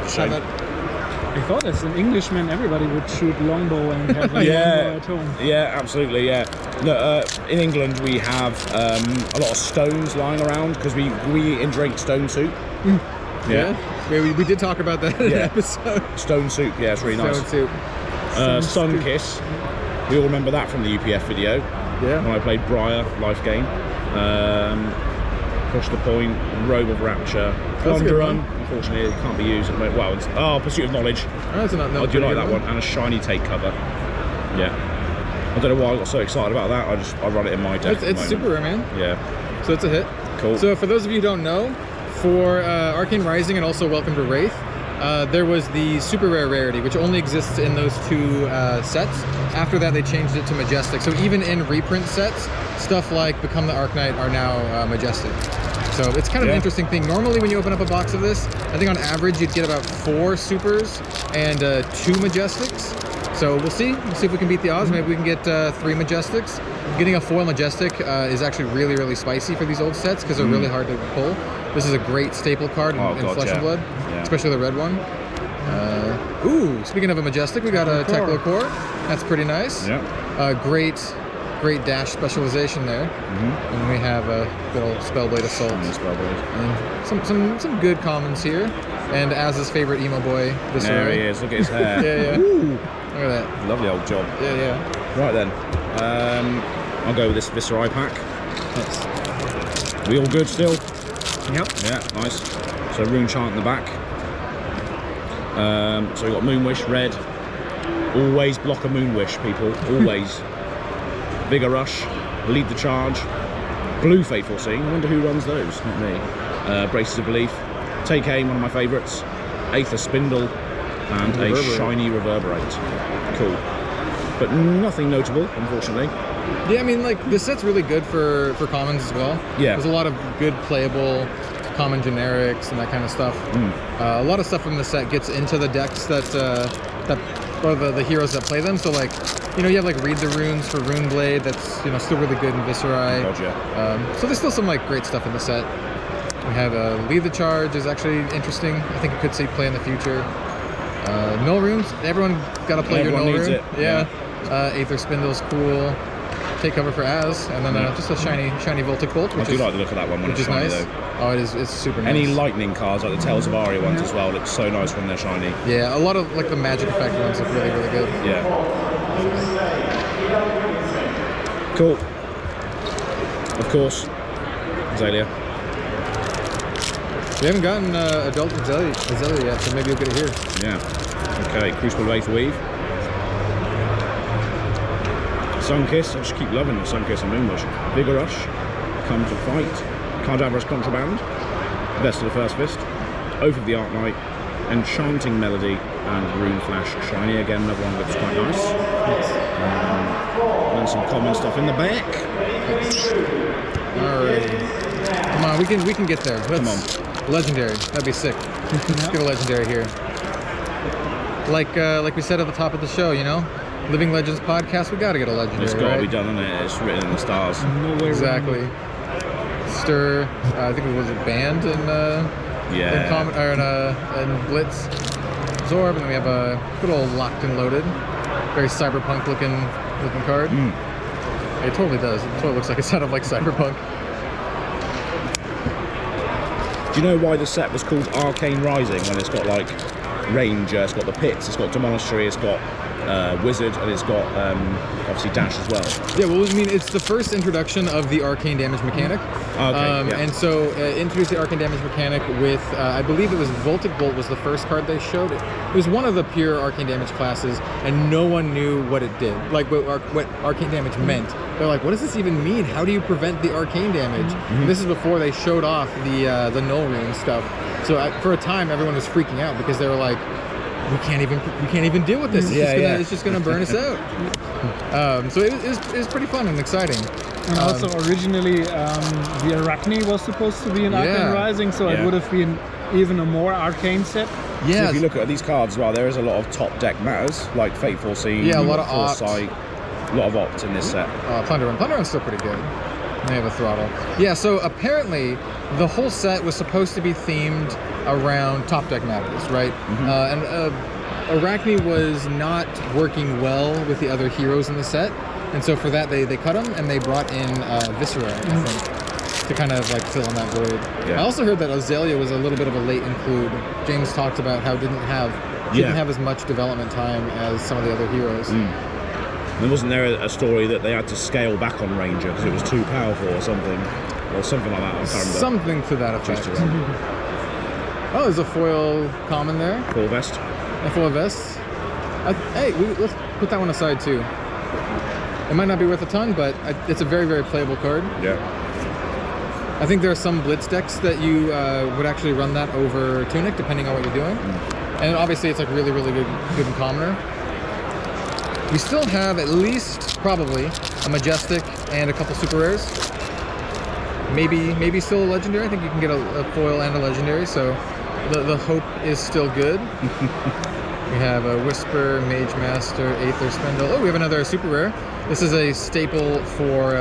Shame. I thought as an Englishman, everybody would shoot longbow and have a longbow at home. Yeah, absolutely. Yeah. No, in England we have a lot of stones lying around because we eat and drink stone soup. Yeah. We did talk about that in an episode. Stone soup, yeah, it's really nice. Stone soup. Sun Kiss. We all remember that from the UPF video. Yeah. When I played Briar, life game. Push the Point, Robe of Rapture, Plunder Run. Unfortunately, it can't be used at the moment. Well, it's, Pursuit of Knowledge. I do like that one. And a shiny take cover. Yeah. I don't know why I got so excited about that. I run it in my deck. It's super rare, man. Yeah. So it's a hit. Cool. So for those of you who don't know, for Arcane Rising and also Welcome to Wraith, there was the super rare rarity, which only exists in those 2 sets. After that, they changed it to Majestic. So even in reprint sets, stuff like Become the Arcanite are now Majestic. So it's kind of an interesting thing. Normally, when you open up a box of this, I think on average you'd get about 4 supers and 2 Majestics. So we'll see. We'll see if we can beat the odds. Maybe we can get 3 Majestics. Getting a foil Majestic is actually really, really spicy for these old sets because they're really hard to pull. This is a great staple card in Flesh and Blood, especially the red one. Ooh, speaking of a Majestic, we got a Teclo-Core. That's pretty nice. Yeah. Great dash specialization there. And we have a good old Spellblade Assault. And some good commons here. And Az's favorite emo boy, Viserai. There he is. Look at his hair. Yeah. Woo. Look at that. Lovely old job. Yeah. Right then. I'll go with this Viserai pack. We all good still? Yep. Yeah, nice. So Rune Chant in the back. So we've got Moonwish, red. Always block a Moonwish, people. Always. Vigor Rush, Lead the Charge. Blue Fateful Seeing. I wonder who runs those. Not me. Braces of Belief. Take Aim, one of my favourites. Aether Spindle. And a shiny Reverberate. Cool. But nothing notable, unfortunately. Yeah, I mean, like, this set's really good for commons as well. Yeah. There's a lot of good playable common generics and that kind of stuff. A lot of stuff from the set gets into the decks or the heroes that play them. So, like, you know, you have, like, Read the Runes for Runeblade. That's, you know, still really good in Viserai. So there's still some, like, great stuff in the set. We have Lead the Charge is actually interesting. I think it could see play in the future. Null Runes, everyone got to play your Null Rune. Yeah. Aether Spindle's cool. Take cover for Az, and then just a shiny Voltic Bolt. I do like the look of that one when it's shiny, nice. though. Oh, it's super nice. Any lightning cards, like the Tales of Aria ones as well, look so nice when they're shiny. Yeah, a lot of like the magic effect ones look really, really good. Yeah. Cool. Of course, Azalea. We haven't gotten Adult Azalea yet, so maybe you'll get it here. Yeah. Okay, Crucible of Aether Weave. Sunkiss, I just keep loving the Sunkiss and Moonwish. Vigor Rush, Come to Fight, Cadaverous Contraband, Vest of the First Fist, Oath of the Arknight, Enchanting Melody and Rune Flash Shiny. Again, another one that looks quite nice. And some common stuff in the back. Alright. Come on, we can get there. Come on. Legendary. That'd be sick. Let's get a legendary here. Like we said at the top of the show, you know? Living Legends podcast, we gotta get a legendary. It's gotta right? be done, isn't it? It's written in the stars. No way exactly. Stir, I think it was a band in Blitz. Zorb, and then we have a good old Locked and Loaded. Very cyberpunk looking card. It totally does. It totally looks like it's out of like cyberpunk. Do you know why the set was called Arcane Rising when it's got like Ranger, it's got the pits, it's got Demonastery, it's got Wizard, and it's got obviously Dash as well. Yeah, well, I mean, it's the first introduction of the arcane damage mechanic. And so introduced the arcane damage mechanic with, I believe it was Voltic Bolt was the first card they showed. It was one of the pure arcane damage classes, and no one knew what it did, like what arcane damage meant. They're like, what does this even mean? How do you prevent the arcane damage? And this is before they showed off the Null Rune stuff. So for a time, everyone was freaking out because they were like, we can't even deal with this. It's just gonna burn us out. So it was pretty fun and exciting. And also originally the Arachne was supposed to be an Arcane Rising, so it would have been even a more arcane set. Yeah. So if you look at these cards as well, there is a lot of top deck matters like Fateful Scene. Yeah, a lot of Foresight, a lot of opt in this set. Plunder's still pretty good. They have a throttle. Yeah, so apparently the whole set was supposed to be themed around top deck matters, right? And Arachne was not working well with the other heroes in the set, and so for that they cut him and they brought in Viscera, I think, to kind of like fill in that void. I also heard that Azalea was a little bit of a late include. James talked about how didn't have as much development time as some of the other heroes. And wasn't there a story that they had to scale back on Ranger because it was too powerful or something like that? I can't remember. Something to that effect. Oh, there's a foil common there. Foil vest. A foil vest. Let's put that one aside too. It might not be worth a ton, but it's a very, very playable card. Yeah. I think there are some Blitz decks that you would actually run that over Tunic, depending on what you're doing. And obviously, it's like really, really good in commoner. We still have at least, probably, a Majestic and a couple super rares. Maybe still a legendary. I think you can get a foil and a legendary, so the hope is still good. We have a Whisper, Mage Master, Aether Spindle. Oh, we have another super rare. This is a staple for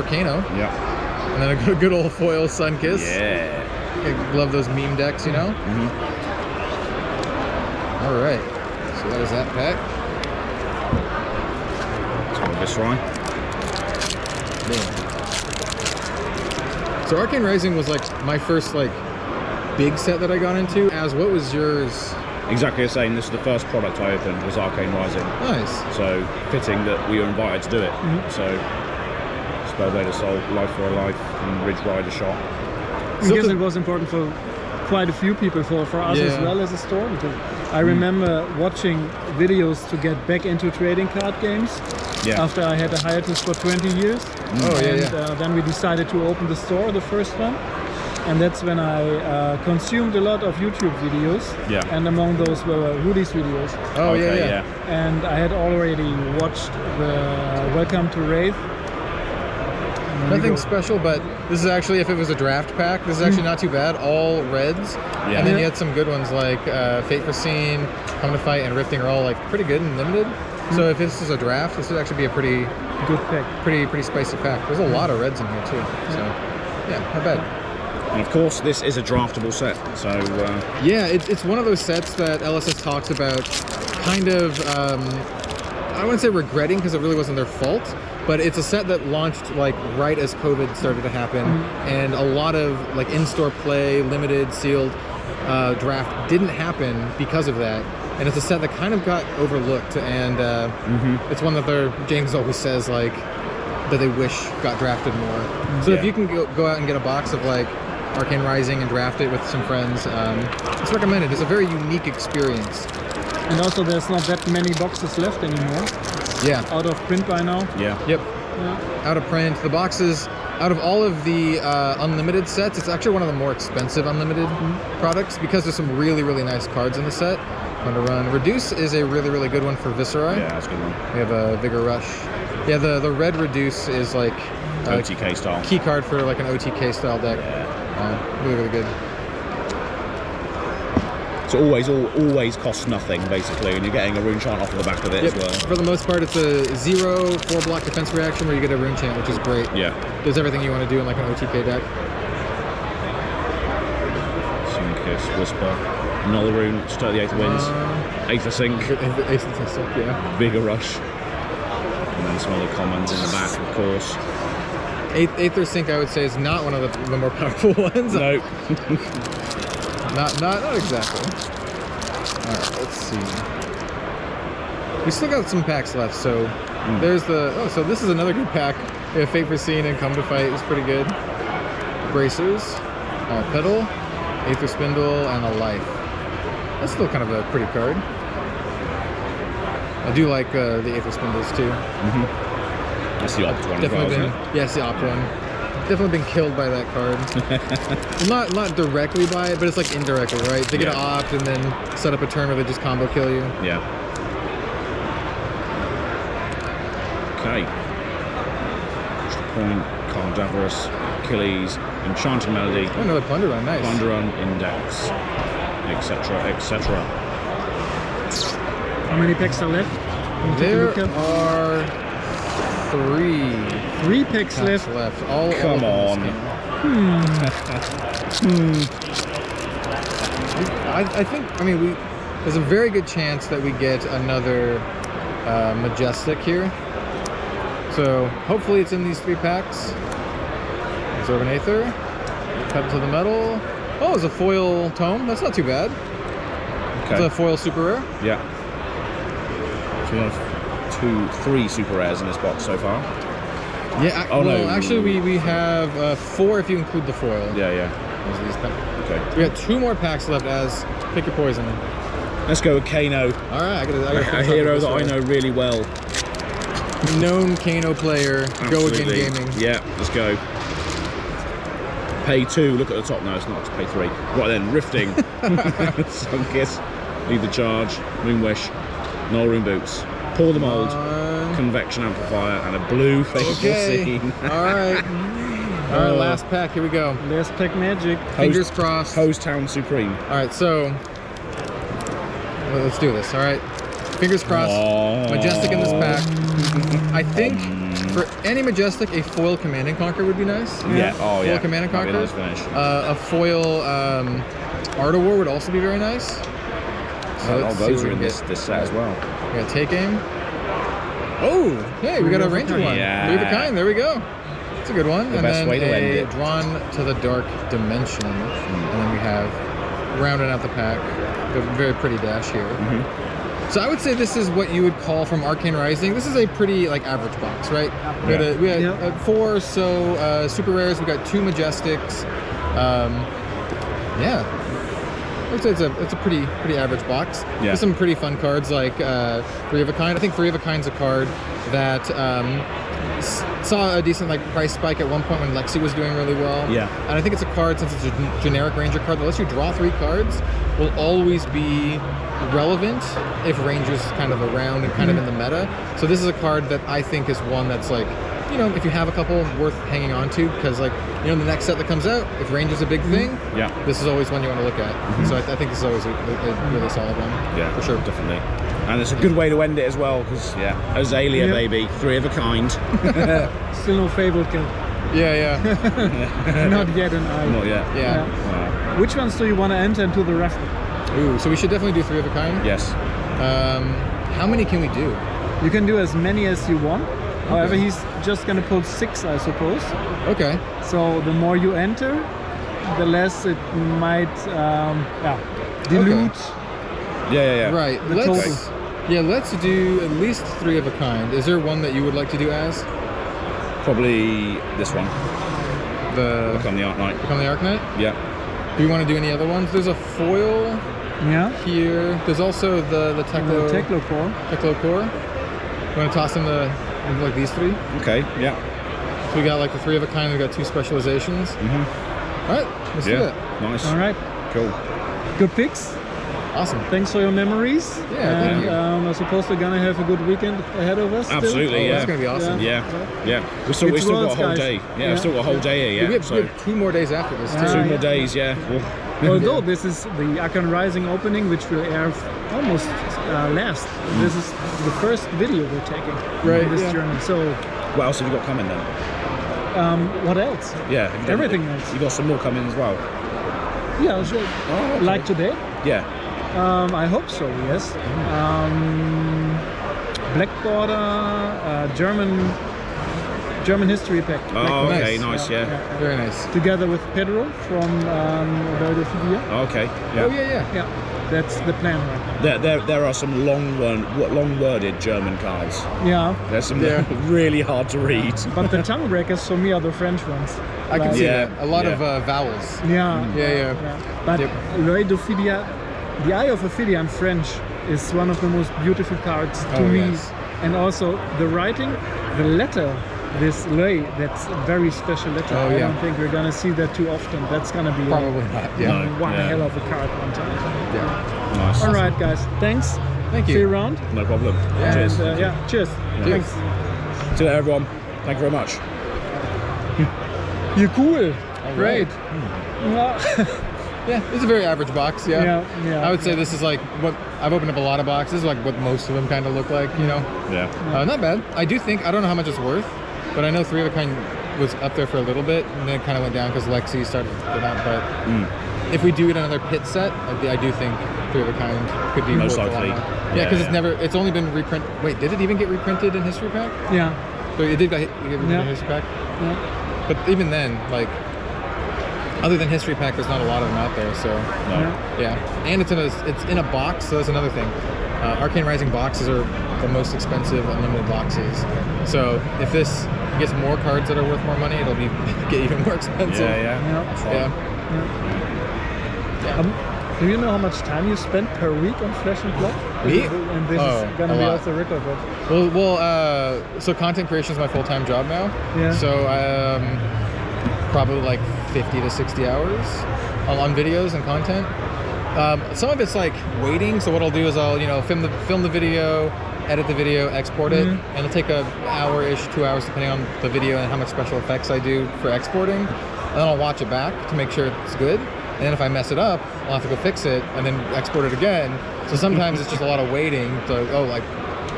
Kano. Yeah. And then a good old foil Sunkiss. Yeah. I love those meme decks, you know? All right. So that is that pack. Viscerai. So Arcane Rising was like my first like big set that I got into. What was yours? Exactly the same. This is the first product I opened was Arcane Rising. Nice. So fitting that we were invited to do it. So Spellblade Assault, Life for a Life, and Ridge Rider Shot. I guess it was important for quite a few people, for us as well as a store, because I remember watching videos to get back into trading card games after I had a hiatus for 20 years. Then we decided to open the store, the first one. And that's when I consumed a lot of YouTube videos. And among those were Rudy's videos. And I had already watched the Welcome to Wraith. Nothing special, but this is actually, if it was a draft pack, this is actually not too bad. All reds. And then you had some good ones like Fate Foreseen, Come to Fight, and Rifting are all like pretty good and limited. So if this is a draft, this would actually be a pretty good pick. Pretty spicy pack. There's a lot of reds in here too. So yeah, not bad. And of course, this is a draftable set. So yeah, it's one of those sets that LSS talks about kind of, I wouldn't say regretting because it really wasn't their fault, but it's a set that launched like right as COVID started to happen, and a lot of like in-store play, limited, sealed draft didn't happen because of that. And it's a set that kind of got overlooked, and it's one that James always says like that they wish got drafted more. So if you can go out and get a box of like Arcane Rising and draft it with some friends, it's recommended. It's a very unique experience. And also there's not that many boxes left anymore. Yeah. Out of print by now. Yeah. Yep. Out of print. The boxes, out of all of the unlimited sets, it's actually one of the more expensive unlimited products because there's some really, really nice cards in the set. Fun to run. Reduce is a really, really good one for Viscera. Yeah, that's a good one. We have a Vigor Rush. Yeah, the red Reduce is like OTK style. Key card for like an OTK style deck. Yeah. Really, really good. So always costs nothing basically, and you're getting a rune chant off of the back of it as well. For the most part, it's a 0 4-block defense reaction where you get a rune chant, which is great. Yeah. Does everything you want to do in like an OTK deck. Sunkiss, Whisper, another rune, Stir the Aether Winds, Aether Sink, Aether Sink, yeah. Vigor Rush, and then some other commons in the back, of course. Aether Sink, I would say, is not one of the more powerful ones. No. Not exactly. Alright, let's see. We still got some packs left, so there's the... Oh, so this is another good pack. We have Fate Foreseen and Come to Fight is pretty good. Bracers, Pedal, Aether Spindle, and a Life. That's still kind of a pretty card. I do like the Aether Spindles too. That's the Opt one. Definitely been, yeah, it's the Opt one. Definitely been killed by that card. not directly by it, but it's like indirectly, right? They get an Opt and then set up a turn where they just combo kill you. Yeah. Okay. Point, Cardaverous, Achilles, Enchanting Melody. Oh, another Plunder Run, nice. Plunder Run, Index, etc., etc. How many packs are left? There are 3. 3 packs left. All Come on. I think, I mean, there's a very good chance that we get another Majestic here. So hopefully it's in these 3 packs. Absorb an Aether. Pedal to the Metal. Oh, it's a foil Tome. That's not too bad. Okay. It's a foil super rare. Yeah. So we have 3 super rares in this box so far. Yeah, actually we have 4 if you include the foil. Yeah. Okay. We got 2 more packs left as pick your poison. Let's go with Kano. All right, I gotta a hero that I know really well. Known Kano player. Absolutely. Go Again Gaming. Yeah, let's go. Pay 2. Look at the top. No, it's not. It's pay 3. Right then, Rifting, Sunkiss, Lead the Charge, Moonwish, Null Rune Boots, Pour the Mold, Convection Amplifier, and a blue Fateful Scene. Alright. Alright, last pack, here we go. Last pack magic. Fingers crossed. Hose Town Supreme. Alright, so let's do this, alright? Fingers crossed. Majestic in this pack. I think for any Majestic, a foil Command and Conquer would be nice. Yeah, foil Command and Conquer. Nice finish. A foil Art of War would also be very nice. So all those are in this set as well. We got Take Aim. Oh, hey, we got a Ranger one. Yeah. Three of a kind, there we go. It's a good one. The best way to end it. Drawn to the Dark Dimension. And then we have, rounding out the pack, a very pretty dash here. So I would say this is what you would call from Arcane Rising. This is a pretty we had 4 super rares. We got 2 Majestics. Yeah. I would say it's a pretty average box. Yeah. There's some pretty fun cards like 3 of a Kind. I think 3 of a Kind's a card that saw a decent price spike at one point when Lexi was doing really well. Yeah. And I think it's a card, since it's a generic Ranger card that lets you draw 3 cards, will always be relevant if Ranger's kind of around and kind of in the meta. So this is a card that I think is one that's if you have a couple, worth hanging on to, because the next set that comes out, if Ranger's a big thing, this is always one you want to look at. So I think this is always a really solid one. Yeah, for sure. Definitely. And it's a good way to end it as well, because Azalea baby, 3 of a kind. Still no Fabled kill. Yeah. Not yet an eye. Not yet. Yeah. Wow. Which ones do you want to enter into the raffle? Ooh, so we should definitely do 3 of a kind. Yes. How many can we do? You can do as many as you want. However, he's just gonna put 6, I suppose. Okay. So the more you enter, the less it might dilute. Yeah. Right. Let's do at least 3 of a kind. Is there one that you would like to do as? Probably this one. Become the Arc Knight. Become the Arc Knight? Yeah. Do you want to do any other ones? There's a foil here. There's also the Teklo Core. Teklo Core. You want to toss in like these 3? Okay, yeah. So we got like the 3 of a kind. We got 2 specializations. All right, let's do it. Nice. All right. Cool. Good picks. Awesome. Thanks for your memories. Yeah, thank you. I suppose we're gonna have a good weekend ahead of us. Absolutely, That's gonna be awesome. Yeah. We've still got a whole day. Yeah, we've still got a whole day here. We have 2 more days after this. Too. 2 more days. Yeah. Although this is the Akon Rising opening, which will air almost last. This is the first video we're taking on this journey. So, what else have you got coming then? What else? Yeah, everything else. You got some more coming as well. Yeah, sure. Oh, okay. Like today? Yeah. I hope so. Yes. Black Border, German history pack. Oh, okay, nice. Yeah. Very nice. Together with Pedro from Verde Fidia. Okay. Yeah. Oh yeah. That's the plan right now. There are some long-worded German cards. Yeah. There's some really hard to read. But the tongue breakers for me are the French ones. I can see that. A lot of vowels. Yeah. Yeah. But L'Oeil d'Ophidia, the Eye of Ophidia in French is one of the most beautiful cards to me. Yes. And also the writing, the letter, this L'Oeil, that's a very special letter. I don't think we're gonna see that too often. That's gonna be probably not. Yeah. One hell of a card one time. Yeah. Nice. All right, guys. Thanks. Thank you. See you around. No problem. And, Cheers. Cheers. Thanks. See you later, everyone. Thank you very much. You're cool. Great. Yeah, it's a very average box. Yeah. I would say this is like what I've opened up a lot of boxes. This is like what most of them kind of look like, you know. Yeah. Not bad. I do think I don't know how much it's worth, but I know 3 of a kind was up there for a little bit, and then it kind of went down because Lexi started going up. But if we do get another pit set, I do think 3 of a kind could be most worth likely. A lot more. Yeah, because it's only been reprinted. Wait, did it even get reprinted in History Pack? Yeah. So it did get reprinted in History Pack. Yeah. But even then, like, other than History Pack, there's not a lot of them out there. So yeah, and it's in a box. So that's another thing. Arcane Rising boxes are the most expensive unlimited boxes. So if this gets more cards that are worth more money, it'll get even more expensive. Yeah. Do you know how much time you spend per week on Flesh and Blood? Me? And this is gonna be off the record. Well, so content creation is my full-time job now. Yeah. So probably like 50 to 60 hours on videos and content. Some of it's like waiting. So what I'll do is I'll film the video, edit the video, export it, and it'll take an hour-ish, 2 hours depending on the video and how much special effects I do for exporting. And then I'll watch it back to make sure it's good. And then if I mess it up, I'll have to go fix it and then export it again. So sometimes it's just a lot of waiting to like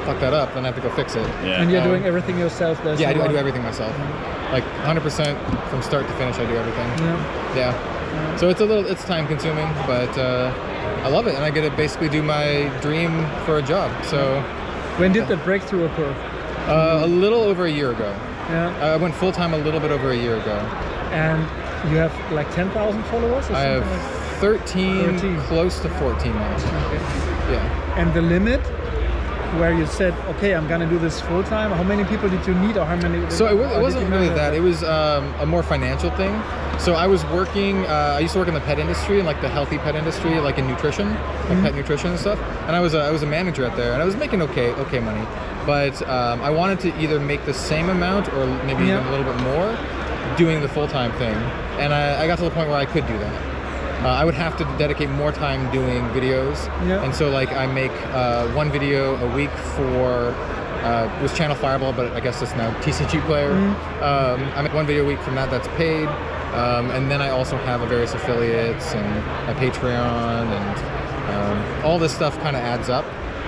fuck that up, then I have to go fix it. Yeah. And you're doing everything yourself. Yeah, I do everything myself. Like 100% from start to finish, I do everything. Yeah. So it's time consuming, but I love it, and I get to basically do my dream for a job. So when did that breakthrough occur? A little over a year ago. Yeah. I went full time a little bit over a year ago. And you have like 10,000 followers? Or I have like 13, close to 14 now. Okay. Yeah. And the limit where you said, okay, I'm gonna do this full time, how many people did you need, or how many? So it wasn't really that. It was a more financial thing. So I was working, I used to work in the pet industry, and like the healthy pet industry, like in nutrition, like pet nutrition and stuff. And I was a manager out there, and I was making okay money. But I wanted to either make the same amount or maybe even a little bit more doing the full-time thing. And I got to the point where I could do that. I would have to dedicate more time doing videos. And so like I make one video a week for was Channel Fireball, but I guess it's now TCG Player. I make one video a week from that's paid. And then I also have various affiliates and a Patreon, and all this stuff kind of adds up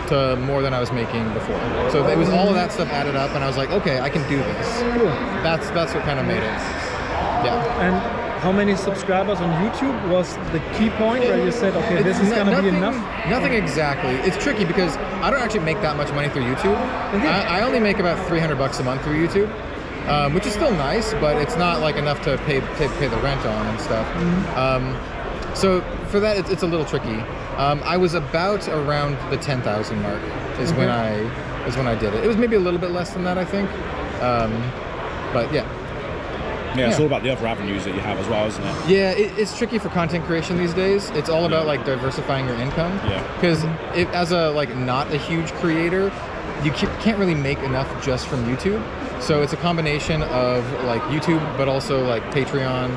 to more than I was making before. So it was all of that stuff added up, and I was like, okay, I can do this. Cool. That's what kind of made it. Yeah. And how many subscribers on YouTube was the key point where you said, okay, this is going to be enough? Nothing exactly. It's tricky because I don't actually make that much money through YouTube. I only make about $300 a month through YouTube. Which is still nice, but it's not like enough to pay the rent on and stuff. So for that, it's a little tricky. I was about around the 10,000 mark is when I did it. It was maybe a little bit less than that, I think. But yeah. Yeah, it's all about the other avenues that you have as well, isn't it? Yeah, it's tricky for content creation these days. It's all about like diversifying your income. Yeah. Because as a not a huge creator, you can't really make enough just from YouTube. So it's a combination of like YouTube, but also like Patreon,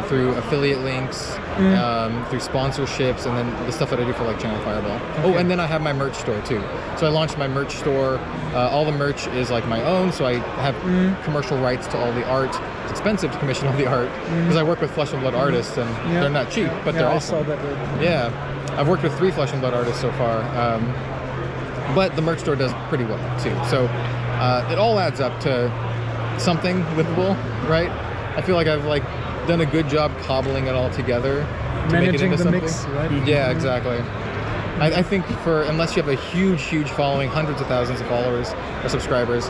through affiliate links, through sponsorships, and then the stuff that I do for like Channel Fireball. Okay. Oh, and then I have my merch store too. So I launched my merch store. All the merch is like my own, so I have commercial rights to all the art. It's expensive to commission all the art because I work with Flesh and Blood artists, and they're not cheap, but they're awesome. I saw that. Yeah, I've worked with 3 Flesh and Blood artists so far, but the merch store does pretty well too. So it all adds up to something livable, right? I feel like I've like done a good job cobbling it all together to make it into the something. mix, right? Yeah, exactly. I think unless you have a huge following, hundreds of thousands of followers or subscribers,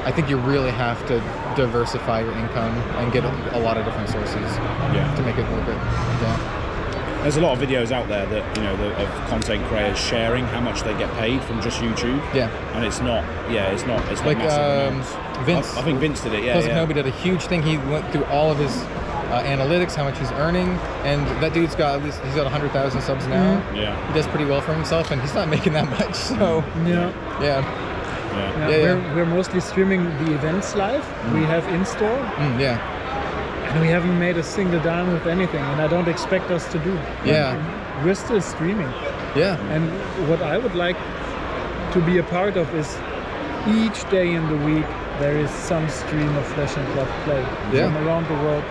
I think you really have to diversify your income and get a lot of different sources to make it worth it. Yeah. There's a lot of videos out there that, you know, of content creators sharing how much they get paid from just YouTube. Yeah. And it's not like massive. Vince. I think Vince did it, Plus Kenobi did a huge thing. He went through all of his analytics, how much he's earning, and that dude's got he's got 100,000 subs now. Yeah. He does pretty well for himself, and he's not making that much. So yeah. We're mostly streaming the events live. We have in-store. And we haven't made a single dime with anything, and I don't expect us to do. Yeah. We're still streaming. Yeah. And what I would like to be a part of is each day in the week there is some stream of Flesh and Blood play from around the world.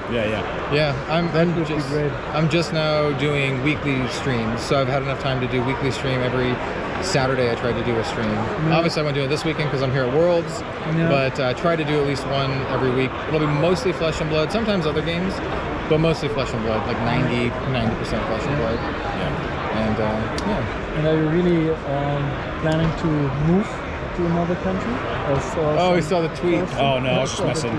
I'm just now doing weekly streams, so I've had enough time to do weekly stream every Saturday. I tried to do a stream. Obviously I won't do it this weekend because I'm here at Worlds, but I try to do at least one every week. It'll be mostly Flesh and Blood, sometimes other games, but mostly Flesh and Blood, like 90% Flesh and Blood. And are you really planning to move to another country? We saw the tweet. Oh no, I was just messing.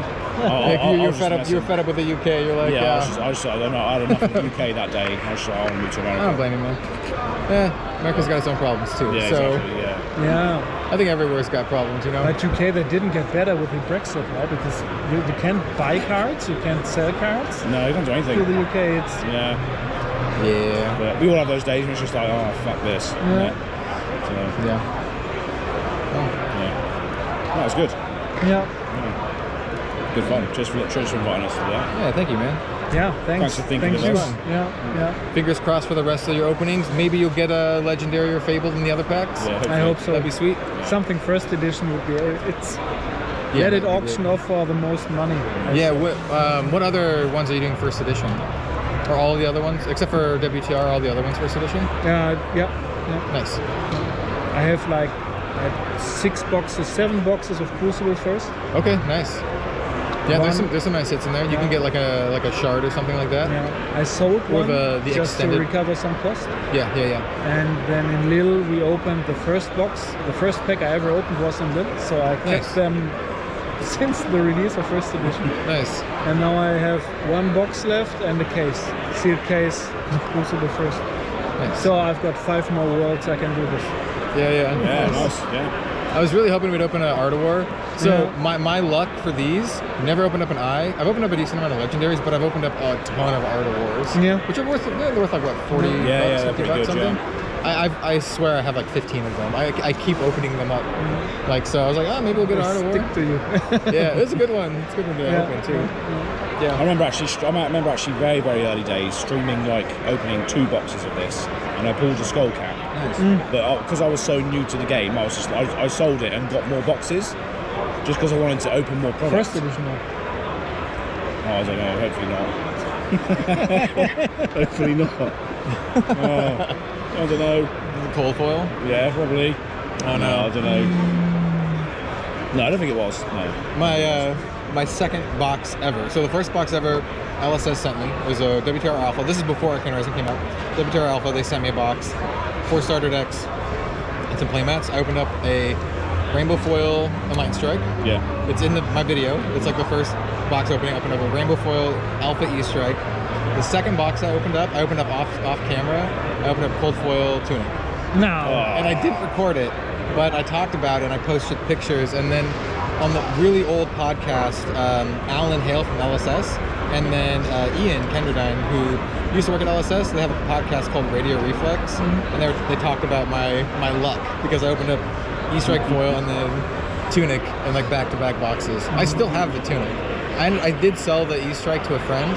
You're fed up with the UK. You're like, I don't know. I had enough of the UK that day. I was like, I want to move to America. I don't blame you, man. Yeah, America's got its own problems too. Yeah, so exactly, I think everywhere's got problems, you know. But UK, they didn't get better with the Brexit, right? Because you can't buy cards, you can't sell cards. No, you can't do anything. To the UK, it's But we all have those days when it's just like, oh fuck this. That was good. Good fun. Cheers for inviting us to that. Yeah, thank you, man. Yeah, thanks. Thanks for thinking of us. Yeah. Fingers crossed for the rest of your openings. Maybe you'll get a Legendary or Fabled in the other packs. Yeah, I hope so. That'd be sweet. Something first edition would be. Let it auction off for the most money. Yeah. What other ones are you doing first edition? Or all the other ones, except for WTR, all the other ones first edition? Yeah. Nice. I have like 7 boxes of Crucible first. Okay, nice. Yeah, there's some nice hits in there. You can get like a shard or something like that. Yeah, I sold one the just extended... to recover some cost. Yeah. And then in Lille we opened the first box. The first pack I ever opened was in Lille, so I kept them since the release of first edition. Nice. And now I have 1 box left and a case, sealed case, Crucible first. Nice. So I've got 5 more worlds I can do this. Yeah, nice. Yeah. I was really hoping we'd open an Art of War. So my luck for these, never opened up an Eye. I've opened up a decent amount of Legendaries, but I've opened up a ton of Art of Wars. Yeah. Which are worth like what, 40 bucks, 50 bucks, something? Yeah. I swear I have like 15 of them. I keep opening them up. Like, so I was like, maybe we'll get an Art of War. Stick to you. Yeah, it's a good one. It's a good one to open too. Yeah. I remember actually very, very early days streaming like opening 2 boxes of this, and I pulled a skull cap. Nice. But because I was so new to the game, I sold it and got more boxes, just because I wanted to open more products. First edition one. I don't know. Hopefully not. I don't know. Cold foil? Yeah, probably. Oh no, I don't know. No, I don't think it was. No. My second box ever. So the first box ever LSS sent me was a WTR Alpha. This is before Arcane Rising came out. WTR Alpha, they sent me a box, 4 starter decks, and some playmats. I opened up a Rainbow Foil Enlightened Strike. Yeah. It's in my video. It's like the first box opening. I opened up a Rainbow Foil Alpha E-Strike. The second box I opened up off camera. I opened up Cold Foil Tunic. No. And I didn't record it, but I talked about it and I posted pictures. And then on the really old podcast, Alan Hale from LSS, and then Ian Kenderdine, who used to work at LSS, they have a podcast called Radio Reflex, and they talked about my luck because I opened up E-Strike foil and then tunic in like back-to-back boxes. I still have the tunic. I did sell the E-Strike to a friend,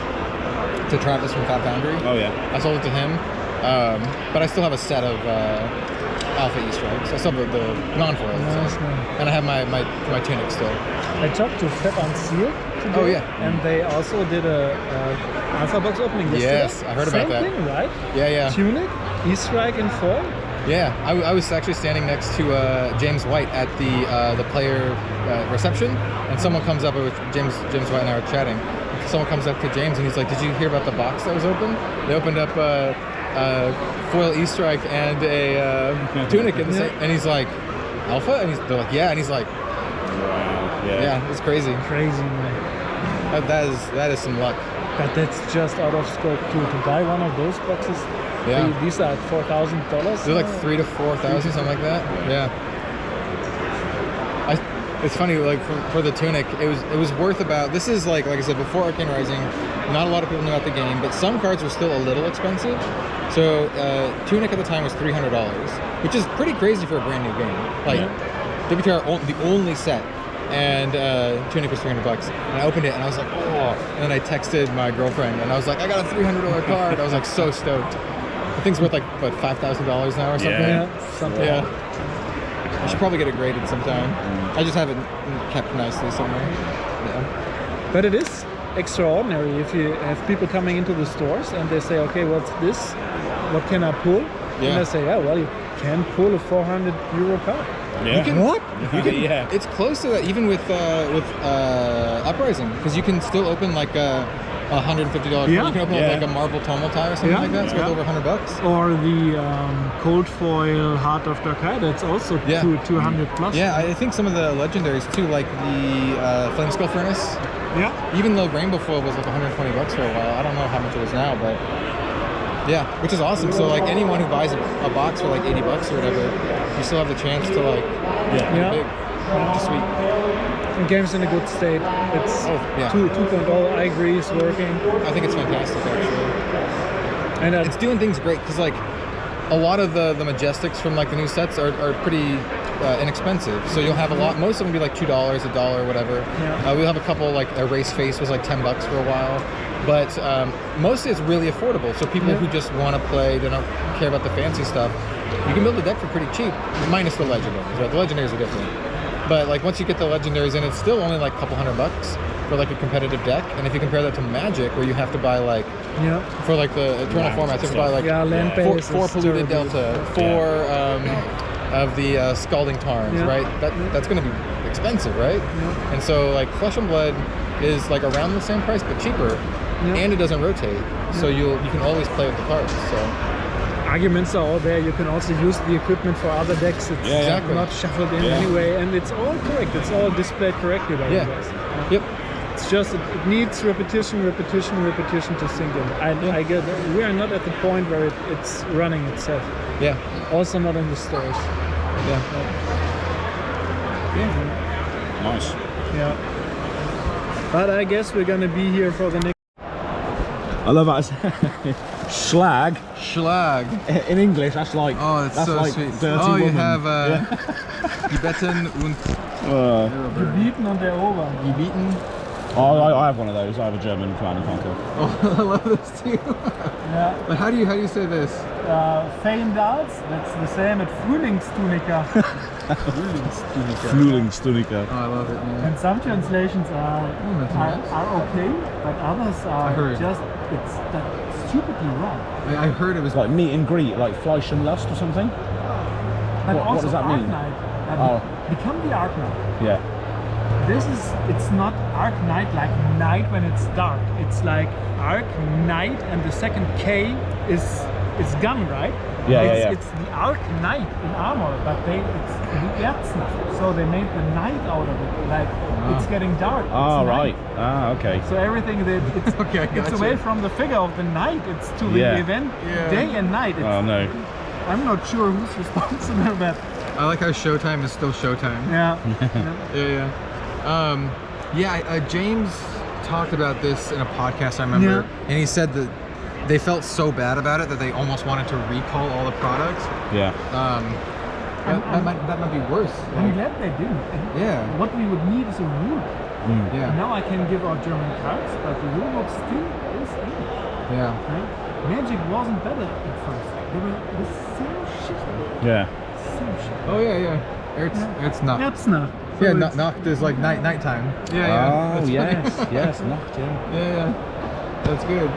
to Travis from Fat Foundry. Oh yeah. I sold it to him, but I still have a set of Alpha E-Strikes. I still have the non-foil. Nice, so. man. And I have my tunic still. I talked to Fat Unsealed today. Oh yeah. And they also did a Alpha box opening yesterday. Yes, I heard about that. Same thing, right? Yeah. Tunic, E-Strike in foil. Yeah, I was actually standing next to James White at the player reception, and someone comes up with James White and I were chatting. Someone comes up to James and he's like, "Did you hear about the box that was open? They opened up foil E-Strike and a tunic in the same." And he's like, "Alpha?" And they're like, "Yeah." And he's like, "Wow, yeah, it's crazy, man. That is some luck." But that's just out of scope too. To buy one of those boxes, these are at $4,000. They're like $3,000 to $4,000, something like that. Yeah. It's funny, like for the tunic, it was worth about. This is like I said before, Arcane Rising. Not a lot of people knew about the game, but some cards were still a little expensive. So tunic at the time was $300, which is pretty crazy for a brand new game. Like WTR, the only set. And tunic was $300, and I opened it and I was like, oh! And then I texted my girlfriend and I was like, I got a $300 card. I was like so stoked. The thing's worth like what, $5,000 now or something. Yeah, something. Yeah. I should probably get it graded sometime. I just have it kept nicely somewhere. Yeah. But it is extraordinary if you have people coming into the stores and they say, okay, what's this? What can I pull? Yeah. And I say, yeah, well, you can pull a €400 card. Yeah. You can, what? You can, it's close to that even with Uprising, because you can still open like a $150 card. You can open like a Marvel Tomotai or something like that. It's worth over $100. Or the cold foil Heart of Darkrai, that's also 200 plus. Yeah, I think some of the legendaries too, like the Flame Skull Furnace. Yeah. Even though Rainbow Foil was like $120 for a while, I don't know how much it is now, but yeah, which is awesome. So like anyone who buys a box for like $80 or whatever, you still have the chance to like big, which is sweet. The game's in a good state. It's 2.0. I agree, it's working. I think it's fantastic actually, and it's doing things great because like a lot of the Majestics from like the new sets are pretty inexpensive. So you'll have a lot. Most of them will be like $2, $1, whatever. Yeah. We'll have a couple like Erase Face was like $10 for a while. But mostly it's really affordable. So people who just want to play, they don't care about the fancy stuff, you can build a deck for pretty cheap, minus the legendaries. Right? The legendaries are different. But like once you get the legendaries in, it's still only like a couple $100 for like a competitive deck. And if you compare that to Magic, where you have to buy like for like the Eternal formats, you have to buy like four Polluted Delta, 4 of the Scalding Tarns, right? That's going to be expensive, right? And so like Flesh and Blood is like around the same price but cheaper, and it doesn't rotate, so you can always play with the cards. So arguments are all there. You can also use the equipment for other decks. It's exactly. not shuffled in anyway, and it's all correct. It's all displayed correctly by you guys. Yep. It's just it needs repetition to sink in. I get that. We are not at the point where it's running itself. Yeah. Also not in the stores. Nice. Yeah. But I guess we're gonna be here for the next. I love that. Schlag. In English, that's like. Oh, it's so like sweet. Dirty you woman. have Gebetten und Gebieten und erobern. Gebieten. Oh, I have one of those. I have a German Command & Conquer. Oh, I love this too. Yeah. But how do you say this? Feindals. That's the same at Frühlingstunika. Frühlingstunika. Oh, I love it, man. And some translations are okay, but others are just that's stupidly wrong. I heard it was like meet and greet, like Fleisch and Lust or something. But what does that mean? Arknight. Become the Arknight. Yeah. It's not Arc Knight like night when it's dark. It's like Arc Knight, and the second K is gun, right? It's the Arc Knight in armor, but it's the Erznacht. So they made the night out of it. Like it's getting dark. Oh, right. Okay. So everything it's away from the figure of the night. It's to the event day and night. Oh no. I'm not sure who's responsible, but I like how Showtime is still Showtime. Yeah. James talked about this in a podcast I remember, and he said that they felt so bad about it that they almost wanted to recall all the products. That might be worse. I'm glad they didn't. And Yeah. What we would need is a rule. Yeah. Now I can give out German cards, but the rule book still is in. Yeah. Right? Magic wasn't better at first. They were the same shit. Yeah. Same shit. Oh yeah. It's not. That's not. Yeah, Nacht is like nighttime. Yeah. Oh That's yes, funny. yes, Nacht. Yeah. Yeah. That's good.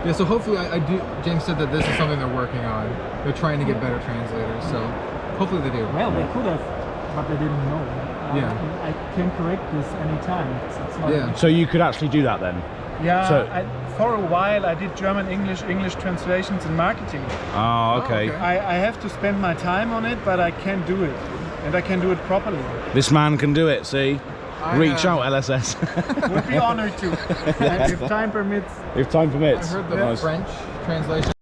Yeah, so hopefully James said that this is something they're working on. They're trying to get better translators, so hopefully they do. Well, they could have, but they didn't know. Yeah. I can correct this anytime. It's not Yeah. So you could actually do that then? Yeah, So- for a while I did German, English translations in marketing. Oh, okay. I have to spend my time on it, but I can do it. And I can do it properly. This man can do it, see? Reach out, LSS. Would be honored to, if time permits. If time permits. I heard the French translation.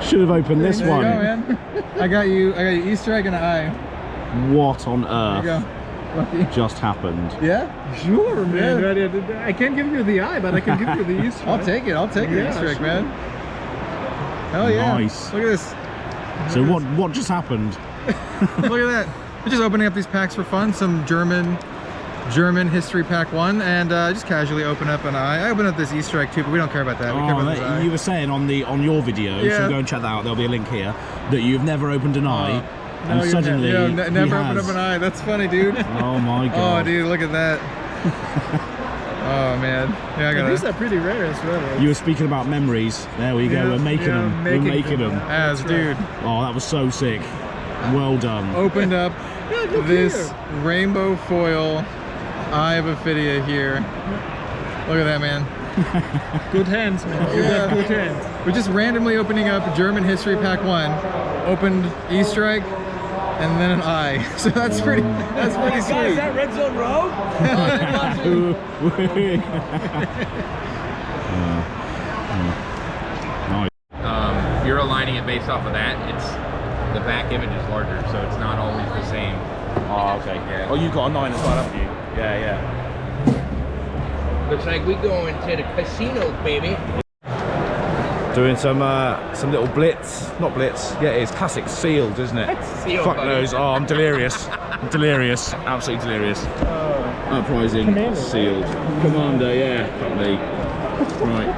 Should have opened this There you one. go, man. I got you Easter egg and an eye. What on earth There you go. Lucky. just happened? Yeah? Sure, man. Yeah. I can't give you the eye, but I can give you the Easter egg. I'll take it. I'll take the Yeah, Easter egg, sure. man. Hell yeah. Nice. Look at this. So what just happened? Look at that. We're just opening up these packs for fun. Some German History Pack 1, and just casually open up an eye. I opened up this Easter egg too, but we don't care about that. We care about this eye. You were saying on your video, Yeah. so go and check that out. There'll be a link here that you've never opened an eye, No, and suddenly never he opened has. up an eye. That's funny, dude. Oh my god! Oh, dude, look at that. Oh man. Yeah, I These gotta. are pretty rare as well. You were speaking about memories. There we go. Yeah, We're making yeah, them. making We're making them. them. As dude. Oh, that was so sick. Well done. Opened up look this here. rainbow foil Eye of Ophidia here. Look at that, man. Good hands, man. You got good hands. We're just randomly opening up German History Pack 1. Opened Easter egg and then an eye. So that's pretty sweet. Is that Red Zone Road? You're aligning it based off of that. It's the back image is larger, so it's not always the same. Oh, okay. Yeah. Oh, you've got a 9 as well, haven't you? Yeah, yeah. Looks like we going to the casino, baby. Doing some little blitz. Not blitz. Yeah, it is classic sealed, isn't it? Sealed, Fuck buddy. knows. Oh, I'm delirious. I'm delirious. Absolutely delirious. Uprising. Commander. Sealed. Commander, yeah. Fuck me. Right.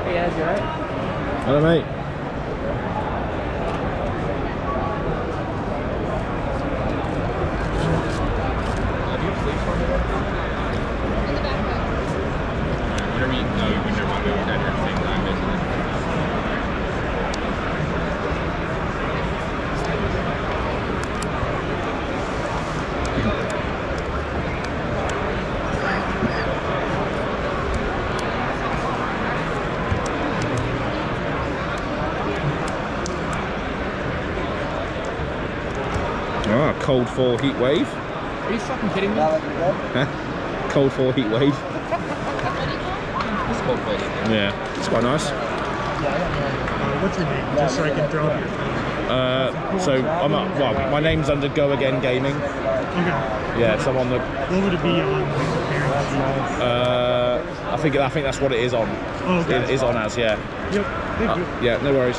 Hey guys, you alright? Hello, mate. Whatever you know, you wouldn't want to do that at the same time, basically. Ah, cold fall heat wave. Are you fucking kidding me? Huh? Cold fall heat wave. It's cold face. Yeah, it's quite nice. What's your name? Just so I can drop you. So I'm well, my name's under Go Again Gaming. Okay. Yeah, so I'm on the. What would it be on like the parents' I think that's what it is on. Oh, okay. It is on as, yeah. Yep. Thank you. Yeah, no worries.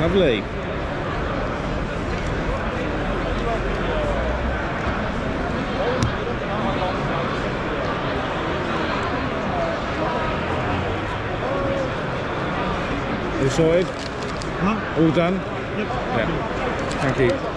Lovely. All sorted? Huh? All done? Yep. Yeah. Thank you.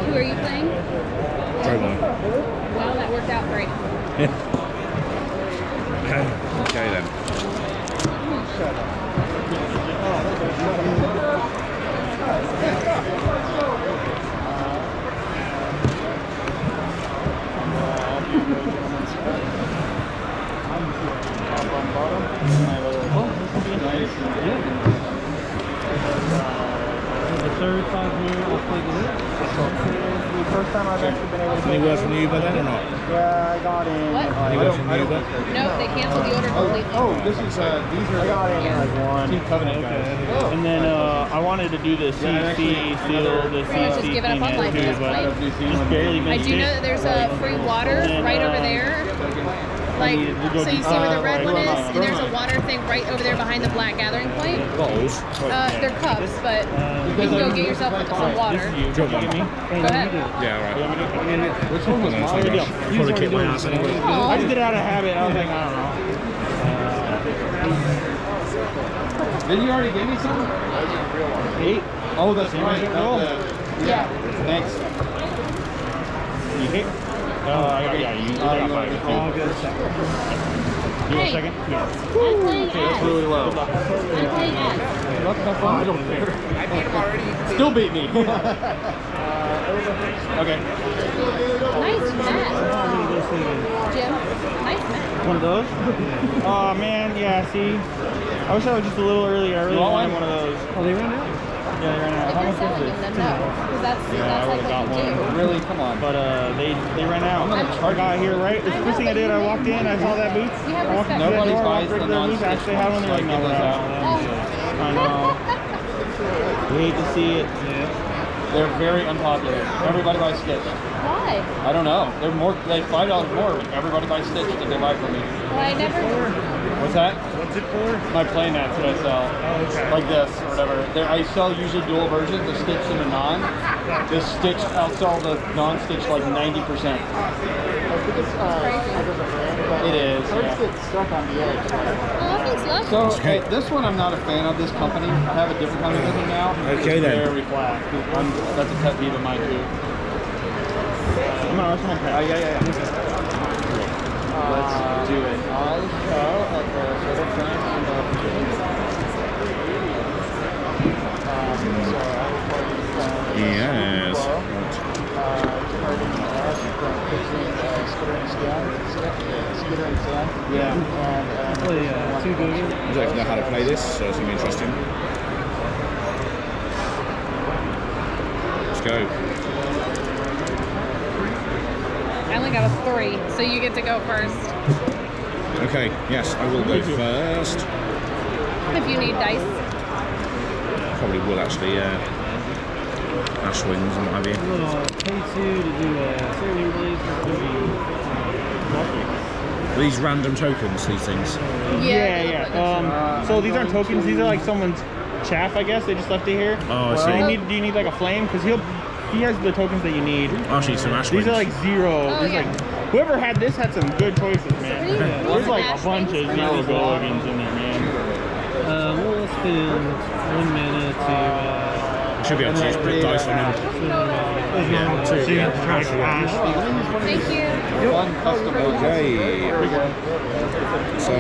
Who are you playing? Dromo. Well, that worked out great. Okay then. The third 5 year I'll play the first time I've actually been able to play. Any word from the Uber then or not? Yeah, I got in. What? Any word from the Uber? No, they canceled the order completely. Oh, this is these are. I got in like one. Team Covenant guys. And then I wanted to do the CC seal, the Just CC give it up thing on life, too, just but play. just barely I missed do it. know that there's a free water right over there. Like, so you see where the red one is? And there's a water thing right over there behind the Black Gathering Point. Bottles? They're cups, but you can go get yourself some water. Do you want me? Go ahead. Yeah, right. Which one was No, it's mine? no rush. I'll probably kick my ass anyway. I just did it out of habit. I was like, I don't know. Didn't you already give me some? 8? Oh, that's right. Yeah. Thanks. You hit? Yeah, you got 5. Hey. You want a second? Yeah. I'm playing That's really low. I'm playing Ed. I don't care. Still beat me. Okay. Nice match. Jim, nice match. One of those? Oh man, yeah, see. I wish I was just a little earlier. I really wanted one of those. Oh, they ran out? Yeah, they ran out. How much was it? Then no, because that's like what you do. Really? Come on. But they ran out. I got here right. The first thing I did, I walked in, I saw that booth. You have I walked respect. into that Nobody door, buys walked right the to their booth. non-stick Actually had one. They're like, no, we're out. I know. You hate to see it. They're very unpopular. Everybody buys Stitch. Why? I don't know. They're $5 more, but everybody buys Stitch that they buy from me. Well, I never. What's that? What's it for? My play mats that I sell. Oh, okay. Like this or whatever. I sell usually dual versions, the Stitch and the non. The Stitch, I'll sell the non-Stitch like 90%. It is. Oh, thanks, love. So hey, this one I'm not a fan of. This company, I have a different company with them now. Okay, It's then. Very flat. That's a pet peeve of mine too. I'm gonna rush one. Yeah. Let's do it. I show at the sort of frame on the Yes. Yeah. Too good. I don't know how to play this, so it's going to be interesting. Let's go. I only got a 3, so you get to go first. Okay, yes, I will go first. If you need dice. Probably will actually, Ash wings and what have you. K2 to do a Sailor Blaze These random tokens, these things. Yeah. So these aren't tokens. These are like someone's chaff, I guess. They just left it here. Oh, I see. Do you need like a flame? Because he has the tokens that you need. Actually, some Ash These wings. are like 0. Oh, These yeah. like whoever had this had some good choices, man. There's like a bunch of easy Gilligans in there, man. We'll spend 1 minute to. Should be able to use put dice on him. Yeah, two. So you have to try to Ash. Thank you. Okay. So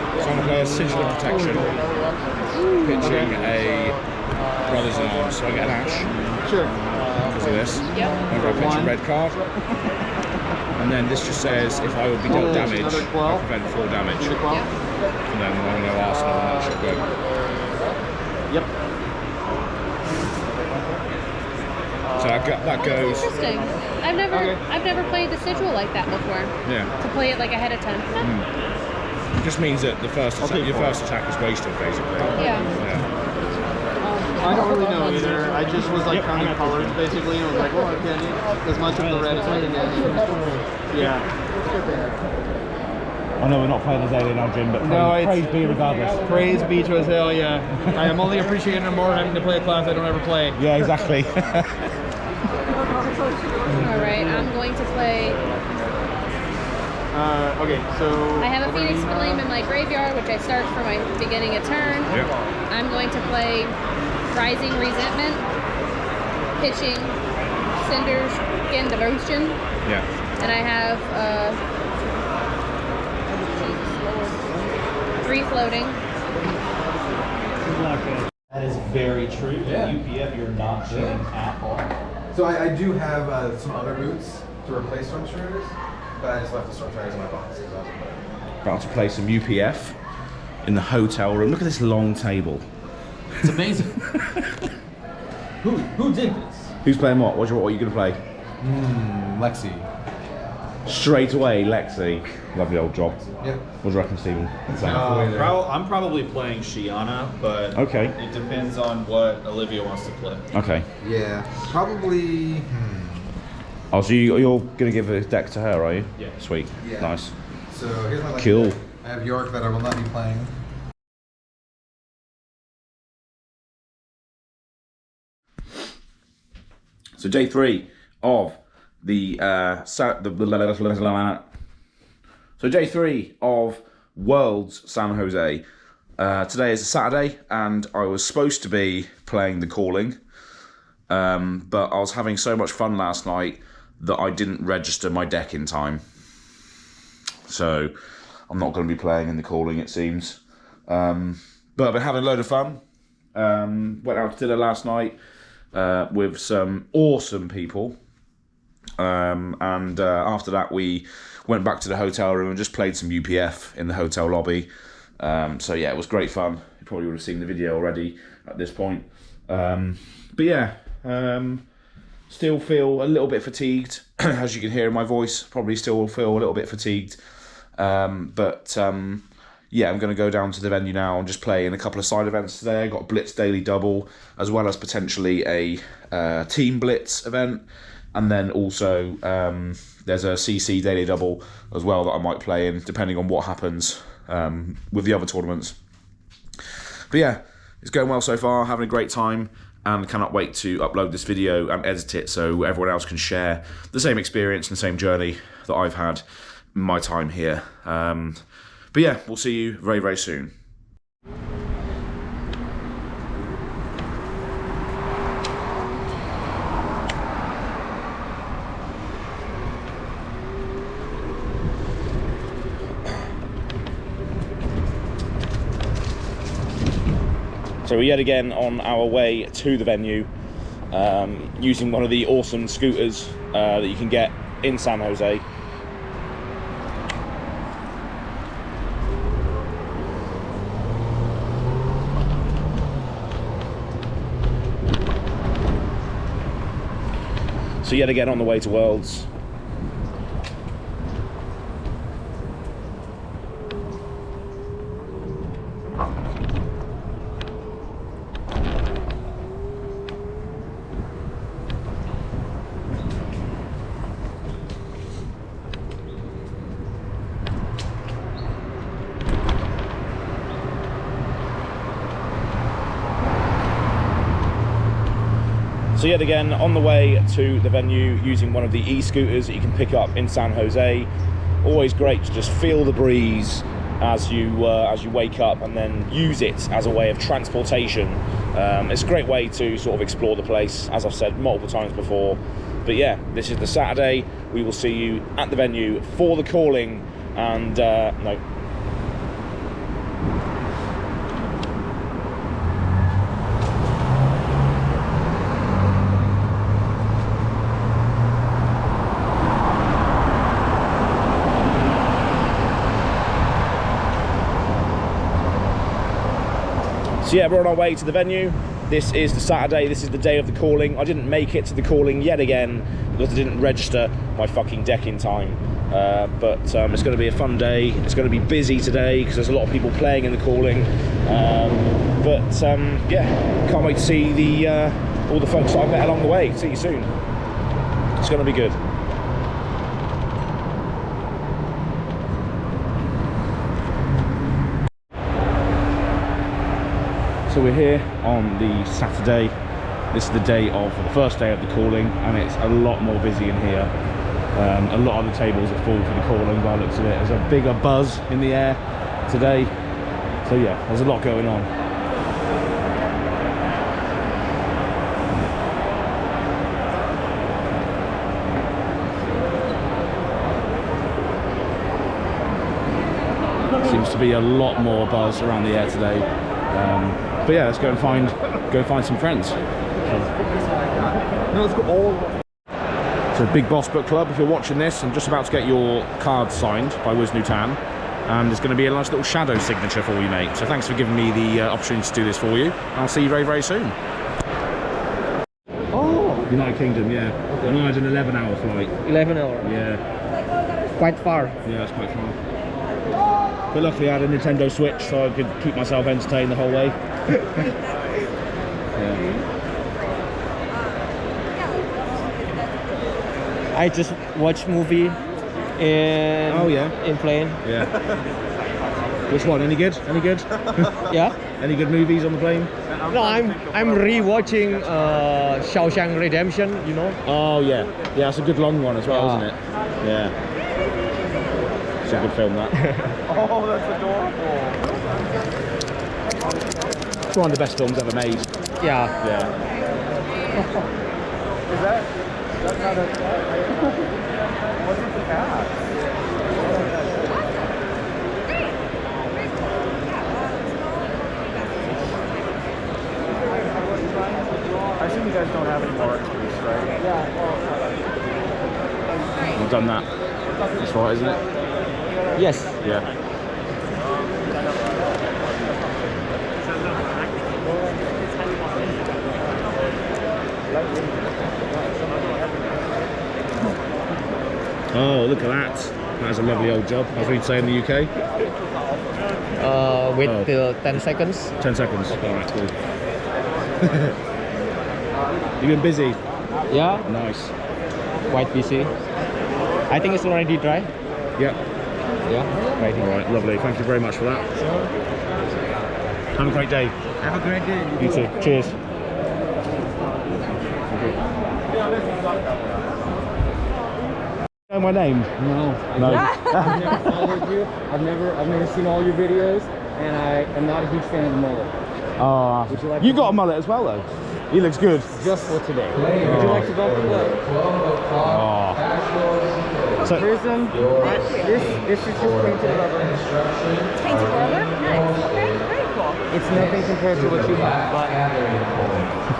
I'm going to play a Sigil of Protection, pitching a Brothers in Arms. So I get an Ash. Sure. Because of this. Yep. I'm going to pitch a red card. And then this just says if I would be dealt damage, I prevent 4 damage. And then I'm going to Arsenal and that should go. Yep. So that goes. Interesting. I've never played the sigil like that before. Yeah. To play it like ahead of time. It just means that the first your first attack is wasted, basically. Yeah. I don't really know either. I just was like counting colors basically, and was like, well, okay, I need as much of the red as I can get. Yeah. I know we're not playing as Alien now, Jim, but praise be regardless. Praise be to Azale, yeah. I am only appreciating it more having to play a class I don't ever play. Yeah, exactly. Alright, I'm going to play. Okay, so. I have a Phoenix Flame in my graveyard, which I start for my beginning of turn. Yep. I'm going to play Rising Resentment, Pitching, Cinders, again, Devotion. Yeah. And I have Free Floating. That is very true. Yeah. UPF, you're not shooting at all. So I do have some other boots to replace storm shredders, but I just left the storm shredders in my box. About to play some UPF in the hotel room. Look at this long table. It's amazing. Who did this? Who's playing what? What are you going to play? Lexi. Straight away, Lexi. Lovely old job. Yep. What do you reckon, Stephen? I'm probably playing Shiana, but okay. It depends on what Olivia wants to play. Okay. Yeah, probably. Oh, so you're going to give a deck to her, are you? Yeah. Sweet. Yeah. Nice. So here's my Lexi cool. deck. I have York that I will not be playing. So day 3 of the so day 3 of Worlds San Jose. Today is a Saturday, and I was supposed to be playing The Calling, but I was having so much fun last night that I didn't register my deck in time. So I'm not going to be playing in The Calling, it seems. But I've been having a load of fun. Went out to dinner last night with some awesome people. And after that, we went back to the hotel room and just played some UPF in the hotel lobby. So yeah, it was great fun. You probably would have seen the video already at this point. But yeah, still feel a little bit fatigued, as you can hear in my voice. Probably still feel a little bit fatigued. Yeah, I'm going to go down to the venue now and just play in a couple of side events today. I got Blitz Daily Double, as well as potentially a Team Blitz event. And then also there's a CC Daily Double as well that I might play in, depending on what happens with the other tournaments. But yeah, it's going well so far, having a great time, and cannot wait to upload this video and edit it so everyone else can share the same experience and the same journey that I've had in my time here. But yeah, we'll see you very, very soon. So we're yet again on our way to the venue, using one of the awesome scooters that you can get in San Jose. So yet again on the way to Worlds. So yet again on the way to the venue, using one of the e-scooters that you can pick up in San Jose. Always great to just feel the breeze as you wake up, and then use it as a way of transportation. It's a great way to sort of explore the place, as I've said multiple times before. But yeah, this is the Saturday. We will see you at the venue for The Calling, and no. So yeah, we're on our way to the venue. This is the Saturday, this is the day of The Calling. I didn't make it to The Calling yet again because I didn't register my fucking deck in time. But it's going to be a fun day. It's going to be busy today because there's a lot of people playing in The Calling. Yeah, can't wait to see all the folks that I've met along the way. See you soon. It's going to be good. So we're here on the Saturday. This is the day of the first day of The Calling, and it's a lot more busy in here. A lot of the tables are full for The Calling by the looks of it. There's a bigger buzz in the air today. So yeah, there's a lot going on. seems to be a lot more buzz around the air today. But yeah, let's go find some friends. So Big Boss Book Club, if you're watching this, I'm just about to get your card signed by Wiz Nutan, and there's going to be a nice little shadow signature for you, mate. So thanks for giving me the opportunity to do this for you. I'll see you very, very soon. Oh! United Kingdom, yeah. Okay. And I had an 11-hour flight. 11 hours? Yeah. Quite far. Yeah, it's quite far. But luckily I had a Nintendo Switch, so I could keep myself entertained the whole way. Yeah. I just watched movie in in plane. Yeah. Which one? Any good? Any good? Yeah. Any good movies on the plane? No, I'm re-watching Shawshank Redemption. You know. Oh yeah, yeah. It's a good long one as well, isn't it? Yeah. It's a good film, that. Oh, that's adorable. It's one of the best films ever made. Yeah. Yeah. Is that not a... What's with the cat? I assume you guys don't have any more extras, right? Yeah. We've done that. That's right, isn't it? Yes. Yeah. Oh, look at that. That's a lovely old job. As we'd say in the UK. With the 10 seconds. 10 seconds. All right, cool. You been busy? Yeah. Nice. Quite busy. I think it's already dry. Yeah. Yeah. Right. All right, lovely. Thank you very much for that. Have a great day. Have a great day. You too. Cheers. Know my name? No. No. I've never followed you. I've never seen all your videos, and I am not a huge fan of the mullet. Oh, you got a mullet as well, though. He looks good. Just for today. Would you like to go for the So, Prism? This is just painted rubber. Painted rubber? Nice. Okay, very cool. It's nothing compared to what you have, but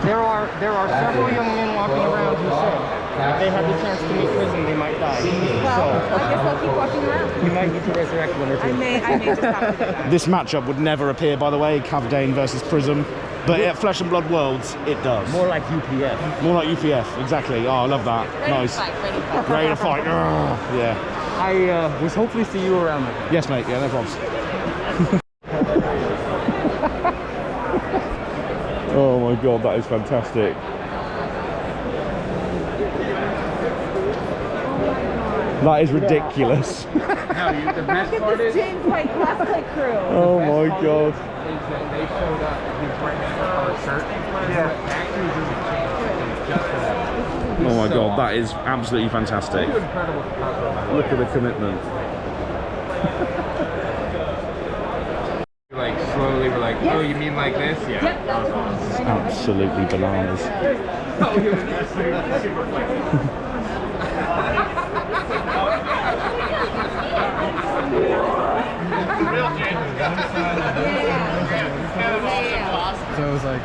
there are several young men walking around who said if they had the chance to meet Prism, they might die. Well, I guess I'll keep walking around. You might need to resurrect one or two. I may just have to do that. this matchup would never appear, by the way, Cavdane versus Prism. But at Flesh and Blood Worlds, it does. More like UPF. More like UPF, exactly. Oh, I love that. Nice. Ready to fight. Yeah. I was hopefully see you around there. Yes, mate. Yeah, no problems. Oh my god, that is fantastic. That is ridiculous. No, the best part is James White cosplay crew. Oh my god. they showed up. He's wearing a colored shirt. Yeah. Actually, just for that. Oh my god, that is absolutely fantastic. Look at the commitment. Like slowly, we're like, oh, you mean like this? Yeah. It's absolutely bananas. So it was like,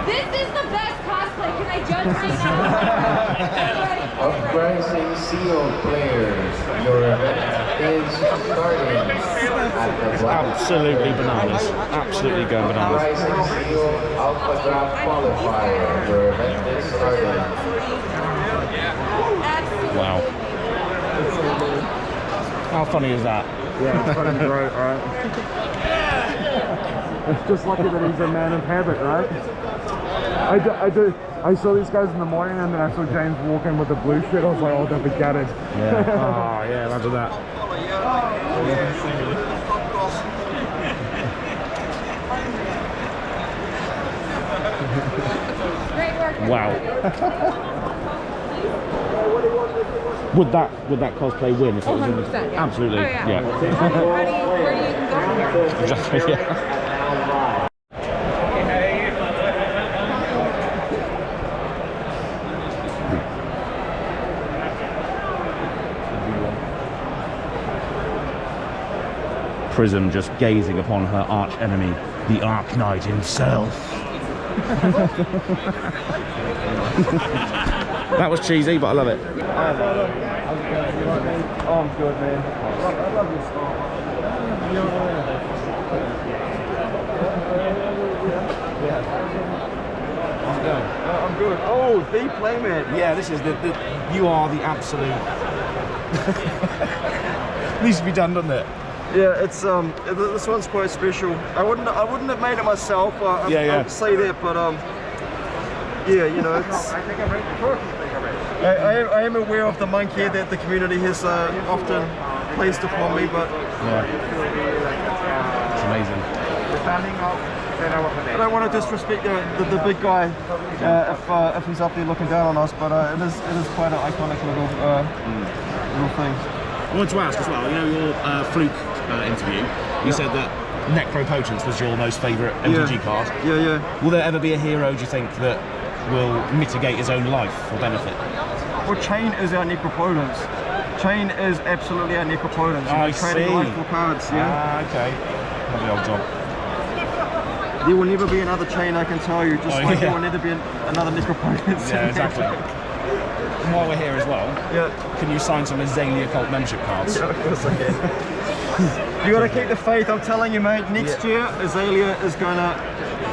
This is the best cosplay. Can I judge right now? Uprising Seal players, your event is starting at the Absolutely bananas. Absolutely going bananas. Uprising Seal Alpha Draft Qualifier, your event is starting. Wow. How funny is that? Yeah, it's fucking great, right? It's just lucky that he's a man of habit, right? I saw these guys in the morning, and then I saw James walk in with the blue shit. I was like, oh, they'll be gutted. Yeah. Oh, yeah, imagine that. Great work. Wow. Would that cosplay win if it was in 100%, yeah. Absolutely. Oh, yeah. Yeah. Where do you go from here? Exactly. Yeah. Prism just gazing upon her arch enemy, the Arc Knight himself. That was cheesy, but I love it. Oh, I'm good, man. I love your style. I'm good. Oh, the Playmat. Yeah, this is the you are the absolute. Needs to be done, doesn't it? Yeah, it's this one's quite special. I wouldn't have made it myself. I would say that, but yeah, you know, it's. I am aware of the monkey that the community has often placed upon me, but it's amazing. I don't want to disrespect the big guy if he's up there looking down on us, but it is quite an iconic little thing. I wanted to ask as well, you know, your Fluke interview, you said that Necropotence was your most favourite MTG card. Yeah. Will there ever be a hero, do you think, that will mitigate his own life or benefit? Well, Chain is our Necropotence. Chain is absolutely our Necropotence. I see. Life for cards, yeah. Okay. Lovely old job. There will never be another Chain, I can tell you. Just like there will never be another Necropotence. Yeah, exactly. And while we're here as well, can you sign some Azalea Cult membership cards? Yeah, of course I can. You got to keep the faith. I'm telling you, mate. Next year, Azalea is gonna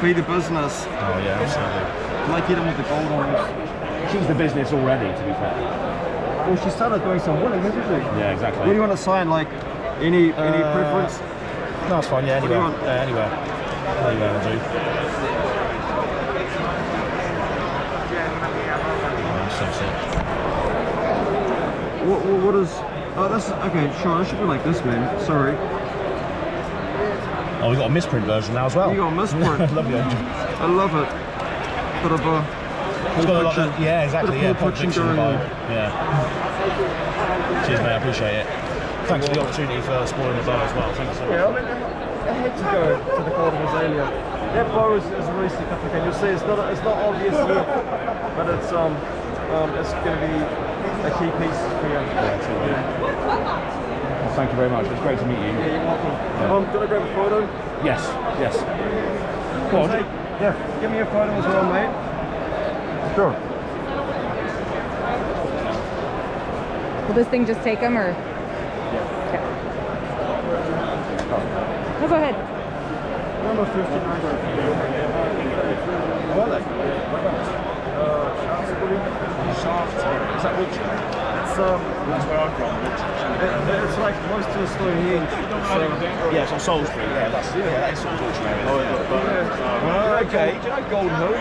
be the business. Oh yeah, absolutely. Like hit him with the gold ones. She's the business already, to be fair. Well, she started doing some winning, hasn't she? Yeah, exactly. What do you want to sign? Like any preference? No, it's fine. Yeah, anywhere. Anywhere. Anywhere will do. So sick. What is? Oh, that's okay. Sure, it should be like this, man. Sorry. Oh, we got a misprint version now as well. You got a misprint. Lovely. I love it. Bit of a. It's got a lot of, yeah, exactly. Yeah, Pulp Fiction vibe. Yeah. Cheers, mate. I appreciate it. Thanks for the opportunity for spoiling the bar as well. Thank you so much. Yeah, I mean, I hate to go to the Court of Azalea. That bow is really significant. You'll see, it's not obvious yet, but it's going to be a key piece for you. Well, thank you very much. It's great to meet you. Yeah, you're welcome. Can I grab a photo? Yes. Go on. Yeah, give me a photo as well, mate. Sure. Will this thing just take them, or? Okay. No, go ahead. Number 59. What are they? Shaftesbury. Is that Wiltshire? That's where I'm from, it's like close to Stonehenge. Yeah, it's on Salisbury. Yeah, that's sort of Wiltshire area. Okay. Do you know Gold Hill?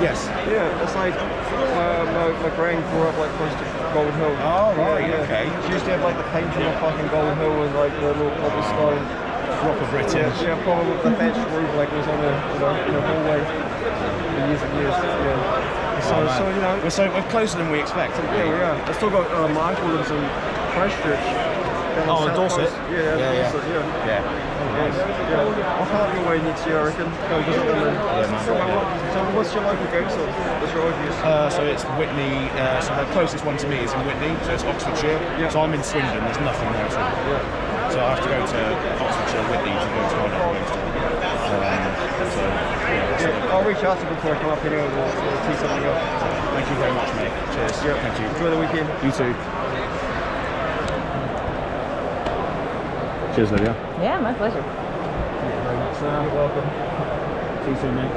Yes. Yeah, it's like my grand grew up like close to Gold Hill. Oh right, okay. She used to have like the painting of fucking Gold Hill and like the little cobblestone. Rock of Britain. Yeah, probably with the thatched roof like it was on the hallway for years and years. Yeah. So you know, we're closer than we expect. Yeah, we are. I still got my uncle lives in Christchurch. Oh, in Dorset. Yeah. Dorset, yeah. I'll come up your way next year, I reckon. Go visit them. So what's your local game store? What's your obvious? So it's Whitney. So the closest one to me is in Whitney. So it's Oxfordshire. Yeah. So I'm in Swindon. There's nothing there at all. Yeah. So I have to go to Oxfordshire, Whitney to go to my local game store. I'll reach out to you before I come up anyway. We'll tee something up. Thank you very much, mate. Cheers. Yeah. Thank you. Enjoy the weekend. You too. Cheers, Lydia. Yeah, my pleasure. Thank you very much, sir. You're welcome. See you soon, mate.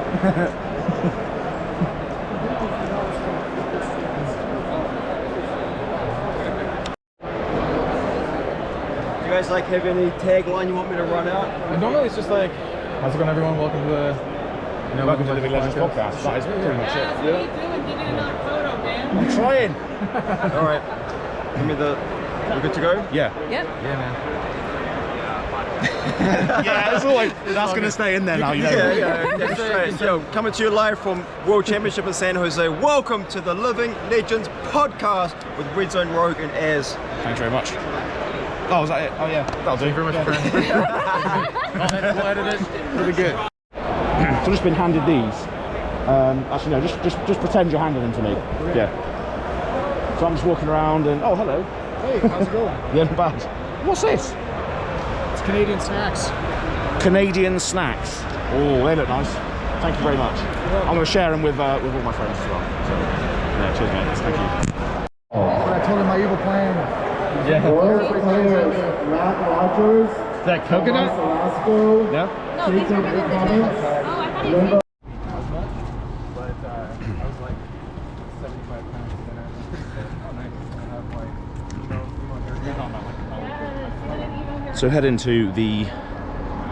Do you guys like have any tagline you want me to run out? Normally it's just like, how's it going, everyone? Welcome to the welcome to the Big Legends podcast. That is pretty much it. What are you doing? Give me another photo, man. I'm trying. All right. Give me the. We're good to go? Yeah. Yep. Yeah, man. Yeah, it's always, that's going to stay in there now, you know. Yeah, straight. Yo, coming to you live from World Championship in San Jose. Welcome to the Living Legends podcast with Red Zone Rogue and Az. Thanks very much. Oh, was that it? Oh yeah, that'll do. Thank you very much, friend. We'll edit it. Really good. So I've just been handed these. Actually, no, just pretend you're handing them to me. Yeah. So I'm just walking around and, oh, hello. Hey, how's it going? Yeah, not bad. What's this? Canadian snacks. Canadian snacks. Oh, they look nice. Thank you very much. I'm going to share them with all my friends as well. So, yeah, cheers, mate. Thank you. When I told him my evil plan. Yeah. Matt Rogers. Is that coconut? Yeah. No, these are good. Oh, I thought you said. But I was like 75 pounds thinner. So head into the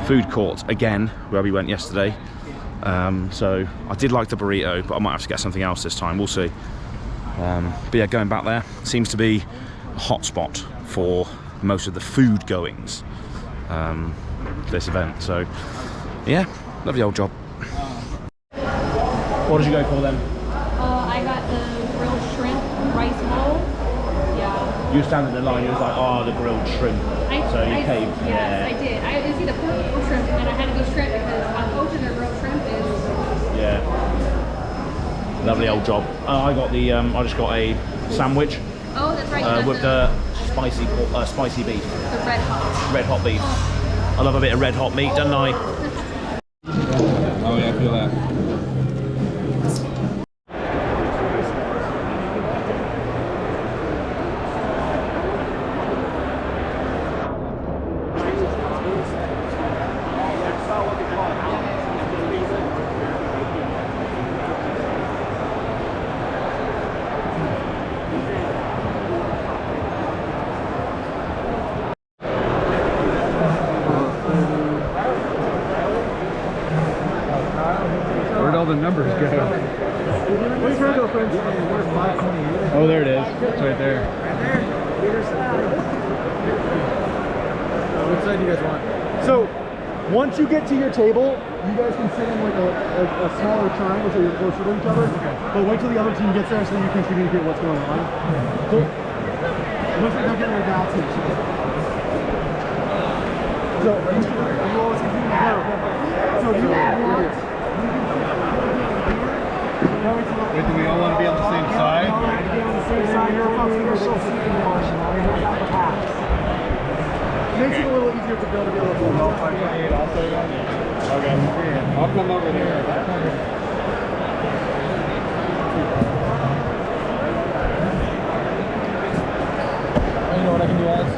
food court again, where we went yesterday. So I did like the burrito, but I might have to get something else this time. We'll see. But yeah, going back there seems to be a hot spot for most of the food goings this event. So yeah, lovely old job. What did you go for then? I got the grilled shrimp rice bowl. Yeah. You stand in the line, you was like, oh, the grilled shrimp. So you caved. Yes, I did. I was either pork or shrimp, and I had to go shrimp because on Ocean their grilled shrimp is. Yeah. Lovely old job. I got the. I just got a sandwich. Oh, that's right. With the spicy beef. The red hot. Red hot beef. I love a bit of red hot meat, don't I? Oh yeah, I feel that. Where'd all the numbers go? Where's your girlfriend? Oh, there it is. It's right there. What side do you guys want? So, once you get to your table, you guys can sit in like a smaller triangle so you're closer to each other. But wait till the other team gets there so you can communicate what's going on. Cool. Looks like they're getting their doubts here. So, you always continue to go. So, if you want... Wait, do we all want to be on the same side? Makes it a little easier to build a little bit. Okay. I'll come over there. You know what I can do, Alex?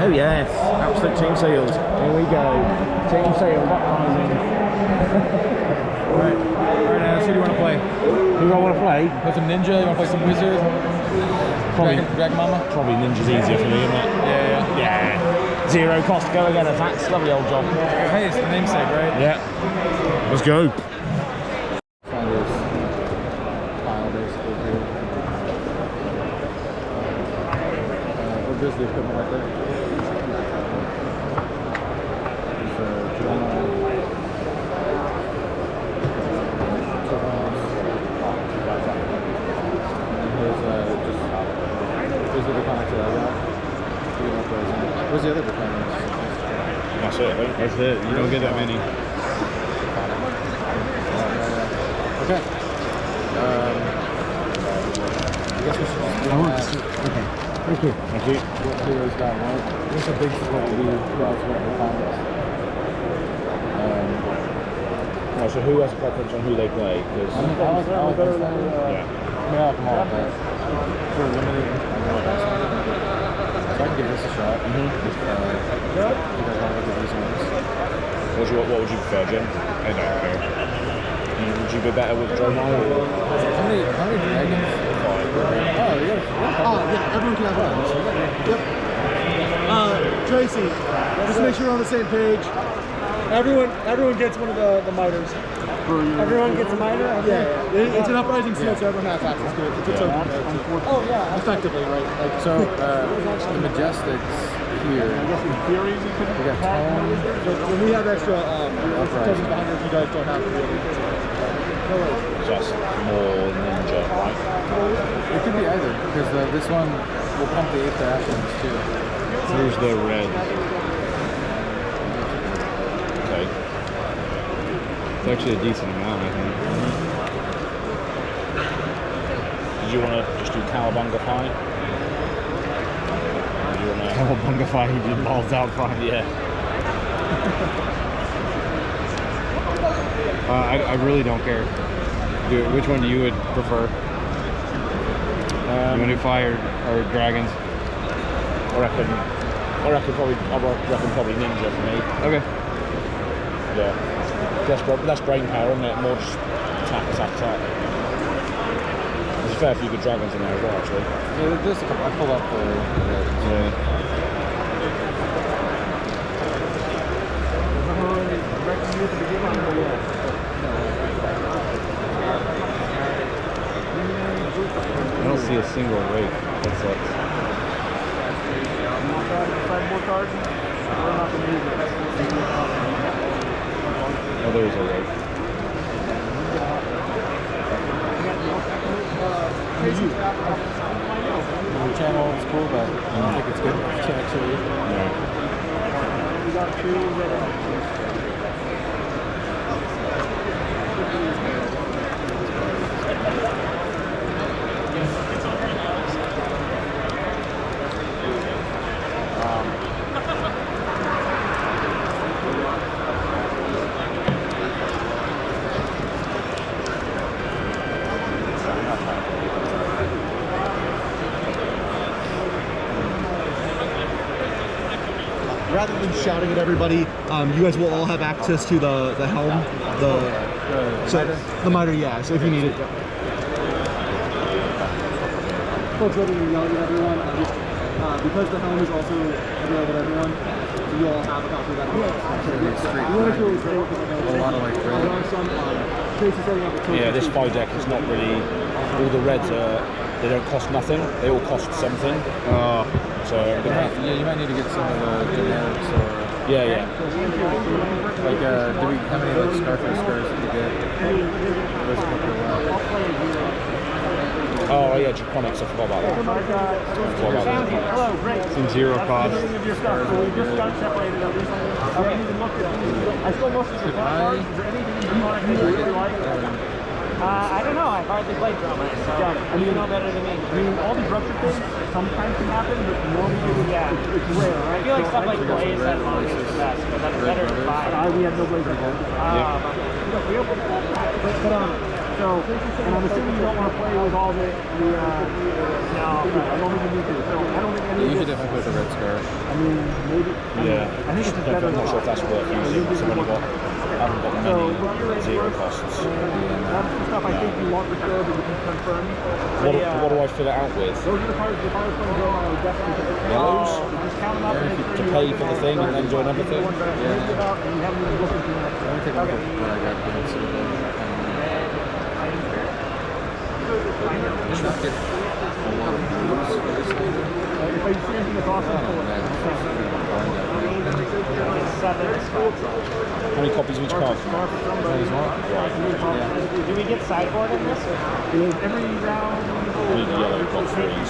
Oh yes, absolute team seals. Here we go. Team seal, baptizing. Alright, who do you want to play? Who do I want to play? Play some ninja, you want to play some wizard? Probably Dragon Mama? Probably ninja's easier for me, isn't it? Yeah. Yeah. Zero cost to go again, attacks. Lovely old job. Hey, it's the namesake, right? Yeah. Let's go. Founders pile basically here. Or just the equipment right there. Where's the other deployments? That's it, right? That's it. You don't get that many. Okay. I guess we should just do Okay. Thank you. Thank you. what heroes got what. What's a big what we do throughout what deployments? So who has a preference on who they play? Because I'll go to yeah, come on, but for limited, so I can give this a shot. If you guys want to look at these ones. What would you prefer, Jim? I don't care. Would you be better with Dromar? How many dragons? Oh, yeah, everyone can have one. Yep. Tracy, just to make sure we're on the same page. Everyone gets one of the miters. Everyone gets a miter? Yeah. It's an uprising seal, so everyone has access to it. It's a token. Oh, yeah. Effectively, right? Like, so, the Majestics here. I guess in theory, we got Tone. So we have extra tokens behind if you guys don't have to be able to. Just more ninja, right? It could be either, because this one will pump the 8th actions too. Who's the red? Okay. actually a decent amount, I think. Did you want to just do cowabunga fine? Cowabunga fine, he did balls out fine. Yeah. I really don't care. Which one do you would prefer? You want to do fire or dragons? I reckon probably ninja for me. Okay. Yeah. Less brain power, isn't it? More just attack. There's a fair few good dragons in there as well, actually. Yeah, there's a couple. I pulled up the I don't see a single rake. That sucks. Oh, there's a rake. The channel is cool, but I don't think it's good to actually. Rather than shouting at everybody, you guys will all have access to the helm, the miter, yeah. So if you need it. Folks, whether you're yelling at everyone, because the helm is also available to everyone, you all have a copy of that. Yeah, this 5 deck is not really. All the reds they don't cost nothing. They all cost something. So I'm gonna have, you might need to get some of the generics or yeah. Like do we how many like Scarface scars did you get? There's a couple Oh yeah, Draconics, I forgot about that. Hello, great. Some zero cost. I don't know. I've hardly played drama, so you know better than me. I mean, all these rupture things sometimes can happen, but normally it's rare, right? I feel like stuff like Blaze and Monster is the best, but that's better than 5. We had no Blaze at home. So, and I'm assuming you don't want to play with all the no, I don't think you need to. So I don't think any of you this. should definitely put the red scar. I mean, maybe. Yeah. I think it's just better. I'm not sure if that's worth using. So I haven't got many zero costs. That's the stuff I think you want for sure, but you can confirm. What do I fill it out with? Those are the cards. The cards going to go. I would definitely. Yellows? Just count them up and To pay for the thing and then do another thing? Yeah. And you haven't really looked into it. Let me take a look at what I got. I should get a lot of blues for this thing. If I see anything that's awesome, How many copies of each card? Do we get sideboard in this? Every round. Read the yellow box, please.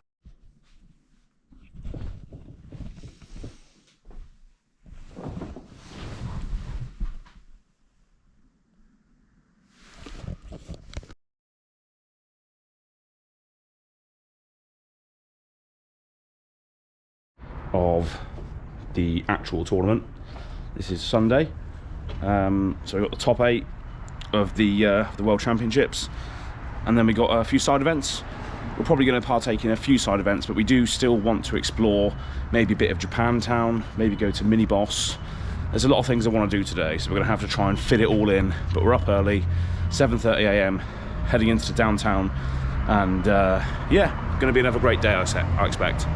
Of the actual tournament. This is Sunday, so we've got the top 8 of the World Championships, and then we got a few side events. We're probably going to partake in a few side events, but we do still want to explore maybe a bit of Japantown, maybe go to Mini Boss. There's a lot of things I want to do today, so we're going to have to try and fit it all in, but we're up early, 7:30 AM, heading into downtown, and yeah, going to be another great day, I expect.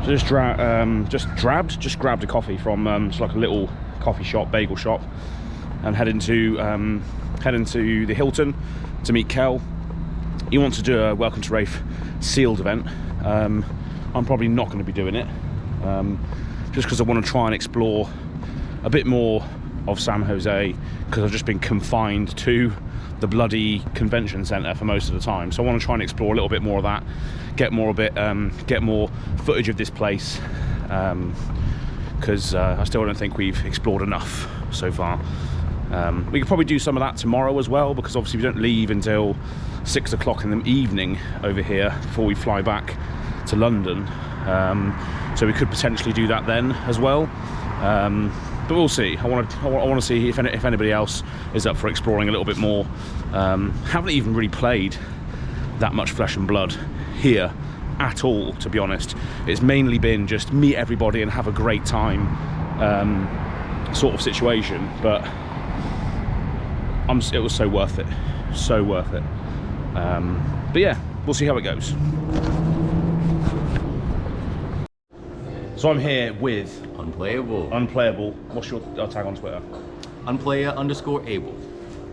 So just grabbed a coffee from it's like a little coffee shop, bagel shop, and heading to the Hilton to meet Kel. He wants to do a Welcome to Wraith sealed event. I'm probably not going to be doing it, just because I want to try and explore a bit more of San Jose, because I've just been confined to the bloody convention centre for most of the time. So I want to try and explore a little bit more of that, get more footage of this place, because I still don't think we've explored enough so far. We could probably do some of that tomorrow as well, because obviously we don't leave until 6 o'clock in the evening over here before we fly back to London. So we could potentially do that then as well. But we'll see. I want to see if anybody else is up for exploring a little bit more. Haven't even really played that much Flesh and Blood here at all, to be honest. It's mainly been just meet everybody and have a great time sort of situation. But it was so worth it. So worth it. But yeah, we'll see how it goes. So I'm here with Unplayable. Unplayable. What's your tag on Twitter? Unplaya_able.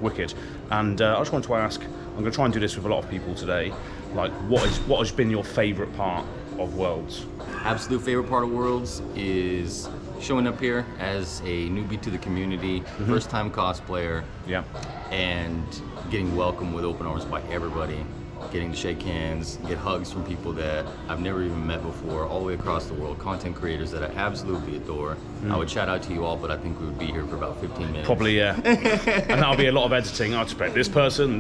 Wicked. And I just wanted to ask, I'm going to try and do this with a lot of people today, like what has been your favourite part of Worlds? Absolute favourite part of Worlds is showing up here as a newbie to the community, first time cosplayer, and getting welcomed with open arms by everybody. Getting to shake hands, get hugs from people that I've never even met before, all the way across the world, content creators that I absolutely adore. I would shout out to you all, but I think we would be here for about 15 minutes. Probably, yeah. And that'll be a lot of editing. I'd expect this person,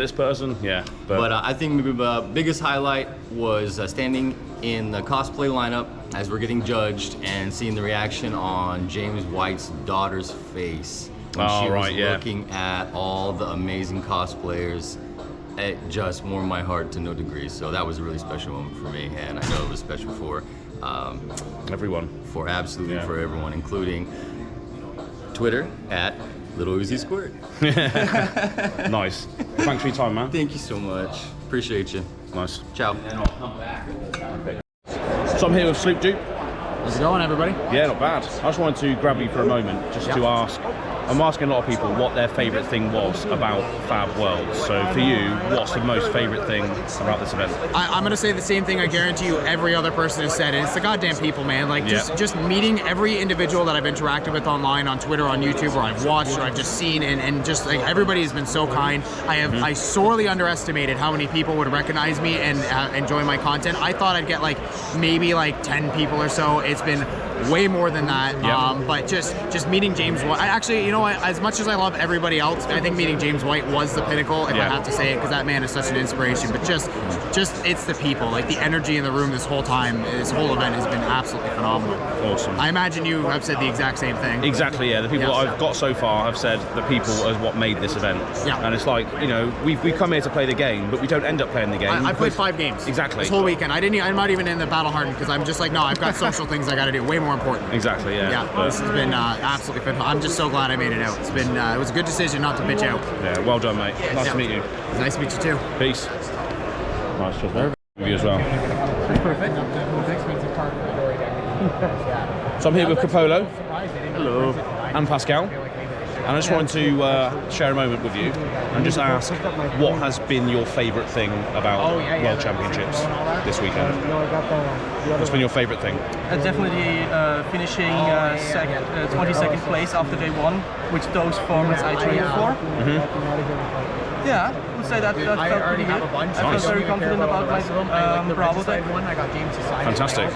yeah. But I think maybe the biggest highlight was standing in the cosplay lineup as we're getting judged and seeing the reaction on James White's daughter's face when she was looking at all the amazing cosplayers. It just warmed my heart to no degree. So that was a really special moment for me, and I know it was special for everyone. For absolutely for everyone, including Twitter at Little Uzi Squirt. Nice. Thanks for your time, man. Thank you so much. Appreciate you. Nice. Ciao. And I'll come back. So I'm here with Sloop Dupe. How's it going, everybody? Yeah, not bad. I just wanted to grab you for a moment just to ask. I'm asking a lot of people what their favourite thing was about Fab Worlds. So for you, what's the most favourite thing about this event? I'm going to say the same thing I guarantee you every other person has said, and it's the goddamn people, man. Like, just meeting every individual that I've interacted with online, on Twitter, on YouTube, or I've watched, or I've just seen, and just like everybody has been so kind. I sorely underestimated how many people would recognize me and enjoy my content. I thought I'd get like maybe like 10 people or so. It's been way more than that. But just meeting James White, actually, you know what, as much as I love everybody else, I think meeting James White was the pinnacle, if I have to say it, because that man is such an inspiration. But just it's the people, like the energy in the room this whole time, this whole event has been absolutely phenomenal. Awesome. I imagine you have said the exact same thing. Exactly, yeah. The people that I've got so far have said the people is what made this event. And it's like, you know, we've come here to play the game, but we don't end up playing the game. I played 5 games. Exactly. This whole weekend. I'm not even in the battle hardened because I'm just like, no, I've got social things I got to do. Way more important. Exactly, yeah. This has been absolutely fun. I'm just so glad I made it out. It's been it was a good decision not to bitch out. Yeah, well done, mate. Nice to meet you. Nice to meet you too. Peace. Nice to meet you as well. Perfect. So I'm here with Capolo. Hello. And Pascal. And I just wanted to share a moment with you and just ask, what has been your favourite thing about World Championships this weekend? What's been your favourite thing? Definitely finishing 22nd place after day 1, which those formats I trained for. Yeah, I would say that felt pretty good. I felt very confident about my Bravo type. Fantastic.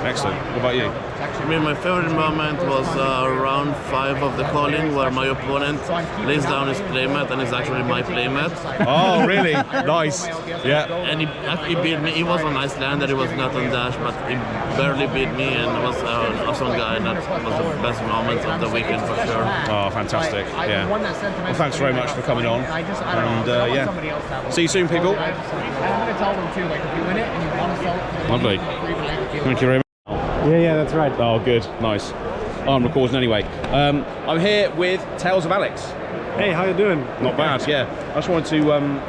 Excellent. What about you? I mean, my favorite moment was round 5 of the calling, where my opponent lays down his playmat and it's actually my playmat. Oh, really? Nice. Yeah. And he beat me. He was on Icelander, he was not on Dash, but he barely beat me, and he was an awesome guy, and that was the best moment of the weekend for sure. Oh, fantastic. Yeah. Well, thanks very much for coming on. And yeah. See you soon, people. I'm going to tell them too, like if you win it and you want to sell it. Lovely. Thank you very much. Yeah, that's right. Oh, good. Nice. Oh, I'm recording anyway. I'm here with Tales of Alex. Hey, how you doing? Not bad, yeah. I just wanted to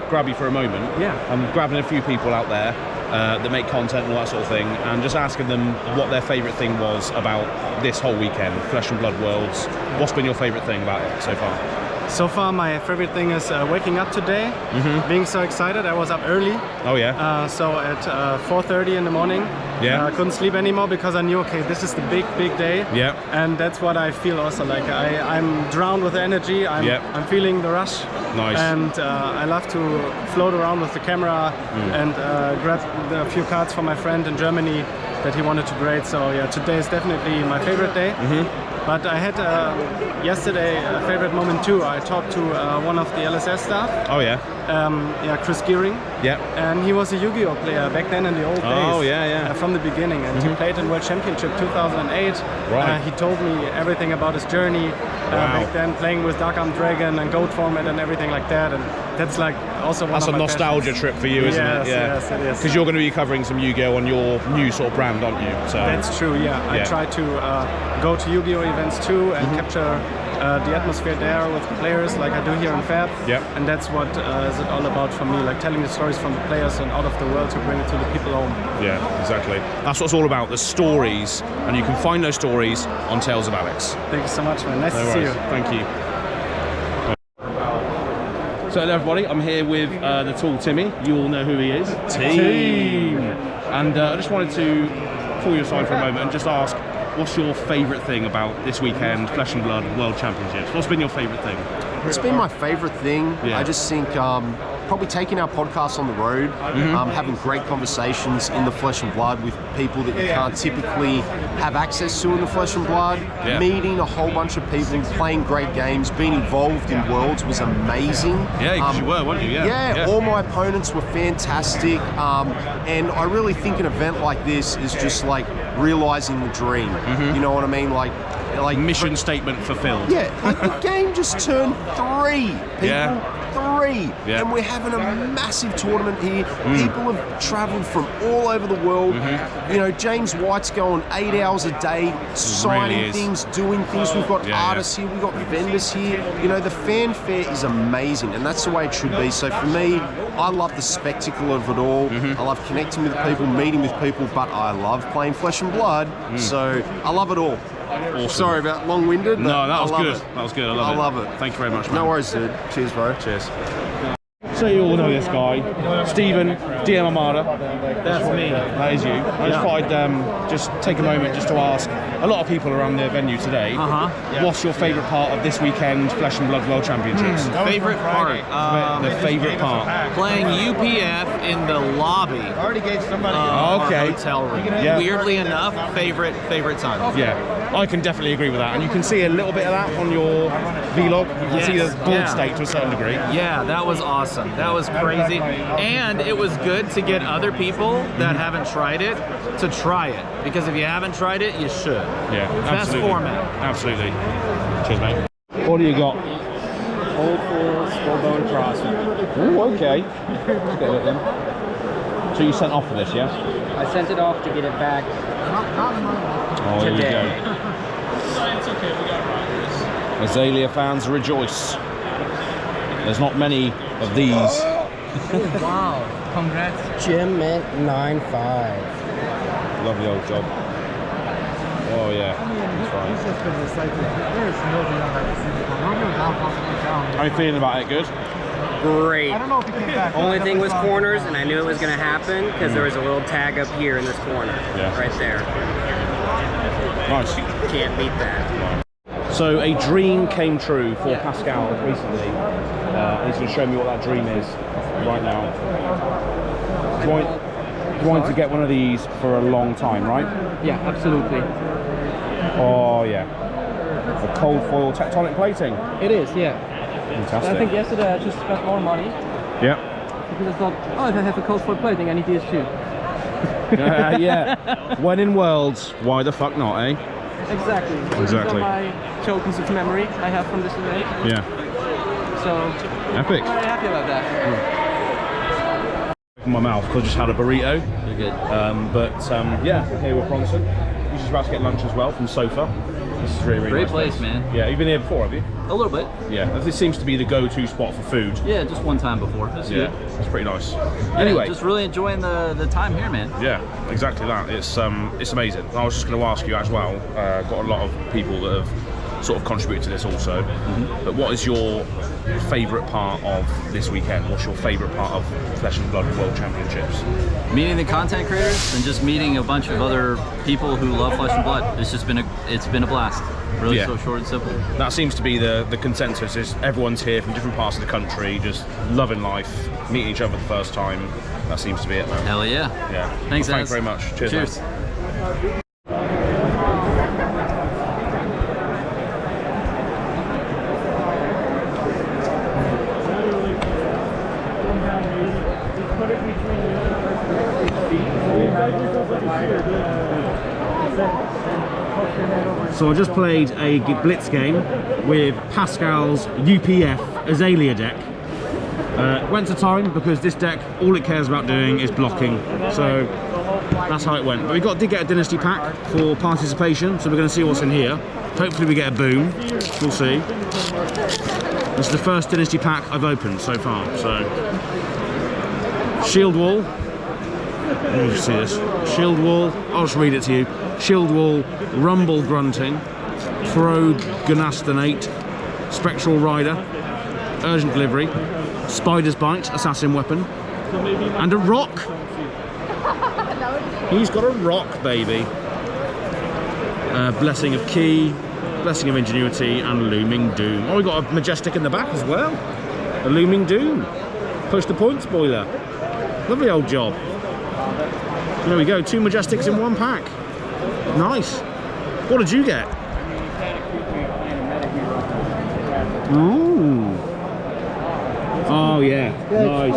grab you for a moment. Yeah. I'm grabbing a few people out there that make content and all that sort of thing, and just asking them what their favourite thing was about this whole weekend, Flesh and Blood Worlds. What's been your favourite thing about it so far? So far, my favorite thing is waking up today, being so excited. I was up early. Oh yeah. So at 4:30 in the morning. Yeah. I couldn't sleep anymore because I knew, okay, this is the big day. Yeah. And that's what I feel also. Like I'm drowned with energy. I'm feeling the rush. Nice. And I love to float around with the camera and grab a few cards for my friend in Germany that he wanted to grade. So yeah, today is definitely my favorite day. But I had yesterday a favorite moment too. I talked to one of the LSS staff. Oh yeah. Chris Gearing. Yeah. And he was a Yu-Gi-Oh player back then in the old days. Oh yeah. From the beginning, and he played in World Championship 2008. Right. He told me everything about his journey back then, playing with Dark Arm Dragon and Goat format and everything like that. And that's like also one That's of a my nostalgia passions. trip for you, isn't it? Yes, it is. Because you're going to be covering some Yu-Gi-Oh on your new sort of brand, aren't you? So That's true. Yeah. I try to go to Yu-Gi-Oh events too and capture the atmosphere there with the players, like I do here in Fab. Yeah. And that's what is it all about for me, like telling the stories from the players and out of the world to bring it to the people home. Yeah, exactly. That's what it's all about, the stories, and you can find those stories on Tales of Alex. Thank you so much, man. Nice No to see worries. you. Thank you. So hello everybody, I'm here with the tall Timmy. You all know who he is. Team! And I just wanted to pull you aside for a moment and just ask, what's your favourite thing about this weekend, Flesh and Blood World Championships? What's been your favourite thing? It's been my favourite thing. Yeah. I just think probably taking our podcast on the road, having great conversations in the Flesh and Blood with people that you can't typically have access to in the Flesh and Blood, meeting a whole bunch of people, playing great games, being involved in Worlds was amazing. Yeah, because you were, weren't you? Yeah, all my opponents were fantastic, and I really think an event like this is just like realising the dream. You know what I mean? Like mission statement fulfilled. Yeah, like the game just turned 3, people. Yeah. 3. Yeah. And we're having a massive tournament here. People have travelled from all over the world. You know, James White's going 8 hours a day, signing really is. things, doing things. We've got Yeah, artists here, we've got vendors here. You know, the fanfare is amazing, and that's the way it should be. So for me, I love the spectacle of it all. I love connecting with people, meeting with people, but I love playing Flesh and Blood. So I love it all. Awesome. Sorry about long-winded. No, but that was I love good. it. That was good. I love it. Thank you very much, man. No worries, dude. Cheers, bro. Cheers. So you all know this guy, Stephen, DM Armada. That's me. That is you. I just thought I'd just take a moment just to ask a lot of people around the venue today, what's your favourite part of this weekend Flesh and Blood World Championships? Favorite part? The favourite part? Playing UPF in the lobby of our hotel room. Yeah. Weirdly enough, favorite time. Yeah, I can definitely agree with that. And you can see a little bit of that on your vlog. You can see the board state to a certain degree. Yeah, that was awesome. That was crazy. And it was good to get other people that haven't tried it to try it. Because if you haven't tried it, you should. Yeah, Best absolutely. format. Absolutely. Cheers, mate. What do you got? Old Fool Skullbone Crossman. Ooh, okay. Let's get it then. So you sent off for this, yeah? I sent it off to get it back Oh, here we today. go. It's okay, we got riders. Azalea fans rejoice. There's not many of these. Wow, congrats. Jim Mint 9.5. Lovely old job. Oh yeah, that's right. How are you feeling about it? Good? Great. Only thing was corners, and I knew it was going to happen because there was a little tag up here in this corner. Yeah. Right there. Nice. Can't beat that. So a dream came true for Pascal recently. And he's going to show me what that dream is right now. You want to get one of these for a long time, right? Yeah, absolutely. Oh yeah. The cold foil tectonic plating. It is, yeah. Fantastic. I think yesterday I just spent more money Yeah. because I thought, oh, if I have a cold foil plating, I need these too. Yeah. When in Worlds, why the fuck not, eh? Exactly. These Exactly. are my tokens of memory I have from this event. Yeah. So, Epic. I'm very happy about that. In my mouth because I just had a burrito. You're good. Yeah, we're here with Bronson. He's just about to get lunch as well from Sofa. This is really, really Great nice place, man. Yeah, you've been here before, have you? A little bit. Yeah, this seems to be the go-to spot for food. Yeah, just one time before. That's Yeah, good. it's pretty nice. Yeah, Anyway, just really enjoying the time here, man. yeah, exactly that. It's amazing. I was just going to ask you as well. Got a lot of people that have sort of contributed to this also. But what is your favourite part of this weekend? What's your favourite part of Flesh and Blood World Championships? Meeting the content creators and just meeting a bunch of other people who love Flesh and Blood. It's just been a blast. Really so short and simple. That seems to be the consensus, is everyone's here from different parts of the country, just loving life, meeting each other for the first time. That seems to be it, man. Hell yeah. Yeah. Thanks, well, thanks very much. Cheers. Cheers. Man. So I just played a Blitz game with Pascal's UPF Azalea deck. Went to time because this deck, all it cares about doing is blocking. So that's how it went. But did get a Dynasty pack for participation, so we're going to see what's in here. Hopefully we get a boom. We'll see. This is the first Dynasty pack I've opened so far. So Shield Wall. Let me just see this. Shield Wall. I'll just read it to you. Shield Wall, Rumble Grunting, Throde Gunastonate, Spectral Rider, Urgent Delivery, Spider's Bite, Assassin Weapon, and a rock. He's got a rock, baby. Blessing of Key, Blessing of Ingenuity, and Looming Doom. Oh, we got a Majestic in the back as well. A Looming Doom. Push the point spoiler. Lovely old job. There we go, 2 Majestics in 1 pack. Nice. What did you get? Ooh. Oh yeah, nice.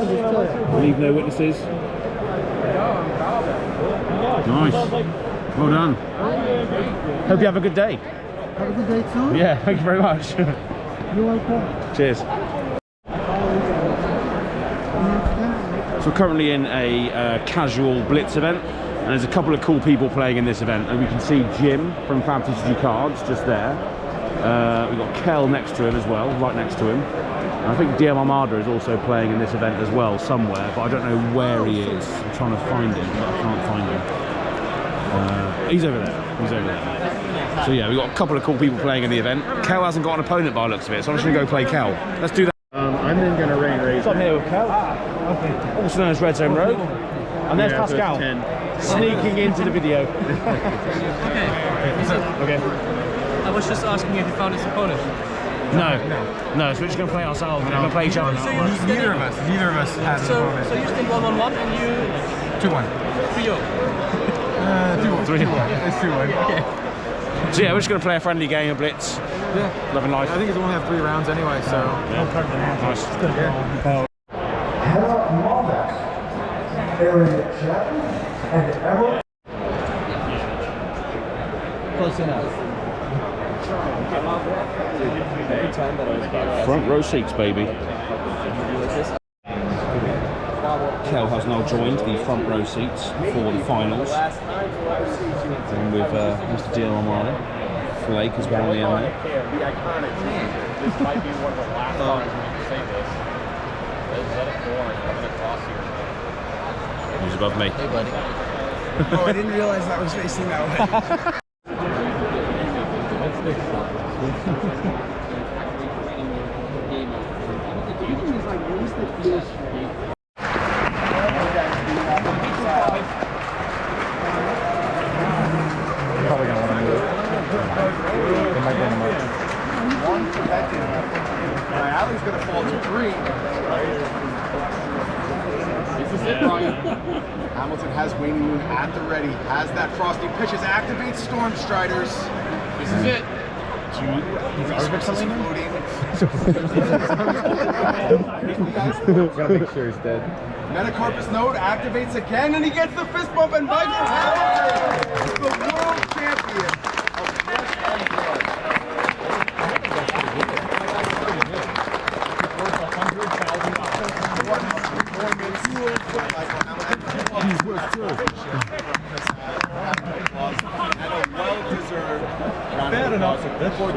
Leave no witnesses. Nice. Well done. Hope you have a good day. Have a good day too. Yeah, thank you very much. You're welcome. Cheers. So we're currently in a casual Blitz event, and there's a couple of cool people playing in this event, and we can see Jim from FabTCG Cards just there. We've got Kel next to him as well, right next to him. And I think DM Armada is also playing in this event as well, somewhere, but I don't know where he is. I'm trying to find him, but I can't find him. He's over there. He's over there. So yeah, we've got a couple of cool people playing in the event. Kel hasn't got an opponent by the looks of it, so I'm just going to go play Kel. Let's do that. I'm then going to rain raise. So I'm here with Kel, also known as Red Zone Rogue. And there's Pascal, sneaking into the video. Okay. I was just asking if you found his opponent. No, so we're just going to play ourselves and we're going to play each other. So neither of us has an opponent. So you're still 1-on-1 and you... 2-1. 3-0. 3-1. It's 2-1. Okay. So yeah, we're just going to play a friendly game of Blitz. Yeah. Loving life. I think it's only have 3 rounds anyway, so... Nice. Hannah Malbec, Aaron Chapman, and Emma. Close enough. Front row seats, baby. Kel has now joined the front row seats for the finals. And with Mr. DM Armada. Flake as well on the end there. The iconic team. This might be one of the last times we can say this. Let it go coming across here. Who's above me? Hey, buddy. Oh, I didn't realize that was facing that way. Probably gonna want to move. They might bring him up. One protected. My alley's gonna fall to 3. This is it, Ryan. Hamilton has Waning Moon at the ready. Has that frosty pitches. Activates Storm Striders. This is it. Resources floating. Gotta make sure he's dead. Metacarpus Node activates again, and he gets the fist bump, and Michael Hamilton is the world champion of Flesh and Blood. He's worth 2. And a well-deserved round of applause for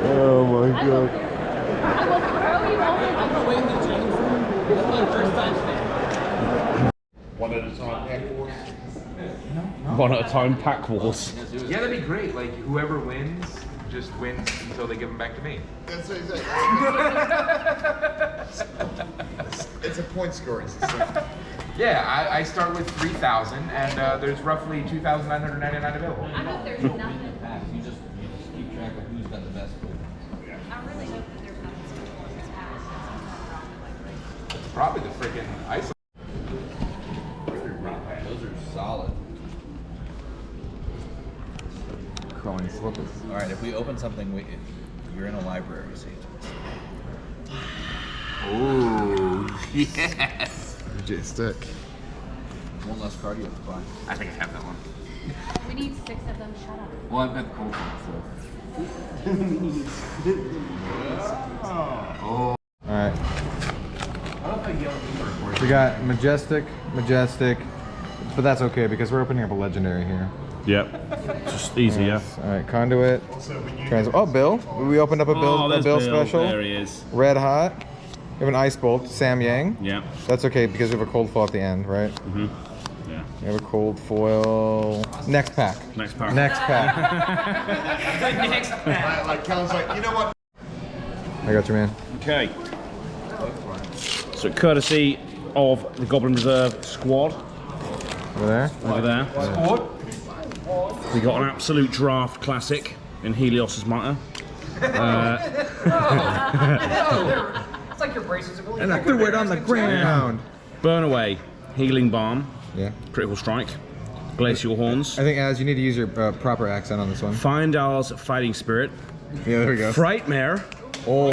Oh my god. at a time pack wars. One at a time pack wars. Yeah, that'd be great. Like whoever wins just wins until they give them back to me. That's it's a point scoring system. Yeah, I start with 3,000, and there's roughly 2,999 available. I hope there's nothing. You just keep track of who's got the best. I really hope that there's nothing special in this pack. Probably the freaking ice. Those are solid. Crawling slippers. All right, if we open something, you're in a library, see. Ooh, yes. Majestic. One less cardio to buy. I think I have that one. We need 6 of them. Shut up. Well, I've got the cold one, Oh. Alright. We got Majestic, but that's okay because we're opening up a legendary here. Yep. Just easy, yeah. Alright, Conduit. Oh, Bill. We opened up a Bill, there's Bill special. There he is. Red Hot. We have an Ice Bolt, Sam Yang. Yeah. That's okay because we have a cold foil at the end, right? Mm-hmm. Yeah. We have a cold foil. Next pack. Next pack. Next pack. Next pack. Like Kellen's like, you know what? I got you, man. Okay. So courtesy of the Goblin Reserve squad. Over there? Over there. Squad. We got an absolute draft classic in Helios's Mitre. It's like your braces are really. And I threw it on the ground. Burn Away, Healing Balm. Yeah. Critical Strike. Glacial Horns. I think, Az, you need to use your proper accent on this one. Findal's Fighting Spirit. Yeah, there we go. Frightmare. Oh.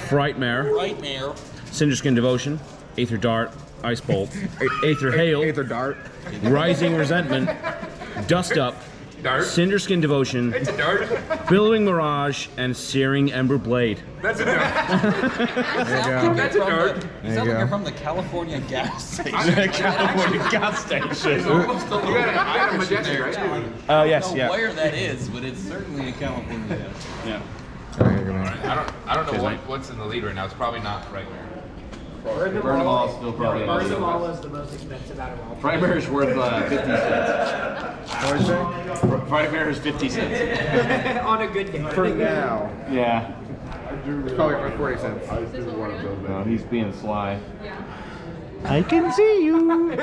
Frightmare. Frightmare. Cinderskin Devotion. Aether Dart. Ice Bolt. Aether Hail. Aether Dart. Rising Resentment. Dust Up. Dart. Cinderskin Devotion. It's a dart. Billowing Mirage and Searing Ember Blade. That's a dart. There you go. That's a dart. You There sound you like you're go. from the California gas station. California gas station. You got an item Majestic, right? Yes, I don't know yeah. where that is, but it's certainly in California gas. Yeah. There you go, man. I don't know what's in the lead right now. It's probably not Frightmare. Burn them all is still probably Burn them all is the most expensive out of all. Frightmare is worth 50 cents. Frightmare is 50 cents. On a good day. For now. Yeah. It's probably worth 40 cents. No, he's being sly. I can see you.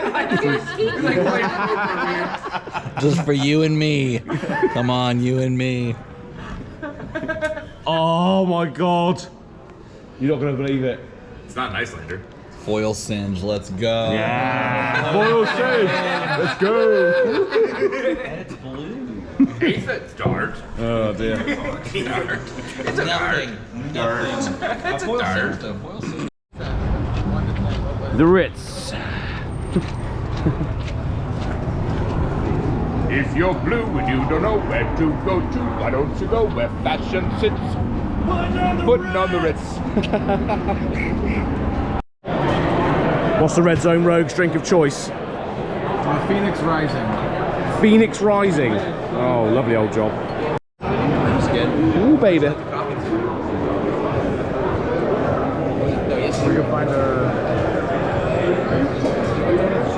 Just for you and me. Come on, you and me. Oh my god. You're not going to believe it. It's not an Icelander. Foil Singe, let's go. Yeah. Foil Singe, let's go. And it's blue. Aether Dart. Oh dear. Dart. It's a dart. Nothing. It's a Foil dart. Singe, though. Foil Singe. The Ritz. If you're blue and you don't know where to go to, why don't you go where fashion sits? Putting on the Ritz. What's the Red Zone Rogue's drink of choice? Phoenix Rising. Phoenix Rising. Oh, lovely old job. That's good. Ooh, baby. We can find a...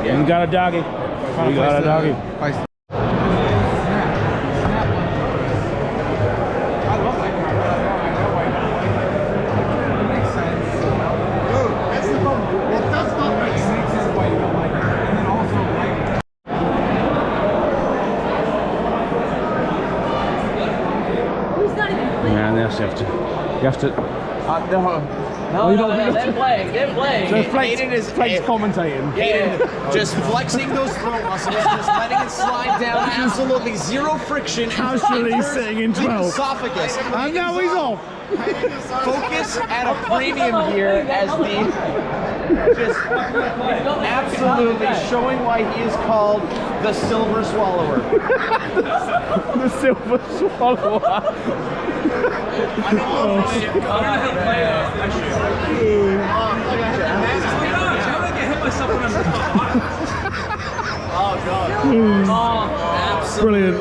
You got a doggy. You got a doggy. Man, you have to. No, they're playing. They're playing. So Hayden is commentating. Hayden just flexing those throat muscles, just letting it slide down. Absolutely zero friction. Casually sitting in 12. Esophagus. And now he's off. Focus at a premium here as the just absolutely showing why he is called the Silver Swallower. The Silver Swallower. Oh god. Brilliant.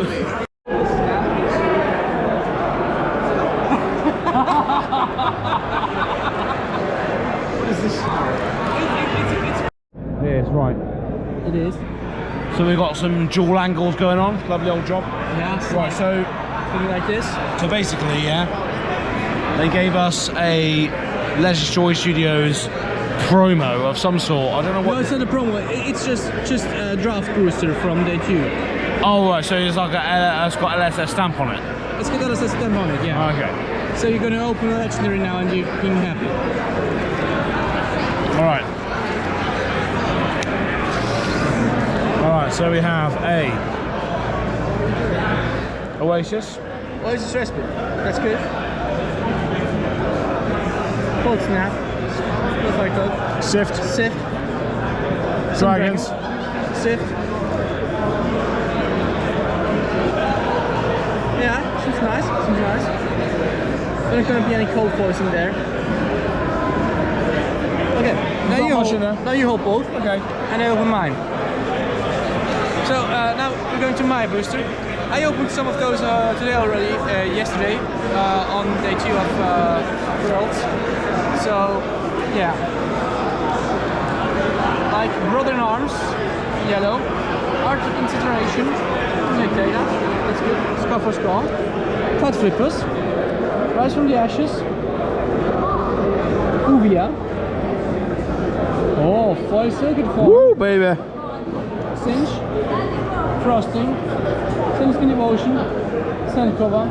What is this? Yes, right. It is. So we've got some dual angles going on. Lovely old job. Yeah. Right, so something like this. So basically, yeah, they gave us a Leisure Joy Studios promo of some sort. I don't know what. No, it's not a promo. It's just a draft booster from Day 2. Oh, right. So it's like it's got LSS stamp on it. It's got LSS stamp on it. Yeah. Okay. So you're gonna open a legendary now, and you're being happy. All right. All right. So we have a Oasis. Oasis Respite. That's good. Cold Snap. Just like that. Sift. Sift. Dragons. Sift. Yeah, seems nice. Seems nice. There's not gonna be any cold voice in there. Okay. Now you hold both. Okay. And I open mine. So now we're going to my booster. I opened some of those today already, yesterday, on Day 2 of Worlds. So, yeah. Like Brother in Arms, yellow. Arctic Incineration, Nectata, that's good. Scar for Skull. Fat Flippers. Rise from the Ashes. Uvia. Oh, Foil Circuit Form. Woo, baby! Singe. Frosting. Sunskin Devotion, Sandcover,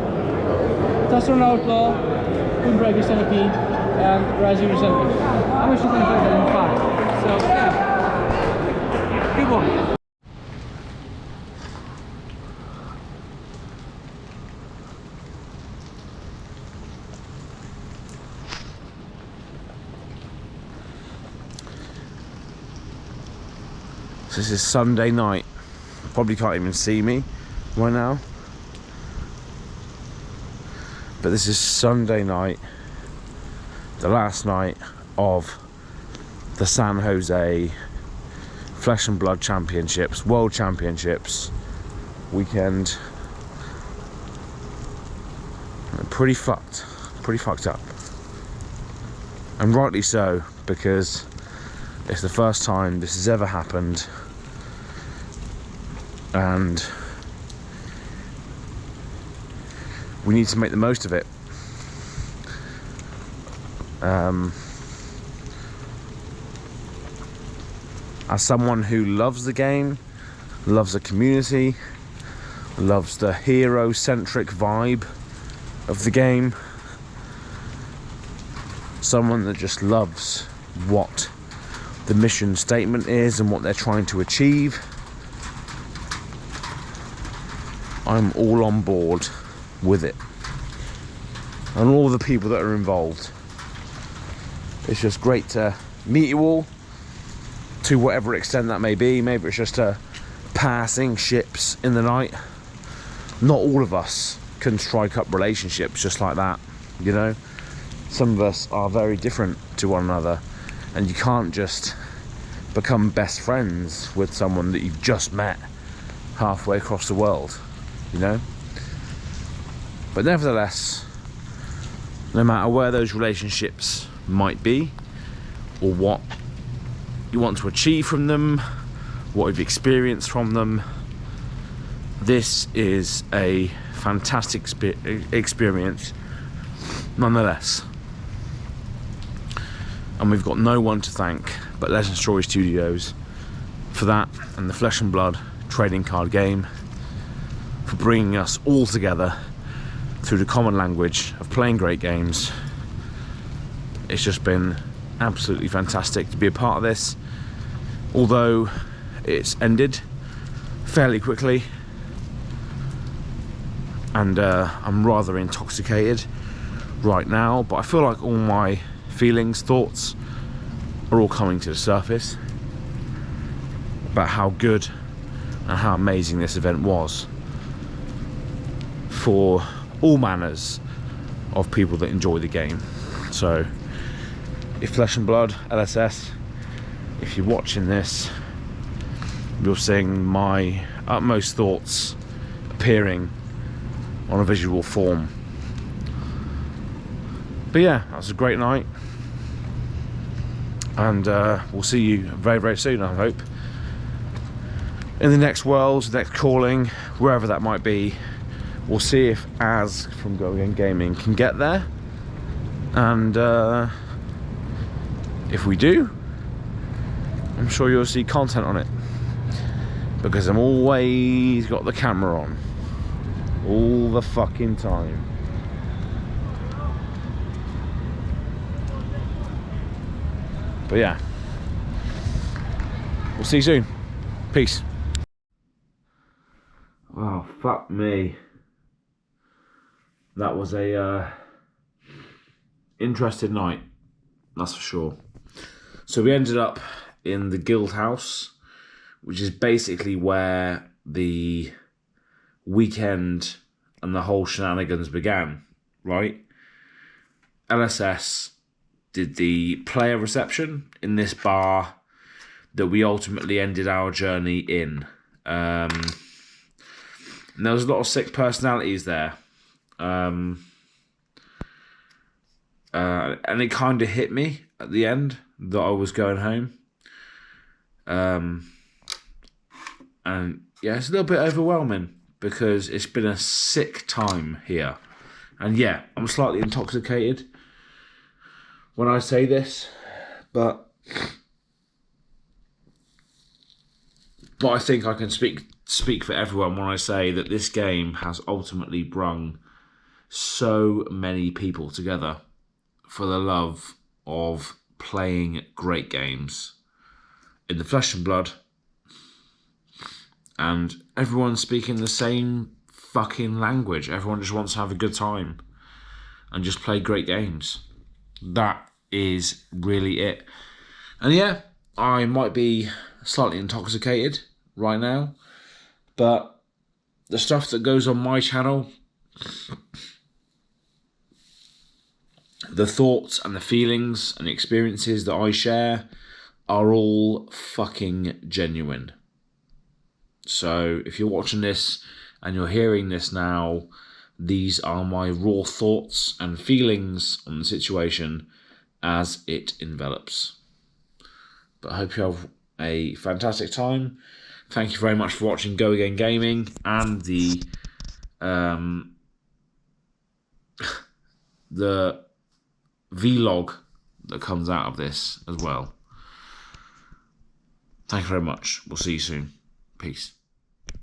Tasseron Outlaw, Moonbreaker Centipede, and Rising Resentment. I'm actually going to put that in 5. So, yeah. Good one. So this is Sunday night. Probably can't even see me right now, but this is Sunday night, the last night of the San Jose Flesh and Blood Championships, World Championships weekend. Pretty fucked up, and rightly so, because it's the first time this has ever happened. And we need to make the most of it. As someone who loves the game, loves the community, loves the hero-centric vibe of the game, someone that just loves what the mission statement is and what they're trying to achieve, I'm all on board with it, and all the people that are involved. It's just great to meet you all, to whatever extent that may be. Maybe it's just passing ships in the night. Not all of us can strike up relationships just like that, you know. Some of us are very different to one another, and you can't just become best friends with someone that you've just met halfway across the world, you know. But nevertheless, no matter where those relationships might be, or what you want to achieve from them, what you've experienced from them, this is a fantastic experience nonetheless. And we've got no one to thank but Legends Joy Studios for that, and the Flesh and Blood trading card game for bringing us all together through the common language of playing great games. It's just been absolutely fantastic to be a part of this, although it's ended fairly quickly, and I'm rather intoxicated right now, but I feel like all my feelings, thoughts are all coming to the surface about how good and how amazing this event was for all manners of people that enjoy the game. So if Flesh and Blood LSS, if you're watching this, you're seeing my utmost thoughts appearing on a visual form. But yeah, that was a great night, and we'll see you very, very soon, I hope. in the next world, the next calling, wherever that might be. We'll see if Az from Go Again Gaming can get there, and if we do, I'm sure you'll see content on it, because I'm always got the camera on all the fucking time. But yeah, we'll see you soon. Peace. Wow, fuck me. That was a interesting night, that's for sure. So we ended up in the Guild House, which is basically where the weekend and the whole shenanigans began, right? LSS did the player reception in this bar that we ultimately ended our journey in. And there was a lot of sick personalities there. And it kind of hit me at the end that I was going home. And yeah, it's a little bit overwhelming because it's been a sick time here. And yeah, I'm slightly intoxicated when I say this, but I think I can speak for everyone when I say that this game has ultimately brung so many people together for the love of playing great games in the Flesh and Blood, and everyone speaking the same fucking language. Everyone just wants to have a good time and just play great games. That is really it. And yeah, I might be slightly intoxicated right now, but the stuff that goes on my channel, the thoughts and the feelings and experiences that I share are all fucking genuine. So if you're watching this and you're hearing this now, these are my raw thoughts and feelings on the situation as it envelops. But I hope you have a fantastic time. Thank you very much for watching Go Again Gaming and the vlog that comes out of this as well. Thank you very much. We'll see you soon. Peace.